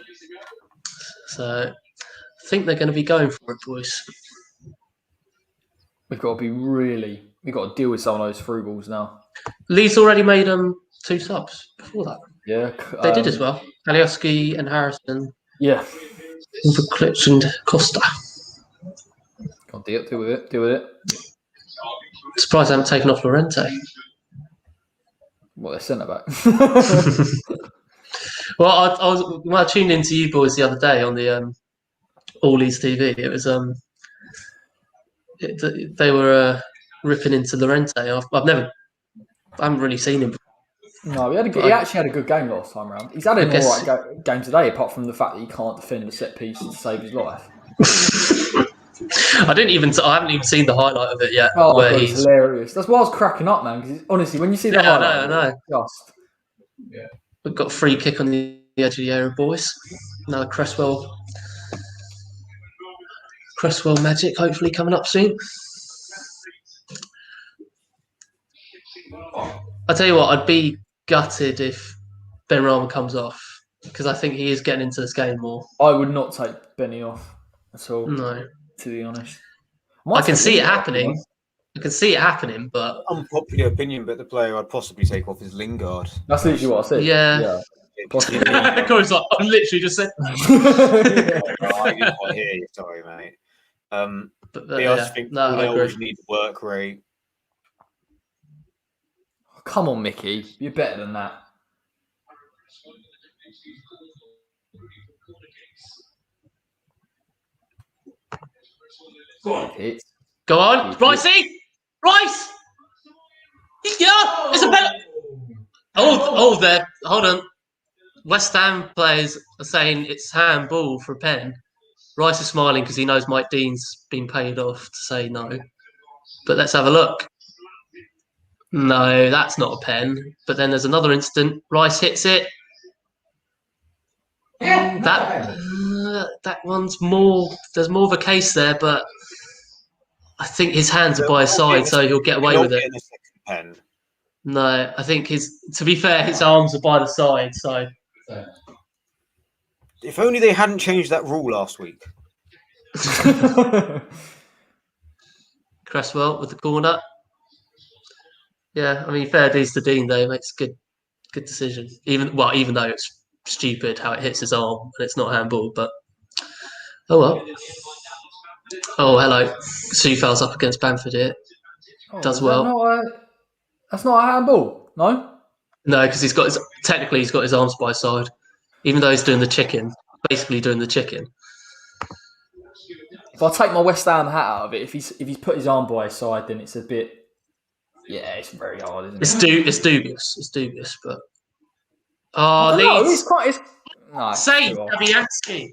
Speaker 3: So I think they're going to be going for it, boys.
Speaker 1: We've got to deal with some of those through balls now.
Speaker 3: Leeds already made 2 subs before that.
Speaker 1: Yeah.
Speaker 3: They did as well. Alioski and Harrison.
Speaker 1: Yeah.
Speaker 3: For Klitsch and Costa.
Speaker 1: Deal with it.
Speaker 3: Surprised I haven't taken off Lorente.
Speaker 1: What, they're centre back?
Speaker 3: Well, when I tuned into you boys the other day on the All Leeds TV, it was they were ripping into Lorente. I haven't really seen him.
Speaker 1: No, he actually had a good game last time round. He's had an alright game today, apart from the fact that he can't defend a set piece to save his life.
Speaker 3: I haven't even seen the highlight of it yet.
Speaker 1: Oh,
Speaker 3: where
Speaker 1: God, it's hilarious. That's why I was cracking up, man. Because honestly, when you see the highlight,
Speaker 3: I know. We've got a free kick on the edge of the area, boys. Now Cresswell magic, hopefully coming up soon. I tell you what, I'd be gutted if Benrahma comes off because I think he is getting into this game more.
Speaker 1: I would not take Benny off at all.
Speaker 3: No,
Speaker 1: to be honest,
Speaker 3: I can see it happening. I can see it happening, but
Speaker 2: unpopular opinion, but the player I'd possibly take off is Lingard.
Speaker 1: That's literally what I said.
Speaker 3: Yeah. Of course, I'm literally just saying.
Speaker 2: I didn't quite hear you. Sorry, mate. But I just think they always need the work rate.
Speaker 1: Come on, Mickey. You're better than that.
Speaker 3: Go on, Ricey! Rice! Yeah, it's a penalty. Oh, there. Hold on. West Ham players are saying it's handball for a pen. Rice is smiling because he knows Mike Dean's been paid off to say no. But let's have a look. No, that's not a pen. But then there's another instant. Rice hits it. That one's more. There's more of a case there, but I think his hands are by his side, so he'll get away with it.
Speaker 2: Pen.
Speaker 3: No, I think to be fair, his arms are by the side, so.
Speaker 2: If only they hadn't changed that rule last week.
Speaker 3: Cresswell with the corner. Yeah, I mean, fair dues to Dean though. Makes a good decision. Even though it's stupid how it hits his arm and it's not handball, but oh well. Oh, hello. Southampton's up against Bamford here. Does well.
Speaker 1: That's not a handball, no?
Speaker 3: No, because he's got his arms by his side. Even though he's doing the chicken, basically doing the chicken.
Speaker 1: If I take my West Ham hat out of it, if he's put his arm by his side, then it's a bit. Yeah, it's very hard, isn't it?
Speaker 3: It's dubious. It's dubious, but. Leeds. Save Fabianski.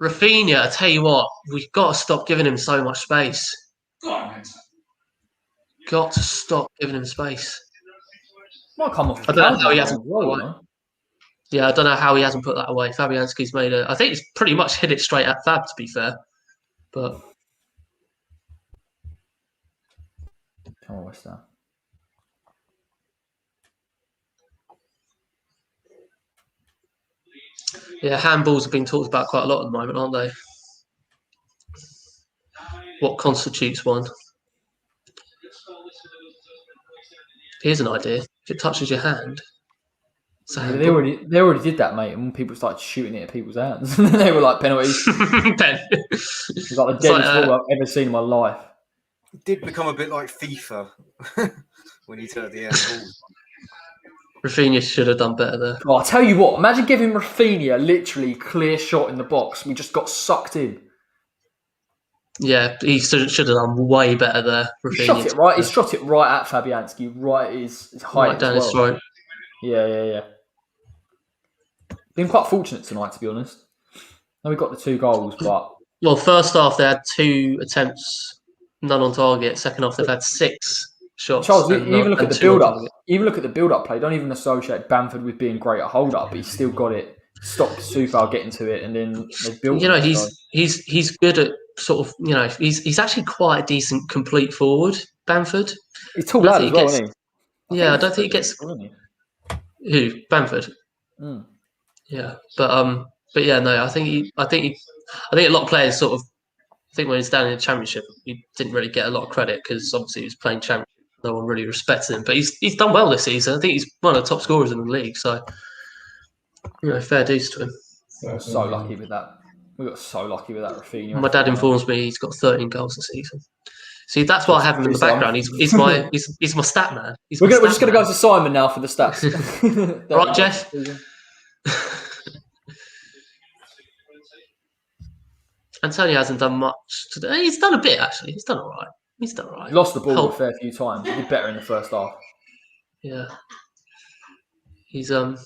Speaker 3: Rafinha, I tell you what, we've got to stop giving him so much space. Got to stop giving him space.
Speaker 1: Might come off.
Speaker 3: I don't know how he hasn't. Yeah, I don't know how he hasn't put that away. Fabianski's made I think he's pretty much hit it straight at Fab, to be fair. But
Speaker 1: come on, West Ham.
Speaker 3: Yeah, handballs have been talked about quite a lot at the moment, aren't they? What constitutes one? Here's an idea. If it touches your hand.
Speaker 1: They already did that, mate. And when people started shooting it at people's hands, they were like penalties. It's like the deadest ball I've ever seen in my life.
Speaker 2: It did become a bit like FIFA when he turned the handball.
Speaker 3: Rafinha should have done better there.
Speaker 1: Oh, I'll tell you what. Imagine giving Rafinha literally clear shot in the box. We just got sucked in.
Speaker 3: Yeah, he should have done way better there.
Speaker 1: He shot it right. He shot it right at Fabianski, right at his height,
Speaker 3: right down his throat.
Speaker 1: Yeah. Been quite fortunate tonight, to be honest. Now we got the 2 goals, but
Speaker 3: first half they had 2 attempts, none on target. Second half they've had 6 shots.
Speaker 1: Charles, even look at the build-up. Even look at the build-up play. Don't even associate Bamford with being great at hold-up, but he still got it. Stopped Soufal getting to it, and then they built.
Speaker 3: You know, he's good at sort of. You know, he's actually quite a decent complete forward. Bamford.
Speaker 1: He's tall lad as well, isn't he?
Speaker 3: I don't think he gets. Who Bamford?
Speaker 1: Mm.
Speaker 3: Yeah, but yeah, no, I think a lot of players sort of. I think when he's down in the Championship, he didn't really get a lot of credit because obviously he was playing Championship. No one really respected him, but he's done well this season. I think he's one of the top scorers in the league. So, you know, fair dues to him.
Speaker 1: We got so lucky with that. We got so lucky with that Rafinha.
Speaker 3: My dad informs me he's got 13 goals this season. See, that's why I have him in the background. He's my stat man.
Speaker 1: We're just going to go to Simon now for the stats.
Speaker 3: Right, Jeff? Antonio hasn't done much today. He's done a bit, actually. He's done all right. He
Speaker 1: lost the ball a fair few times. He did better in the first half.
Speaker 3: Yeah. He's yeah.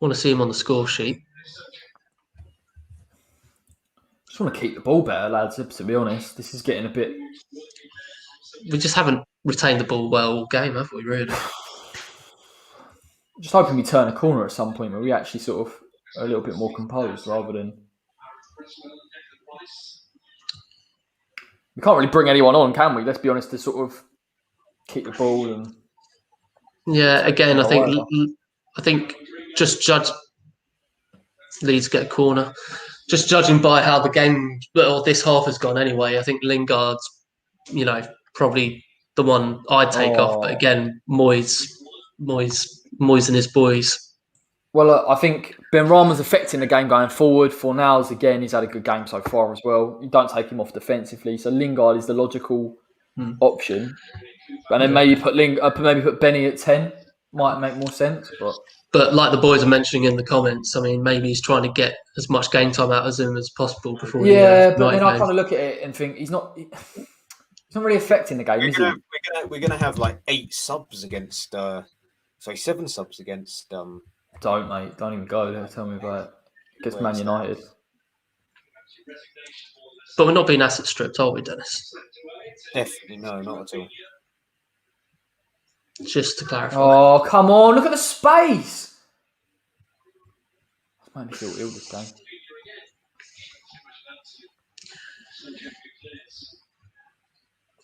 Speaker 3: Want to see him on the score sheet.
Speaker 1: just want to keep the ball better, lads. To be honest, this is getting a bit.
Speaker 3: We just haven't retained the ball well all game, have we? Really?
Speaker 1: Just hoping we turn a corner at some point where we actually sort of are a little bit more composed rather than. We can't really bring anyone on, can we? Let's be honest, to sort of keep the ball and.
Speaker 3: Yeah, again, I think just judge Leeds get a corner. Just judging by how the game or this half has gone anyway, I think Lingard's, probably the one I'd take off. But again, Moyes and his boys.
Speaker 1: Well, I think Benrahma's affecting the game going forward. Fornals, again, he's had a good game so far as well. You don't take him off defensively, so Lingard is the logical option. And then maybe put Benny at 10 might make more sense.
Speaker 3: But like the boys are mentioning in the comments, I mean, maybe he's trying to get as much game time out of him as possible before.
Speaker 1: Yeah, but then I kind of look at it and think he's not really affecting the game, is he?
Speaker 2: We're gonna have like 8 subs against, 7 subs against.
Speaker 1: Don't, mate. Don't even go there. Tell me about it. Against Man United.
Speaker 3: But we're not being asset stripped, are we, Dennis?
Speaker 2: Definitely no, not at all.
Speaker 3: Just to clarify.
Speaker 1: Oh, come on. Look at the space. That's made me feel ill this game.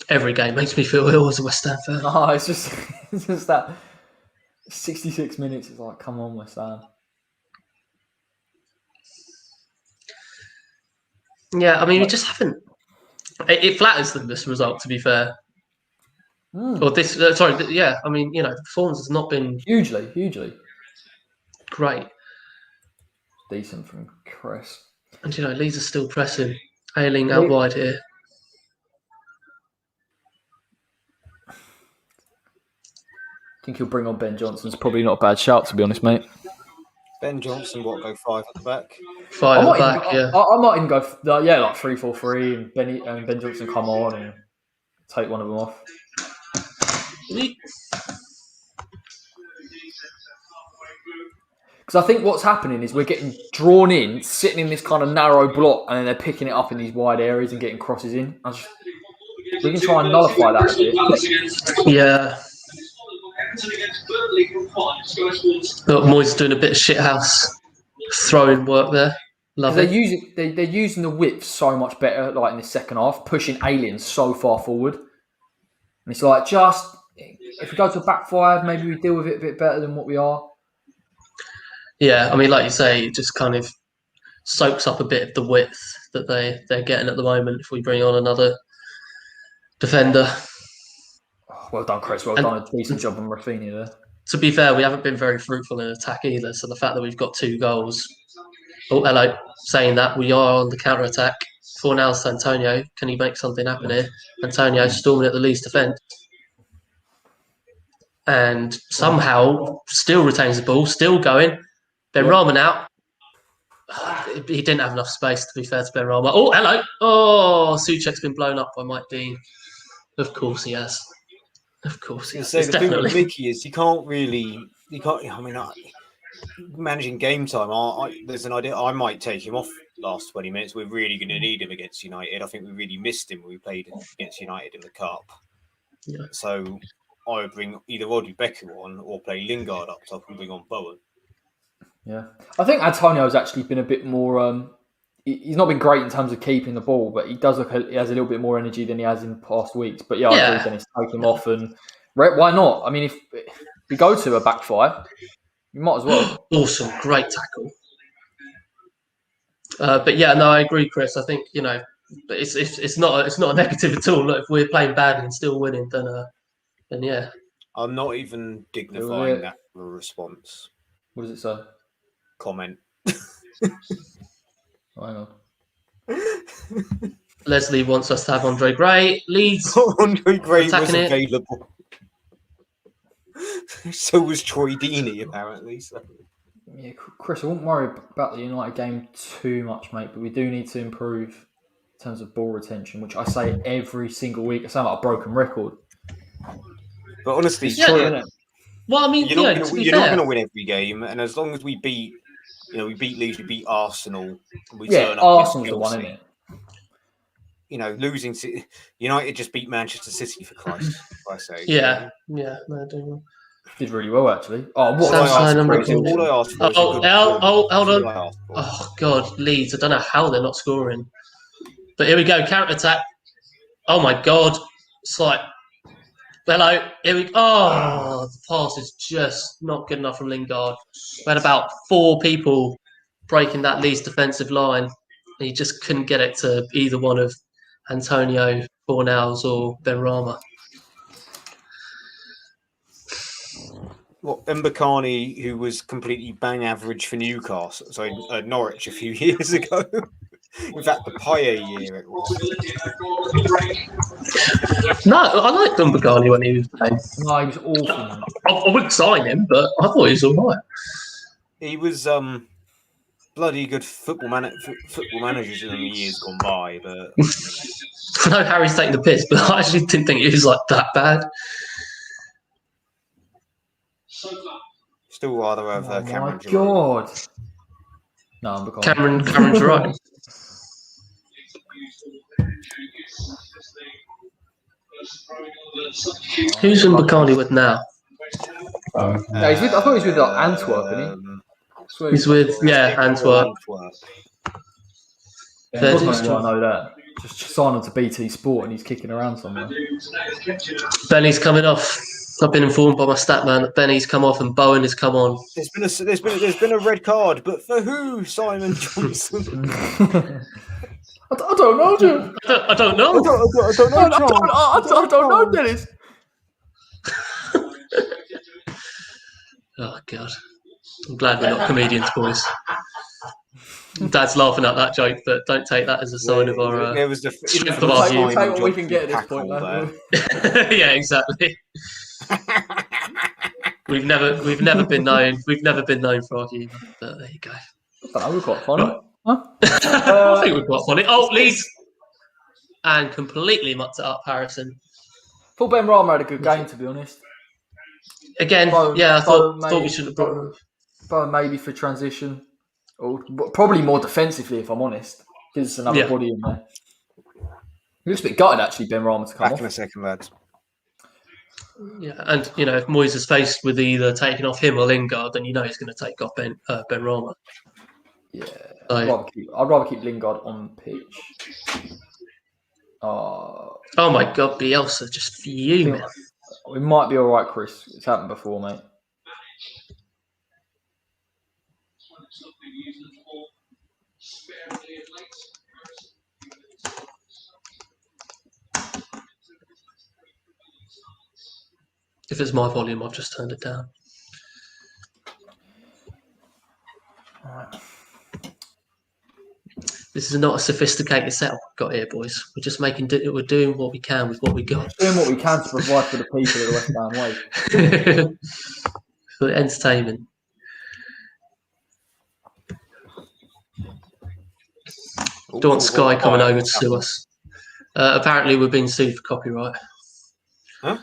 Speaker 3: Every game makes me feel ill as a West Ham fan.
Speaker 1: No, it's just that 66 minutes is like, come on, West Ham.
Speaker 3: Yeah, I mean, we just haven't. It flatters them, this result, to be fair. Or this, yeah. I mean, the performance has not been
Speaker 1: hugely
Speaker 3: great.
Speaker 1: Decent from Chris.
Speaker 3: And Leeds are still pressing, Ayling out wide here.
Speaker 1: I think he'll bring on Ben Johnson's probably not a bad shout, to be honest, mate.
Speaker 2: Ben Johnson, go 5 at the back?
Speaker 3: 5 at the back, yeah.
Speaker 1: I might even go, like 3-4-3, and Ben Johnson come on and take one of them off. Because I think what's happening is we're getting drawn in, sitting in this kind of narrow block, and then they're picking it up in these wide areas and getting crosses in. We can try and nullify that a bit.
Speaker 3: Yeah. Look, Moyes is doing a bit of shithouse throwing work there. Love it.
Speaker 1: They're using the width so much better, like in the second half, pushing aliens so far forward. And it's like, just if we go to a back 5, maybe we deal with it a bit better than what we are.
Speaker 3: Yeah, I mean, like you say, it just kind of soaks up a bit of the width that they're getting at the moment if we bring on another defender.
Speaker 1: Well done, Chris. Well done. A decent job on Rafinha there.
Speaker 3: To be fair, we haven't been very fruitful in attack either. So the fact that we've got 2 goals. Oh, hello. Saying that, we are on the counter-attack. Fornals to Antonio. Can he make something happen here? Antonio storming at the Leeds defence. And somehow still retains the ball, still going. Benrahma out. He didn't have enough space, to be fair to Benrahma. Oh, hello. Oh, Souček's been blown up by Mike Dean. Of course he has. Of course he has.
Speaker 2: The thing with Mickey is you can't. I mean, managing game time. There's an idea. I might take him off last 20 minutes. We're really going to need him against United. I think we really missed him when we played against United in the Cup.
Speaker 1: Yeah.
Speaker 2: So I would bring either Roddy Becker on or play Lingard up top and bring on Bowen. Yeah,
Speaker 1: I think Antonio's actually been a bit more. He's not been great in terms of keeping the ball, but he does he has a little bit more energy than he has in past weeks. But I agree, Dennis, take him off and why not? I mean, if we go to a back 5, you might as well.
Speaker 3: Awesome, great tackle. But yeah, no, I agree, Chris. I think it's not a negative at all. Look, if we're playing bad and still winning, then yeah.
Speaker 2: I'm not even dignifying that response.
Speaker 1: What does it say?
Speaker 2: Comment.
Speaker 1: Hang on.
Speaker 3: Leslie wants us to have Andre Gray. Leeds.
Speaker 2: Andre Gray was available. So was Troy Deeney, apparently. So.
Speaker 1: Yeah, Chris, I wouldn't worry about the United game too much, mate, but we do need to improve in terms of ball retention, which I say every single week. I sound like a broken record.
Speaker 2: But honestly,
Speaker 3: well, I mean,
Speaker 2: you're not going to win every game, and as long as we beat Leeds, we beat Arsenal.
Speaker 1: Arsenal's the one, isn't it?
Speaker 2: losing to United just beat Manchester City for Christ's sake.
Speaker 3: Yeah, no, doing well.
Speaker 1: Did really well actually. Oh, what
Speaker 2: All I asked
Speaker 3: number
Speaker 2: for is a good
Speaker 3: hold
Speaker 2: performance.
Speaker 3: on. Oh God, Leeds. I don't know how they're not scoring. But here we go, counter attack. Oh my God, it's like hello. Here we. Oh, the pass is just not good enough from Lingard. We had about 4 people breaking that Leeds defensive line. He just couldn't get it to either one of Antonio, Fornals, or Benrahma.
Speaker 2: Well, Mbakani, who was completely bang average for Newcastle, Norwich a few years ago. In fact, the Paya year it was.
Speaker 3: No, I liked Mbakani when he was playing.
Speaker 1: No, he was awful, man.
Speaker 3: I wouldn't sign him, but I thought he was all right.
Speaker 2: He was bloody good football managers in the years gone by, but
Speaker 3: I know Harry's taking the piss, but I actually didn't think he was like that bad.
Speaker 2: still rather have Cameron.
Speaker 1: My God. No, I'm
Speaker 3: Cameron's right. Who's Mbakani with now?
Speaker 1: No, I thought he was with Antwerp, isn't he?
Speaker 3: He's with Antwerp.
Speaker 1: I know that. Just sign on to BT Sport and he's kicking around somewhere.
Speaker 3: Benny's coming off. I've been informed by my stat man that Benny's come off and Bowen has come on.
Speaker 2: There's been a red card, but for who? Simon Johnson.
Speaker 1: I don't know, Jim.
Speaker 3: I don't know.
Speaker 1: I don't know, Dennis.
Speaker 3: Oh God! I'm glad we're not comedians, boys. Dad's laughing at that joke, but don't take that as a sign of our strength of our view.
Speaker 1: Take what we can get at this point.
Speaker 3: Yeah, exactly. We've never been known for our humour, but there you go.
Speaker 1: I don't know, we're quite funny.
Speaker 3: Right.
Speaker 1: Huh?
Speaker 3: I think we're quite funny. Oh, Leeds! And completely mucked it up, Harrison.
Speaker 1: Thought Benrahma had a good game, to be honest.
Speaker 3: Again, I thought we shouldn't have brought him.
Speaker 1: But maybe for transition. Or probably more defensively, if I'm honest. There's another body in there. He looks a bit gutted, actually, Benrahma to come
Speaker 2: Back
Speaker 1: off.
Speaker 2: in a second, lads.
Speaker 3: Yeah, and if Moyes is faced with either taking off him or Lingard, then he's going to take off Benrahma.
Speaker 1: Yeah, I'd rather keep Lingard on pitch.
Speaker 3: Oh my God, Bielsa just fuming.
Speaker 1: We might be all right, Chris. It's happened before, mate.
Speaker 3: If it's my volume, I've just turned it down.
Speaker 1: All right.
Speaker 3: This is not a sophisticated setup we've got here, boys. We're just we're doing what we can with what we got.
Speaker 1: Doing what we can to provide for the people of the West Ham way.
Speaker 3: For entertainment. Don't want Sky coming over to sue us. Apparently, we're being sued for copyright.
Speaker 2: Huh?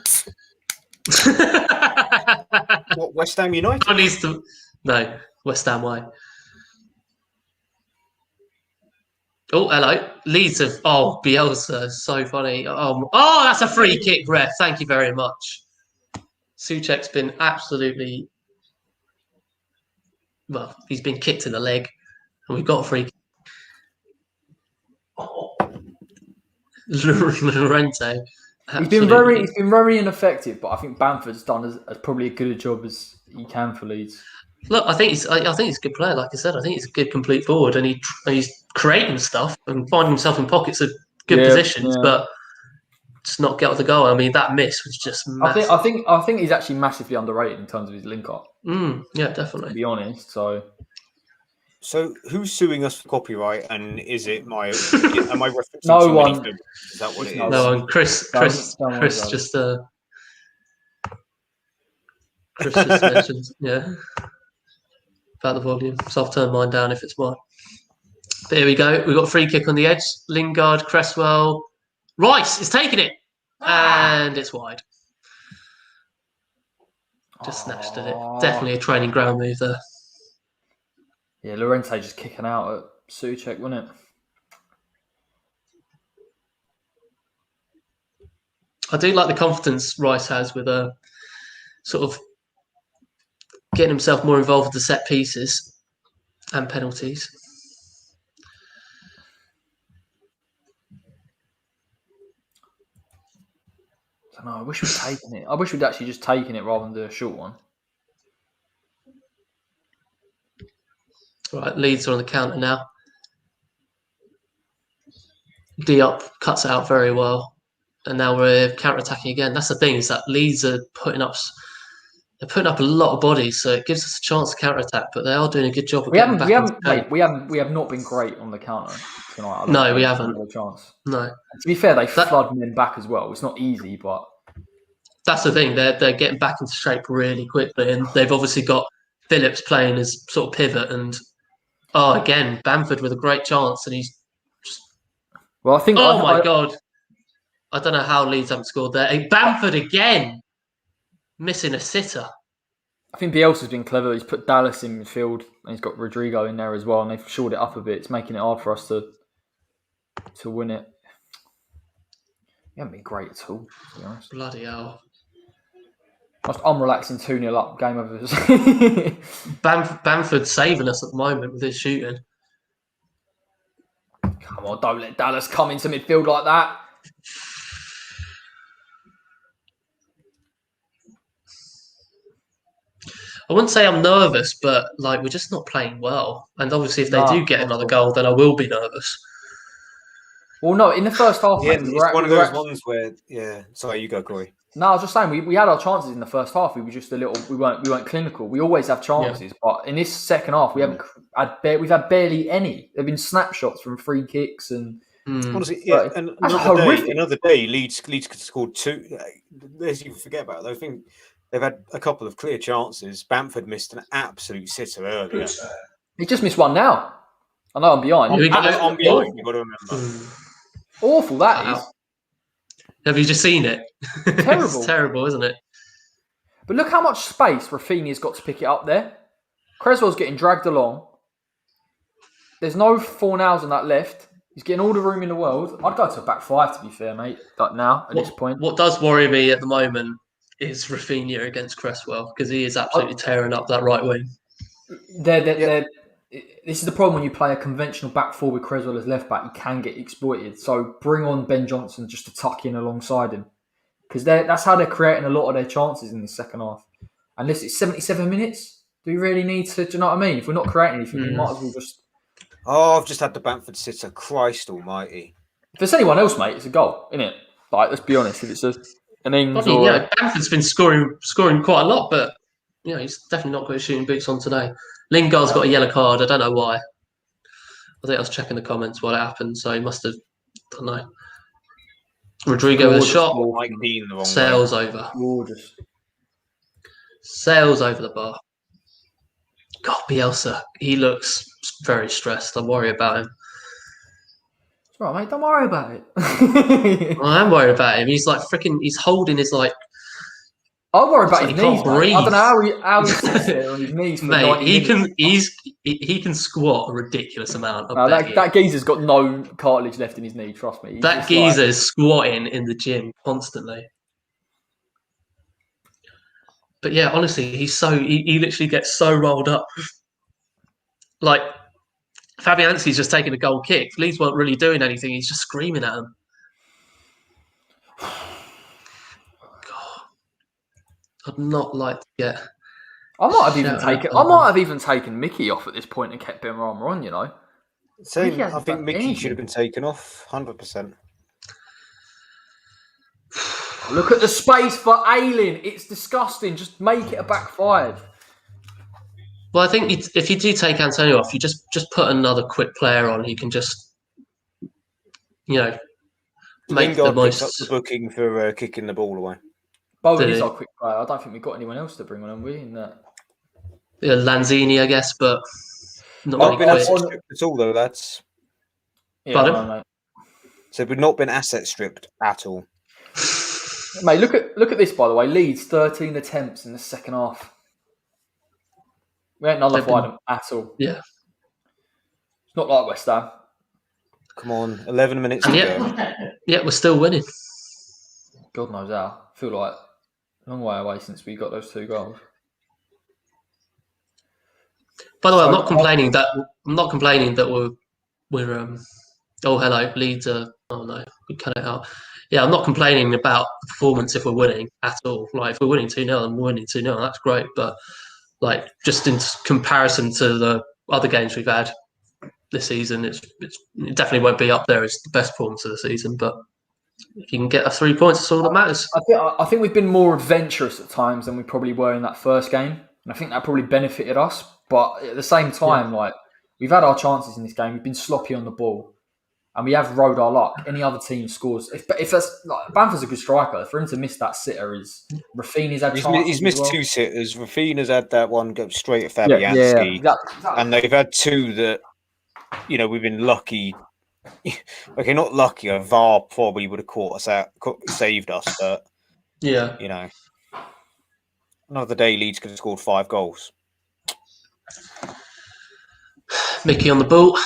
Speaker 2: What, West Ham United?
Speaker 3: No, West Ham way. Oh, hello. Leeds have... Oh, Bielsa. So funny. Oh, that's a free kick, ref. Thank you very much. Souček's been absolutely... Well, he's been kicked in the leg. And we've got a free kick. Llorente.
Speaker 1: He's been very ineffective, but I think Bamford's done as probably as good a job as he can for Leeds.
Speaker 3: Look, I think he's a good player. Like I said, I think he's a good complete forward, and he's creating stuff and finding himself in pockets of good positions, but just not get off the goal. I mean, that miss was just massive.
Speaker 1: I think he's actually massively underrated in terms of his link up.
Speaker 3: Yeah, definitely.
Speaker 1: To be honest,
Speaker 2: So who's suing us for copyright? And is it am I referencing
Speaker 1: no one?
Speaker 2: Is that what it is?
Speaker 3: No one. Chris just mentioned, about the volume. So I've turned mine down if it's mine. But here we go. We've got a free kick on the edge. Lingard, Cresswell, Rice is taking it, and it's wide. Just snatched at it. Definitely a training ground move there.
Speaker 1: Yeah, Llorente just kicking out at Souček, wasn't it?
Speaker 3: I do like the confidence Rice has with sort of getting himself more involved with the set pieces and penalties.
Speaker 1: I don't know. I wish we'd taken it. I wish we'd actually just taken it rather than do a short one.
Speaker 3: Right, Leeds are on the counter now. Diop cuts it out very well, and now we're counter-attacking again. That's the thing, is that Leeds are putting up a lot of bodies, so it gives us a chance to counter-attack. But they are doing a good job of getting back.
Speaker 1: We have not been great on the counter tonight.
Speaker 3: No, we haven't.
Speaker 1: A chance.
Speaker 3: No.
Speaker 1: And to be fair, they flood men back as well. It's not easy, but
Speaker 3: that's the thing. They're getting back into shape really quickly, and they've obviously got Phillips playing as sort of pivot. And again, Bamford with a great chance, and he's just.
Speaker 1: Well, I think.
Speaker 3: Oh my God! I don't know how Leeds haven't scored there. Hey, Bamford again, missing a sitter.
Speaker 1: I think Bielsa's been clever. He's put Dallas in midfield, and he's got Rodrigo in there as well, and they've shored it up a bit. It's making it hard for us to win it. We haven't been great at all, to be honest.
Speaker 3: Bloody hell.
Speaker 1: Most unrelaxing 2-0 up game of
Speaker 3: Bamford saving us at the moment with his shooting.
Speaker 1: Come on, don't let Dallas come into midfield like that.
Speaker 3: I wouldn't say I'm nervous, but we're just not playing well. And obviously, if they do get another goal, then I will be nervous.
Speaker 1: Well, no, in the first half,
Speaker 2: it's one of those ones where, Sorry, you go, Corey.
Speaker 1: No, I was just saying we had our chances in the first half. We were just we weren't clinical. We always have chances, but in this second half, we've had barely any. There've been snapshots from free kicks and.
Speaker 2: Honestly, and another day, Leeds could have scored two. As you forget about it, I think they've had a couple of clear chances. Bamford missed an absolute sitter earlier.
Speaker 1: He just missed one now. I know I'm behind.
Speaker 2: I'm behind. You've got to remember.
Speaker 1: Awful that is.
Speaker 3: Have you just seen it?
Speaker 1: Terrible.
Speaker 3: It's terrible, isn't it?
Speaker 1: But look how much space Rafinha's got to pick it up there. Cresswell's getting dragged along. There's no Forlan on that left. He's getting all the room in the world. I'd go to a back five, to be fair, mate. Now, at this point.
Speaker 3: What does worry me at the moment is Rafinha against Cresswell, because he is absolutely tearing up that right wing.
Speaker 1: This is the problem when you play a conventional back four with Cresswell as left back. You can get exploited. So bring on Ben Johnson just to tuck in alongside him, because that's how they're creating a lot of their chances in the second half. And this is 77 minutes. Do we really need to? Do you know what I mean? If we're not creating anything, we might as well just.
Speaker 2: I've just had the Bamford sitter. Christ Almighty!
Speaker 1: If there's anyone else, mate, it's a goal, isn't it? Let's be honest. If it's an Ings or
Speaker 3: Bamford's been scoring quite a lot, but he's definitely not got his shooting boots on today. Lingard's got a yellow card. I don't know why. I think I was checking the comments what happened, so he must have. I don't know. Rodrigo with a shot. Sails over.
Speaker 1: Gorgeous.
Speaker 3: Sails over the bar. God, Bielsa. He looks very stressed. I worry about him.
Speaker 1: It's all right, mate. Don't worry about it.
Speaker 3: I am worried about him. He's he's holding his
Speaker 1: I'll worry about his knees.
Speaker 3: Breathe.
Speaker 1: I don't know how he sits there on his knees.
Speaker 3: Mate, he can squat a ridiculous amount.
Speaker 1: That geezer's got no cartilage left in his knee. Trust me.
Speaker 3: That geezer is squatting in the gym constantly. But yeah, honestly, he literally gets so rolled up. Fabianski's just taking a goal kick. Leeds weren't really doing anything. He's just screaming at him. I'd not like to get.
Speaker 1: I might have even taken Mickey off at this point and kept Ben Rama on.
Speaker 2: I think Mickey should have been taken off 100%.
Speaker 1: Look at the space for Ayling. It's disgusting. Just make it a back five.
Speaker 3: Well, I think if you do take Antonio off, you just put another quick player on. He can just, make the most.
Speaker 2: Up the booking for kicking the ball away.
Speaker 1: Bowen is our quick player. I don't think we've got anyone else to bring on, have we? In that.
Speaker 3: Yeah, Lanzini, I guess, but not
Speaker 2: really
Speaker 3: been
Speaker 2: asset stripped at all, though, lads.
Speaker 1: Yeah, mate.
Speaker 2: So we've not been asset stripped at all.
Speaker 1: Mate, look at this, by the way. Leeds 13 attempts in the second half. We ain't nullified them at all.
Speaker 3: Yeah.
Speaker 1: It's not like West Ham.
Speaker 2: Come on, 11 minutes to go.
Speaker 3: Yeah, we're still winning.
Speaker 1: God knows how. I feel like a long way away since we got those 2 goals.
Speaker 3: By the way, I'm not complaining that we're oh, hello, Leeds. Oh no, we cut it out. Yeah, I'm not complaining about the performance if we're winning at all. Like if we're winning 2-0 and we're winning 2-0, that's great. But like just in comparison to the other games we've had this season, it definitely won't be up there as the best performance of the season. But if you can get us 3 points, that's all that matters.
Speaker 1: I think we've been more adventurous at times than we probably were in that first game, and I think that probably benefited us. But at the same time, like we've had our chances in this game, we've been sloppy on the ball, and we have rode our luck. Any other team scores. If that's like Bamford's a good striker, for him to miss that sitter is Rafinha's had chances.
Speaker 2: He's missed 2 sitters. Rafinha's had that one go straight at Fabianski,
Speaker 1: exactly.
Speaker 2: And they've had 2 that we've been lucky. Okay, not lucky. A VAR probably would have caught us out, saved us, but another day Leeds could have scored 5 goals.
Speaker 3: Mickey on the ball.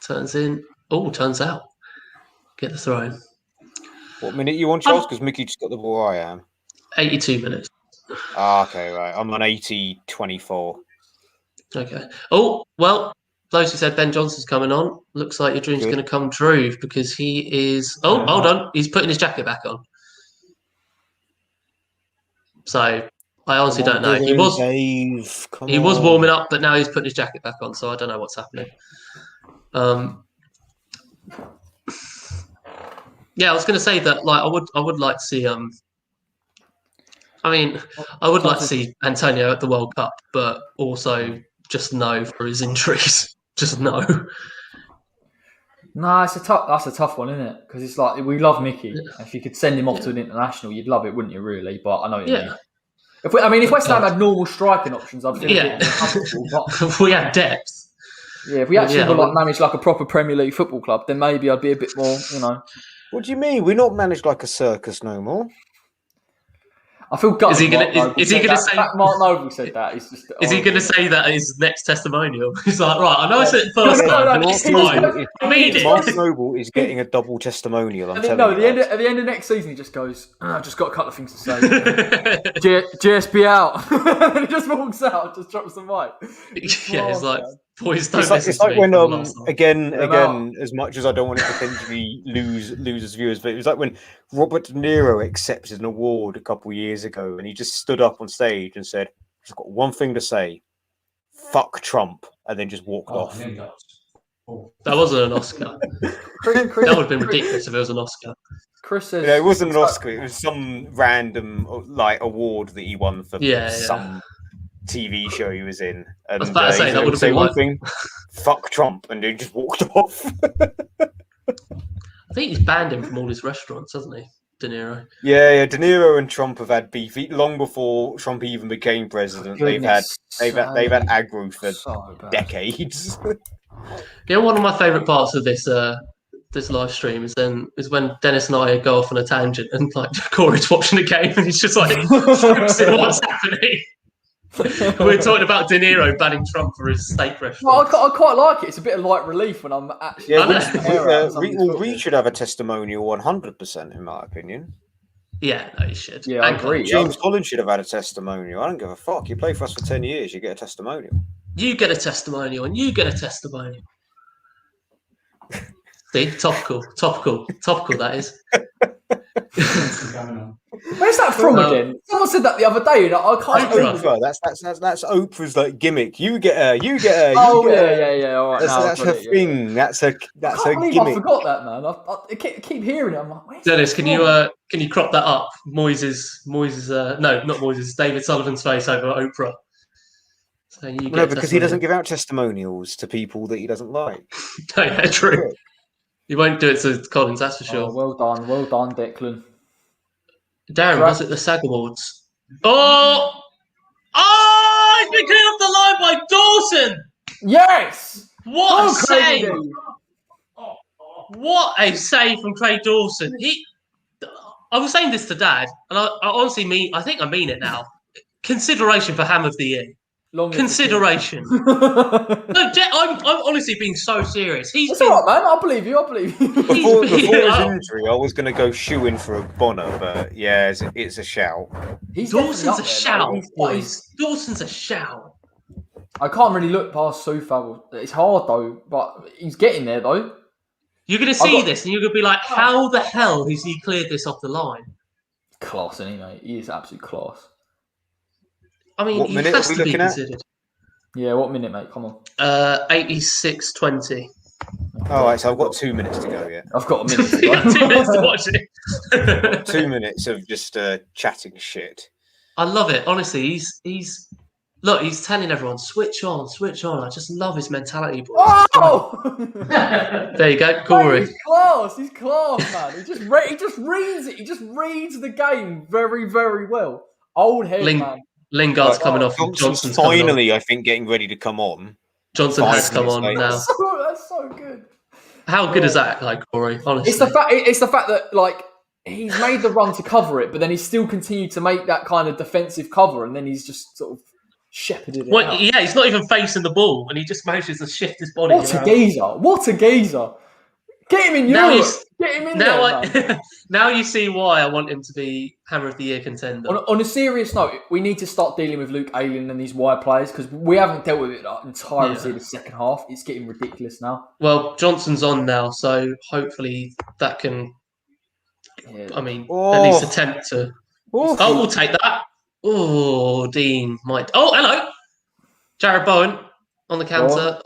Speaker 3: Turns in. Oh, turns out. Get the throw in.
Speaker 2: What minute you on, Charles? Because Mickey just got the ball. I am.
Speaker 3: 82 minutes.
Speaker 2: Okay, right. I'm on 80-24.
Speaker 3: Okay. Oh, well, those who said Ben Johnson's coming on, looks like your dream's going to come true because he is... Oh, hold on. He's putting his jacket back on. So... I honestly don't know. He was warming up, but now he's putting his jacket back on, so I don't know what's happening. Yeah, I was going to say that. Like, I would like to see. I would like to see Antonio at the World Cup, but also just no for his injuries. Just no.
Speaker 1: No, that's a tough one, isn't it? Because it's like we love Mickey. Yeah. If you could send him off to an international, you'd love it, wouldn't you? Really, but I know what you mean. If West Ham had normal striking options, I'd feel a bit more comfortable. But
Speaker 3: if we had depth.
Speaker 1: Yeah, if we actually managed like a proper Premier League football club, then maybe I'd be a bit more,
Speaker 2: What do you mean? We're not managed like a circus no more.
Speaker 1: I feel gutted.
Speaker 3: Is he going to say
Speaker 1: Mark Noble said that?
Speaker 3: Is he going to say that his next testimonial? He's like, right, I know I said it first time, but this time I mean it.
Speaker 2: Mark Noble is getting a double testimonial.
Speaker 1: At the end of next season, he just goes, I've just got a couple of things to say. JSB out. And he just walks out, just drops the mic.
Speaker 3: It's like, boys, don't
Speaker 2: it's like when again, as much as I don't want to potentially lose his viewers, but it was like when Robert De Niro accepted an award a couple of years ago, and he just stood up on stage and said, "I've just got one thing to say: fuck Trump," and then just walked off.
Speaker 3: That wasn't an Oscar. That would have been ridiculous if it was an Oscar.
Speaker 1: Chris says,
Speaker 2: it wasn't an Oscar. It was some random award that he won for some TV show he was in. And,
Speaker 3: I was about to say that would have been
Speaker 2: one thing: fuck Trump, and then just walked off.
Speaker 3: I think he's banned him from all his restaurants, hasn't he, De Niro?
Speaker 2: Yeah. De Niro and Trump have had beef long before Trump even became president. They've had aggro for decades.
Speaker 3: One of my favourite parts of this live stream is when Dennis and I go off on a tangent and like Corey's watching the game and he's just like focusing on what's happening. We're talking about De Niro banning Trump for his steak restaurant.
Speaker 1: Well, I quite like it. It's a bit of light relief when I'm actually.
Speaker 2: We should have a testimonial 100%, in my opinion.
Speaker 3: Yeah, no, you should.
Speaker 1: Yeah, I agree.
Speaker 2: James Collins should have had a testimonial. I don't give a fuck. You play for us for 10 years, you get a testimonial.
Speaker 3: You get a testimonial, and you get a testimonial. See, topical. That is.
Speaker 1: Where's that from again? Someone said that the other day. And I can't.
Speaker 2: Oprah. That's Oprah's like gimmick. You get a.
Speaker 1: All right.
Speaker 2: That's her thing. That's her gimmick.
Speaker 1: I forgot that, man. I keep hearing it. I'm like,
Speaker 3: Dennis, can you crop that up? Moyes. No, not Moyes. David Sullivan's face over Oprah. So
Speaker 2: no, because he doesn't give out testimonials to people that he doesn't like.
Speaker 3: No, yeah, true. You won't do it to Collins, that's for sure.
Speaker 1: Well done, Declan.
Speaker 3: Darren, was it the SAG Awards? Oh, he's been cleared off the line by Dawson.
Speaker 1: Yes.
Speaker 3: What a save! What a save from Craig Dawson. I was saying this to Dad, and I honestly I think I mean it now. Consideration for Ham of the Year. consideration. No, I'm honestly being so serious.
Speaker 1: It's all right, man. I believe you.
Speaker 2: Before his injury, I was going to go shooing for a Bonner, but yeah, it's a shout.
Speaker 3: Dawson's a shout, boys. Dawson's a shout.
Speaker 1: I can't really look past Southampton. It's hard though, but he's getting there though.
Speaker 3: You're going to see this, and you're going to be like, "How the hell has he cleared this off the line?"
Speaker 1: Class, isn't he, mate? He is absolute class.
Speaker 3: I mean, he has to be considered.
Speaker 1: Yeah, what minute, mate? Come on.
Speaker 3: 86:20.
Speaker 2: All right, so I've got 2 minutes to go. Yeah,
Speaker 1: I've got a minute. To
Speaker 3: go. 2 minutes to watch it.
Speaker 2: 2 minutes of just chatting shit.
Speaker 3: I love it. Honestly, he's telling everyone, switch on. I just love his mentality, boys.
Speaker 1: Oh!
Speaker 3: There you go, Corey.
Speaker 1: Mate, he's class, man. He just reads it. He just reads the game very, very well. Old head, man.
Speaker 3: Lingard's coming off.
Speaker 2: Johnson's finally, I think, getting ready to come on.
Speaker 3: Johnson has come on now.
Speaker 1: That's so good.
Speaker 3: How good is that, like, Corey? Honestly,
Speaker 1: it's the fact that like he's made the run to cover it, but then he's still continued to make that kind of defensive cover, and then he's just sort of shepherded it out.
Speaker 3: Yeah, he's not even facing the ball, and he just manages to shift his body.
Speaker 1: What a geezer! Get him in Europe. Get him in there.
Speaker 3: Now you see why I want him to be Hammer of the Year contender.
Speaker 1: On a serious note, we need to start dealing with Luke Ayling and these wide players because we haven't dealt with it entirely in the second half. It's getting ridiculous now.
Speaker 3: Well, Johnson's on now, so hopefully that can. Yeah. I mean, at least attempt to. Oh, we'll take that. Oh, Dean might. Oh, hello, Jared Bowen. On the counter,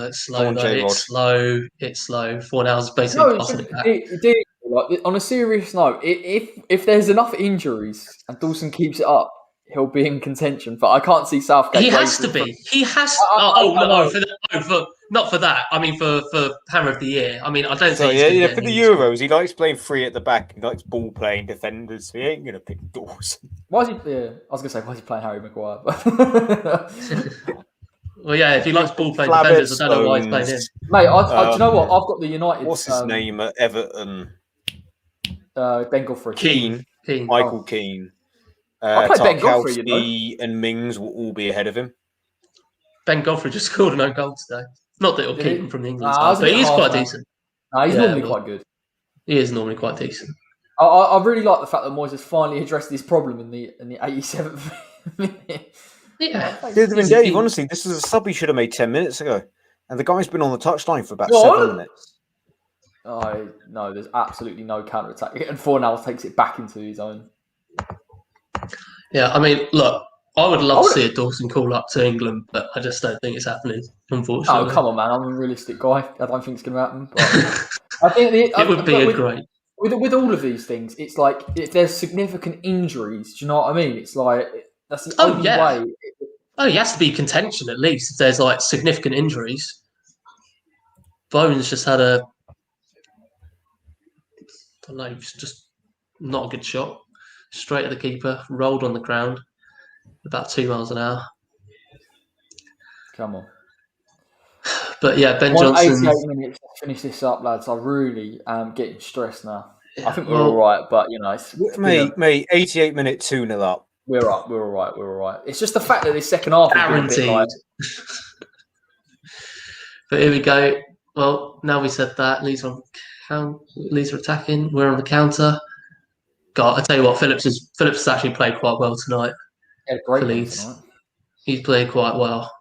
Speaker 3: it's slow. It's slow. 4 hours basically passing it back.
Speaker 1: On a serious note, if there's enough injuries and Dawson keeps it up, he'll be in contention. But I can't see Southgate.
Speaker 3: He has to be. He has. Not for that. I mean, for Hammer of the Year. I mean, I don't think.
Speaker 2: Yeah. For the Euros, he likes playing free at the back. He likes ball playing defenders. So he ain't gonna pick Dawson.
Speaker 1: Why is he? Yeah, I was gonna say, why is he playing Harry Maguire?
Speaker 3: Well, yeah, if he likes ball playing defenders, I don't know why he's playing him.
Speaker 1: Mate, do you know what? I've got the United.
Speaker 2: What's his name at Everton?
Speaker 1: Ben Godfrey.
Speaker 2: Keane. Michael Keane.
Speaker 1: I play Ben Godfrey,
Speaker 2: and Mings will all be ahead of him.
Speaker 3: Ben Godfrey just scored an own goal today. Not that it'll keep him from the England side, but he is quite decent.
Speaker 1: He's normally quite good.
Speaker 3: He is normally quite decent.
Speaker 1: I really like the fact that Moyes has finally addressed this problem in the 87th minute.
Speaker 3: Yeah.
Speaker 2: Dave, honestly, this is a sub he should have made 10 minutes ago. And the guy's been on the touchline for about 7 minutes.
Speaker 1: No, there's absolutely no counter-attack. And Forlan takes it back into his own.
Speaker 3: Yeah, I mean, look, I would love to see a Dawson call up to England, but I just don't think it's happening, unfortunately.
Speaker 1: Oh, come on, man. I'm a realistic guy. I don't think it's going to happen. But I think
Speaker 3: it would be great.
Speaker 1: With all of these things, it's like if there's significant injuries, do you know what I mean? It's like that's the only way.
Speaker 3: Oh, he has to be contention at least if there's like significant injuries. Bowen's just had I don't know, just not a good shot. Straight at the keeper, rolled on the ground, about 2 miles an hour.
Speaker 1: Come on.
Speaker 3: But yeah, Ben Johnson.
Speaker 1: 88 minutes to finish this up, lads. I really am getting stressed now. Yeah, I think we're all right, but you know, it's
Speaker 2: mate, 88 minutes, 2-0 up.
Speaker 1: We're up. We're all right. We're all right. It's just the fact that this second half
Speaker 3: guaranteed. But here we go. Well, now we said that Leeds are attacking. We're on the counter. God, I tell you what, Phillips has actually played quite well tonight.
Speaker 1: Yeah, great
Speaker 3: for Leeds. He's played quite well.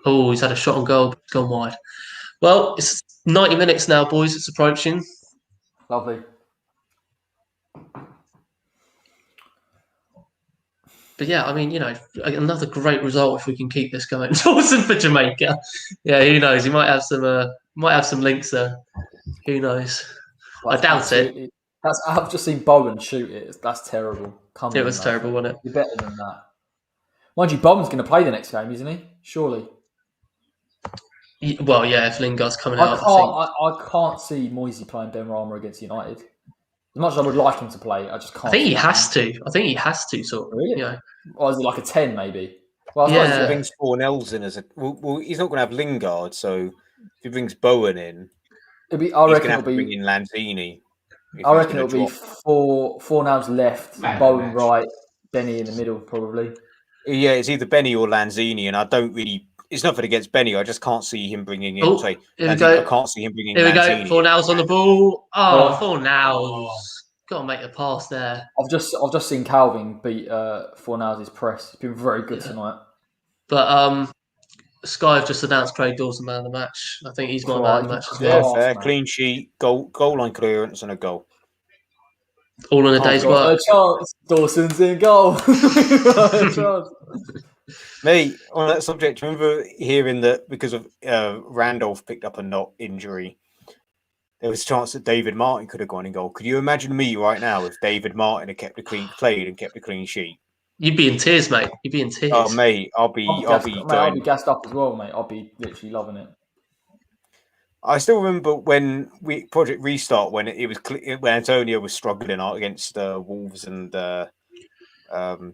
Speaker 3: Oh, he's had a shot on goal, but it's gone wide. Well, it's 90 minutes now, boys. It's approaching.
Speaker 1: Lovely.
Speaker 3: But yeah, I mean, you know, another great result if we can keep this going. Dawson for Jamaica. Yeah, who knows? He might have some links there. Who knows? I doubt it.
Speaker 1: I've just seen Bowen shoot it. That's terrible.
Speaker 3: It was terrible, wasn't it?
Speaker 1: You're better than that. Mind you, Bowen's going to play the next game, isn't he? Surely.
Speaker 3: Well, yeah, if Lingard's coming out.
Speaker 1: I can't see Moyes playing Ben Rama against United. As much as I would like him to play, I just can't.
Speaker 3: I think he has to. Sort of. Really? You know.
Speaker 1: Or is it like a 10 maybe? Well,
Speaker 2: he brings Forlan in as a. Well, he's not going to have Lingard, so if he brings Bowen in,
Speaker 1: I reckon
Speaker 2: it'll be bring in Lanzini.
Speaker 1: I reckon it'll be four now's left, Bowen right, Benny in the middle probably.
Speaker 2: Yeah, it's either Benny or Lanzini, and I don't really. It's nothing against Benny. I just can't see him bringing in.
Speaker 3: Oh,
Speaker 2: Say,
Speaker 3: here we
Speaker 2: Lanzini,
Speaker 3: go.
Speaker 2: I can't see him bringing
Speaker 3: Here we go.
Speaker 2: Lanzini.
Speaker 3: Forlan's on the ball. Oh, Forlan's got to make the pass there.
Speaker 1: I've just seen Calvin beat Fornals' press. It's been very good tonight.
Speaker 3: But Sky have just announced Craig Dawson man of the match. I think he's my man of the match as well.
Speaker 2: Yeah, fair. Man. Clean sheet, goal line clearance, and a goal.
Speaker 3: All in a day's work.
Speaker 1: A chance. Dawson's in goal.
Speaker 2: Mate, on that subject, remember hearing that because of Randolph picked up a knot injury, there was a chance that David Martin could have gone in goal. Could you imagine me right now if David Martin had kept a clean sheet?
Speaker 3: You'd be in tears, mate. You'd be in tears.
Speaker 2: Oh, mate, I'll be
Speaker 1: gassed up as well, mate. I'll be literally loving it. I
Speaker 2: still remember when Project Restart when when Antonio was struggling against Wolves and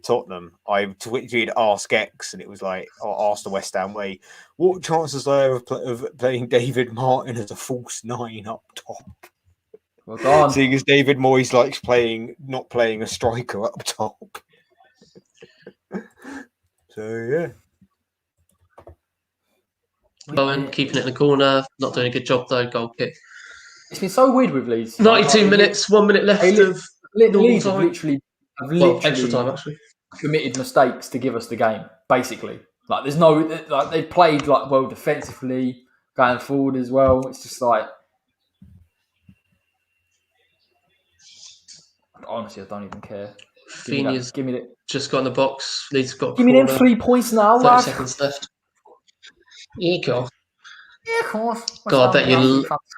Speaker 2: Tottenham. I tweeted Ask X, and it was like, ask the West Ham way, what chances are there of playing David Martin as a false 9 up top?
Speaker 1: Well done.
Speaker 2: Seeing as David Moyes likes not playing a striker up top. So yeah.
Speaker 3: Bowen keeping it in the corner, not doing a good job though. Goal kick.
Speaker 1: It's been so weird with Leeds.
Speaker 3: 92 minutes, 1 minute left of
Speaker 1: Leeds have literally
Speaker 3: extra time actually
Speaker 1: committed mistakes to give us the game. Basically, like there's no they've played well defensively, going forward as well. It's just like honestly, I don't even care.
Speaker 3: Give me that. Just got in the box. Leeds got.
Speaker 1: Give me them 3 points now.
Speaker 3: 30 seconds left. Yeah, go.
Speaker 1: Yeah, of course.
Speaker 3: God, I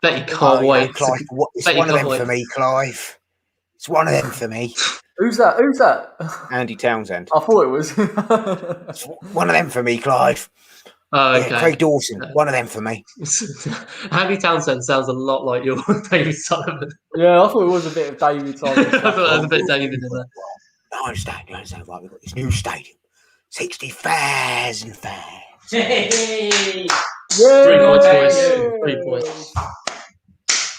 Speaker 3: bet you can't wait.
Speaker 2: Clive, it's one of them for me, Clive. It's one of them for me.
Speaker 1: Who's that?
Speaker 2: Andy Townsend.
Speaker 1: I thought it was.
Speaker 2: It's one of them for me, Clive.
Speaker 3: Oh, okay.
Speaker 2: Yeah, Craig Dawson, one of them for me.
Speaker 3: Andy Townsend sounds a lot like your David Sullivan.
Speaker 1: Yeah, I thought it was a bit of David Sullivan.
Speaker 3: I thought it was a bit David in there.
Speaker 2: I understand. Right, we've got this new stadium. 60,000 fans.
Speaker 3: Yay! 3 points, boys. 3 points.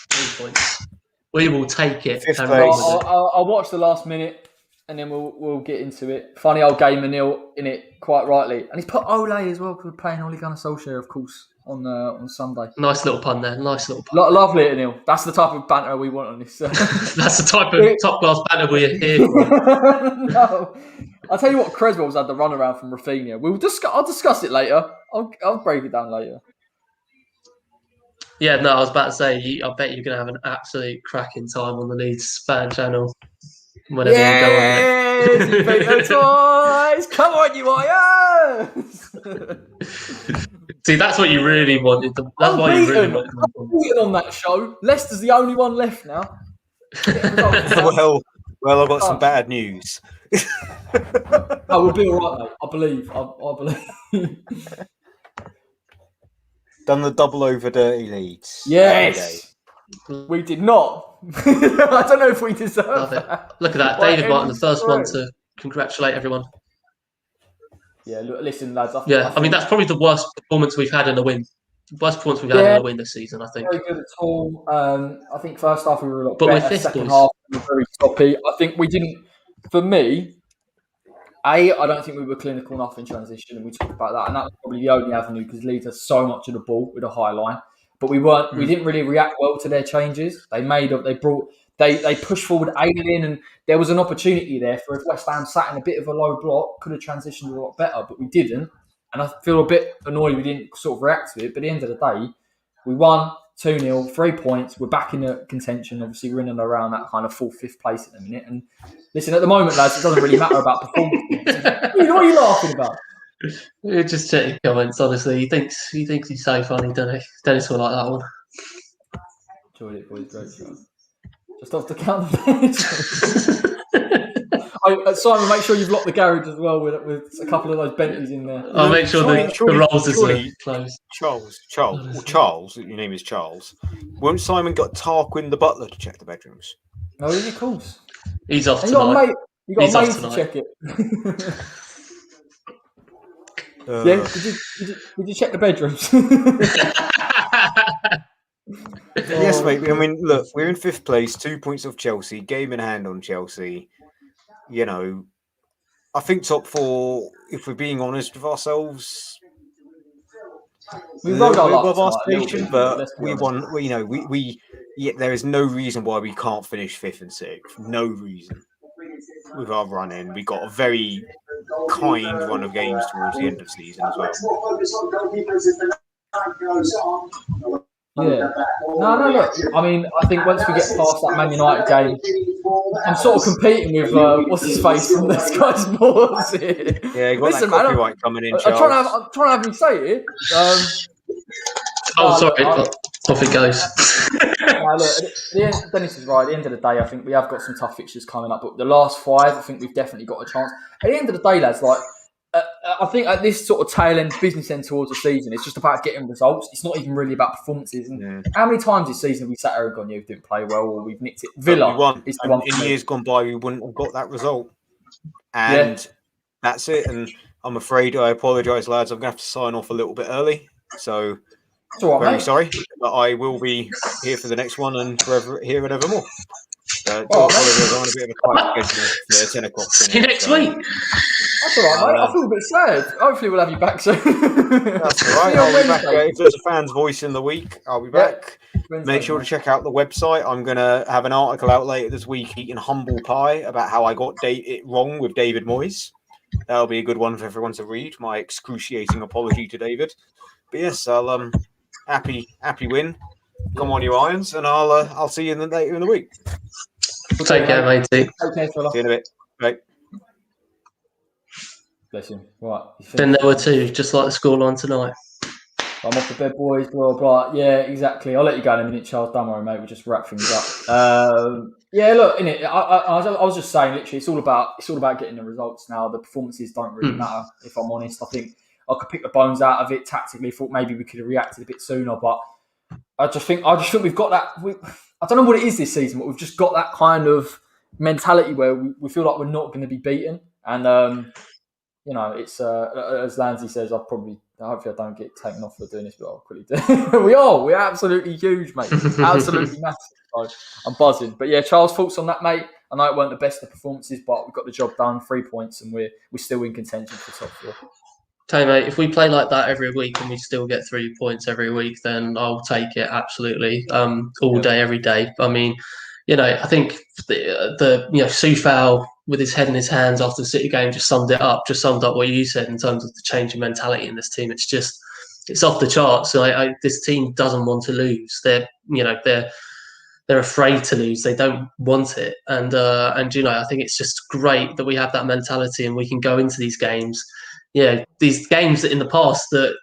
Speaker 3: 3 points. We will take it.
Speaker 1: I'll watch the last minute and then we'll get into it. Funny old game, Manil in it, quite rightly. And he's put Ole as well, because we're playing Ole Gunnar Solskjaer, of course, on Sunday.
Speaker 3: Nice little pun there.
Speaker 1: Lovely, Anil. That's the type of banter we want on this.
Speaker 3: That's the type of top-class banter we're here for.
Speaker 1: No. I'll tell you what, Creswell's had the runaround from Rafinha. I'll discuss it later. I'll break it down later.
Speaker 3: Yeah, no, I was about to say, I bet you're going to have an absolute cracking time on the Leeds fan channel whenever you go on there.
Speaker 1: Yes, toys! Come on, you Warriors!
Speaker 3: See, that's what you really wanted. That's why you really wanted them.
Speaker 1: I'm beaten on that show. Leicester's the only one left now.
Speaker 2: Well, I've got some bad news.
Speaker 1: Oh, we'll be all right, mate. I believe. I believe.
Speaker 2: Done the double over dirty Leeds.
Speaker 1: Yes. We did not. I don't know if we deserve that.
Speaker 3: Look at that. David Martin, the first one to congratulate everyone.
Speaker 1: Yeah, look, listen, lads.
Speaker 3: I mean, that's probably the worst performance we've had in a win. Worst performance we've had in a win this season, I think.
Speaker 1: Very good at all. I think first half we were a lot
Speaker 3: better.
Speaker 1: We're fifth, second half we were very sloppy. I think we didn't. For me, I don't think we were clinical enough in transition, and we talked about that. And that was probably the only avenue, because Leeds has so much of the ball with a high line. But we weren't. We didn't really react well to their changes. They pushed forward Alien, and there was an opportunity there for if West Ham sat in a bit of a low block, could have transitioned a lot better, but we didn't. And I feel a bit annoyed we didn't sort of react to it. But at the end of the day, we won 2-0, 3 points. We're back in the contention. Obviously, we're in and around that kind of 4th, 5th place at the minute. And listen, at the moment, lads, it doesn't really matter about performance. What are you laughing about?
Speaker 3: You're just checking comments, honestly. He thinks he's so funny, doesn't he? Dennis will like that one.
Speaker 1: Enjoyed it, boys. Great show. Just off the count of Simon, make sure you've locked the garage as well with a couple of those Bentleys in there.
Speaker 3: I'll make sure the rolls are closed.
Speaker 2: Charles, your name is Charles. Won't Simon got Tarquin the butler to check the bedrooms?
Speaker 1: No, of course.
Speaker 3: He's off tonight.
Speaker 1: You got a mate to check it. Yeah, did you check the bedrooms?
Speaker 2: Yes, mate. I mean, look, we're in 5th place, 2 points off Chelsea, game in hand on Chelsea. You know, I think top 4, if we're being honest with ourselves,
Speaker 1: we rolled our luck
Speaker 2: above our
Speaker 1: tonight a little
Speaker 2: station,
Speaker 1: bit,
Speaker 2: but
Speaker 1: let's be
Speaker 2: we
Speaker 1: honest.
Speaker 2: won. We there is no reason why we can't finish 5th and 6th. No reason. With our run in, we got a very kind run of games towards the end of the season as well.
Speaker 1: Yeah. No, look. I mean, I think once we get past that Man United game, I'm sort of competing with what's his face from the Sky Sports here.
Speaker 2: Yeah, you got
Speaker 1: Listen,
Speaker 2: that
Speaker 1: man,
Speaker 2: copyright coming in,
Speaker 1: I'm
Speaker 2: Charles.
Speaker 1: trying to have him say it.
Speaker 3: Sorry. Off it goes.
Speaker 1: Look, Dennis is right. At the end of the day, I think we have got some tough fixtures coming up. But the last 5, I think we've definitely got a chance. At the end of the day, lads, I think at this sort of tail end, business end towards the season, it's just about getting results. It's not even really about performances. And how many times this season have we sat there and gone, you didn't play well, or we've nicked it? Villa is the one.
Speaker 2: In years gone by, we wouldn't have got that result. And that's it. And I'm afraid, I apologise, lads. I'm going to have to sign off a little bit early. So very sorry. But I will be here for the next one and forever here and evermore. Apologise, I'm on a bit of a tight schedule for 10 o'clock.
Speaker 3: See you next week.
Speaker 1: That's all right, mate. I feel a bit sad. Hopefully, we'll have you back soon.
Speaker 2: That's all right. I'll be back. If there's a fan's voice in the week, I'll be back. Make sure to check out the website. I'm going to have an article out later this week, eating humble pie, about how I got it wrong with David Moyes. That'll be a good one for everyone to read. My excruciating apology to David. But yes, I'll happy win. Come on, you Irons, and I'll see you later in the week.
Speaker 3: Take care, matey.
Speaker 1: Take care, fella.
Speaker 2: See you in a bit. Right.
Speaker 1: Bless him. Right.
Speaker 3: Then there were 2, just like the scoreline tonight.
Speaker 1: I'm off the bed, boys. Blah, blah. Yeah, exactly. I'll let you go in a minute, Charles. Don't worry, mate. We'll just wrap things up. Yeah, look, innit, I was just saying, literally, it's all about getting the results now. The performances don't really matter, if I'm honest. I think I could pick the bones out of it tactically. Thought maybe we could have reacted a bit sooner, but I just think we've got that. I don't know what it is this season, but we've just got that kind of mentality where we feel like we're not going to be beaten. And it's as Lansley says, hopefully I don't get taken off for doing this, but I'll quickly do. We're absolutely huge, mate. Absolutely massive. So I'm buzzing. But yeah, Charles, thoughts on that, mate? I know it weren't the best of performances, but we got the job done. 3 points, and we're still in contention for top 4.
Speaker 3: Tell you, mate, if we play like that every week and we still get 3 points every week, then I'll take it absolutely, all day, every day. I mean, I think the Soufal with his head in his hands after the City game just summed up what you said in terms of the change in mentality in this team. It's off the charts. So this team doesn't want to lose. They're afraid to lose. They don't want it. And I think it's just great that we have that mentality and we can go into these games. Yeah, these games that in the past that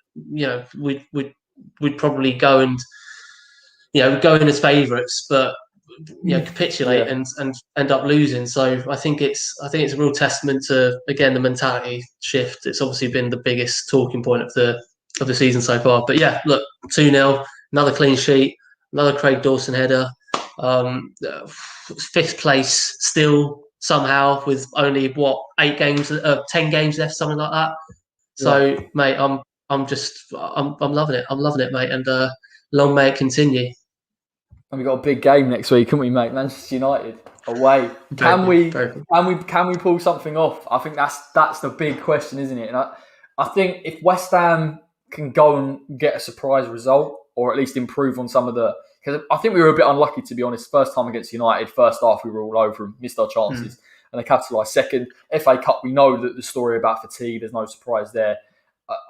Speaker 3: we'd probably go and go in as favourites, but capitulate and end up losing. So I think it's a real testament to, again, the mentality shift. It's obviously been the biggest talking point of the season so far. But yeah, look, 2-0, another clean sheet, another Craig Dawson header, 5th place still. Somehow, with only 10 games left, something like that. So, mate, I'm loving it. I'm loving it, mate, and long may it continue.
Speaker 1: And we got a big game next week, haven't we, mate? Manchester United away. Can we pull something off? I think that's the big question, isn't it? And I think if West Ham can go and get a surprise result, or at least improve on some of the. Because I think we were a bit unlucky, to be honest. First time against United, first half we were all over them, missed our chances, and they capitalised. Second, FA Cup, we know that the story about fatigue, there's no surprise there.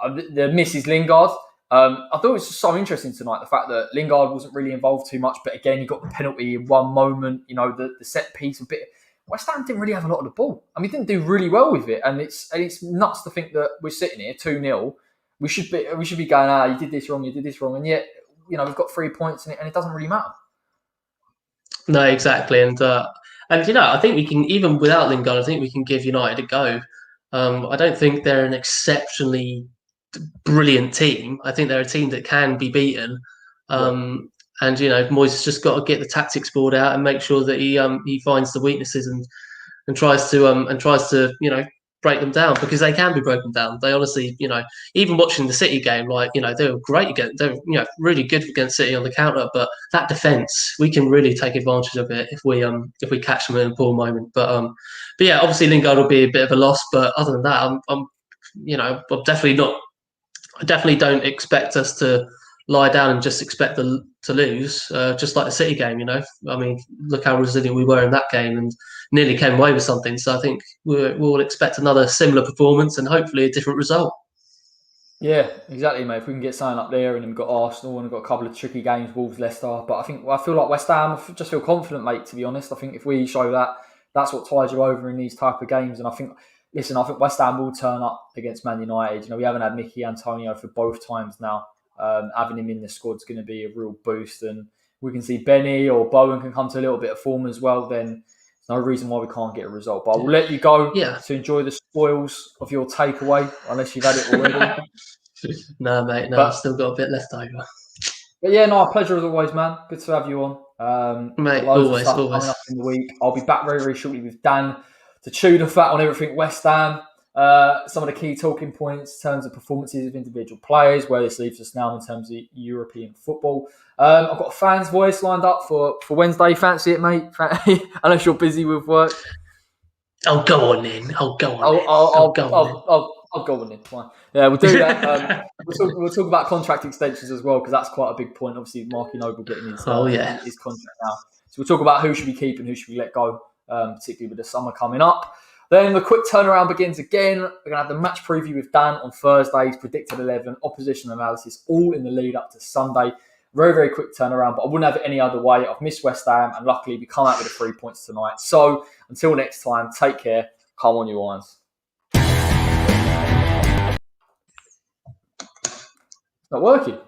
Speaker 1: The miss is Lingard. I thought it was just so interesting tonight, the fact that Lingard wasn't really involved too much, but again, he got the penalty in one moment, the set piece a bit. West Ham didn't really have a lot of the ball. I mean, didn't do really well with it, and it's nuts to think that we're sitting here 2-0. We should be going, you did this wrong, and yet, we've got 3 points in it, and it doesn't really matter.
Speaker 3: No, exactly, and I think we can, even without Lingard, I think we can give United a go. I don't think they're an exceptionally brilliant team. I think they're a team that can be beaten, and Moyes has just got to get the tactics board out and make sure that he finds the weaknesses and tries to break them down, because they can be broken down. They honestly, even watching the City game, they were great against, they were really good against City on the counter. But that defence, we can really take advantage of it if we catch them in a poor moment. But yeah, obviously Lingard will be a bit of a loss. But other than that, I'm definitely not. I definitely don't expect us to lie down and just expect to lose, just like the City game. I mean, look how resilient we were in that game and nearly came away with something. So I think we'll expect another similar performance and hopefully a different result.
Speaker 1: Yeah, exactly, mate. If we can get something up there, and then we've got Arsenal and we've got a couple of tricky games, Wolves, Leicester. But I feel like West Ham, I just feel confident, mate, to be honest. I think if we show that, that's what ties you over in these type of games. And I think West Ham will turn up against Man United. We haven't had Mickey Antonio for both times now. Having him in the squad is going to be a real boost, and we can see Benny or Bowen can come to a little bit of form as well. Then there's no reason why we can't get a result. But I will let you go to enjoy the spoils of your takeaway, unless you've had it already.
Speaker 3: No, mate, I've still got a bit left over.
Speaker 1: But yeah, a pleasure as always, man. Good to have you on.
Speaker 3: Mate,
Speaker 1: loads
Speaker 3: always,
Speaker 1: of stuff coming up in the week. I'll be back very, very shortly with Dan to chew the fat on everything West Ham. Some of the key talking points in terms of performances of individual players, where this leaves us now in terms of European football. I've got a fan's voice lined up for Wednesday. Fancy it, mate? Unless you're busy with work.
Speaker 3: Oh, go on then.
Speaker 1: I'll go on then. Fine. Yeah, we'll do that. We'll talk about contract extensions as well, because that's quite a big point. Obviously, Marky Noble getting his contract now. So we'll talk about who should we keep and who should we let go, particularly with the summer coming up. Then the quick turnaround begins again. We're going to have the match preview with Dan on Thursdays, predicted 11, opposition analysis, all in the lead up to Sunday. Very, very quick turnaround, but I wouldn't have it any other way. I've missed West Ham, and luckily we come out with the 3 points tonight. So until next time, take care. Come on, you irons. It's not working.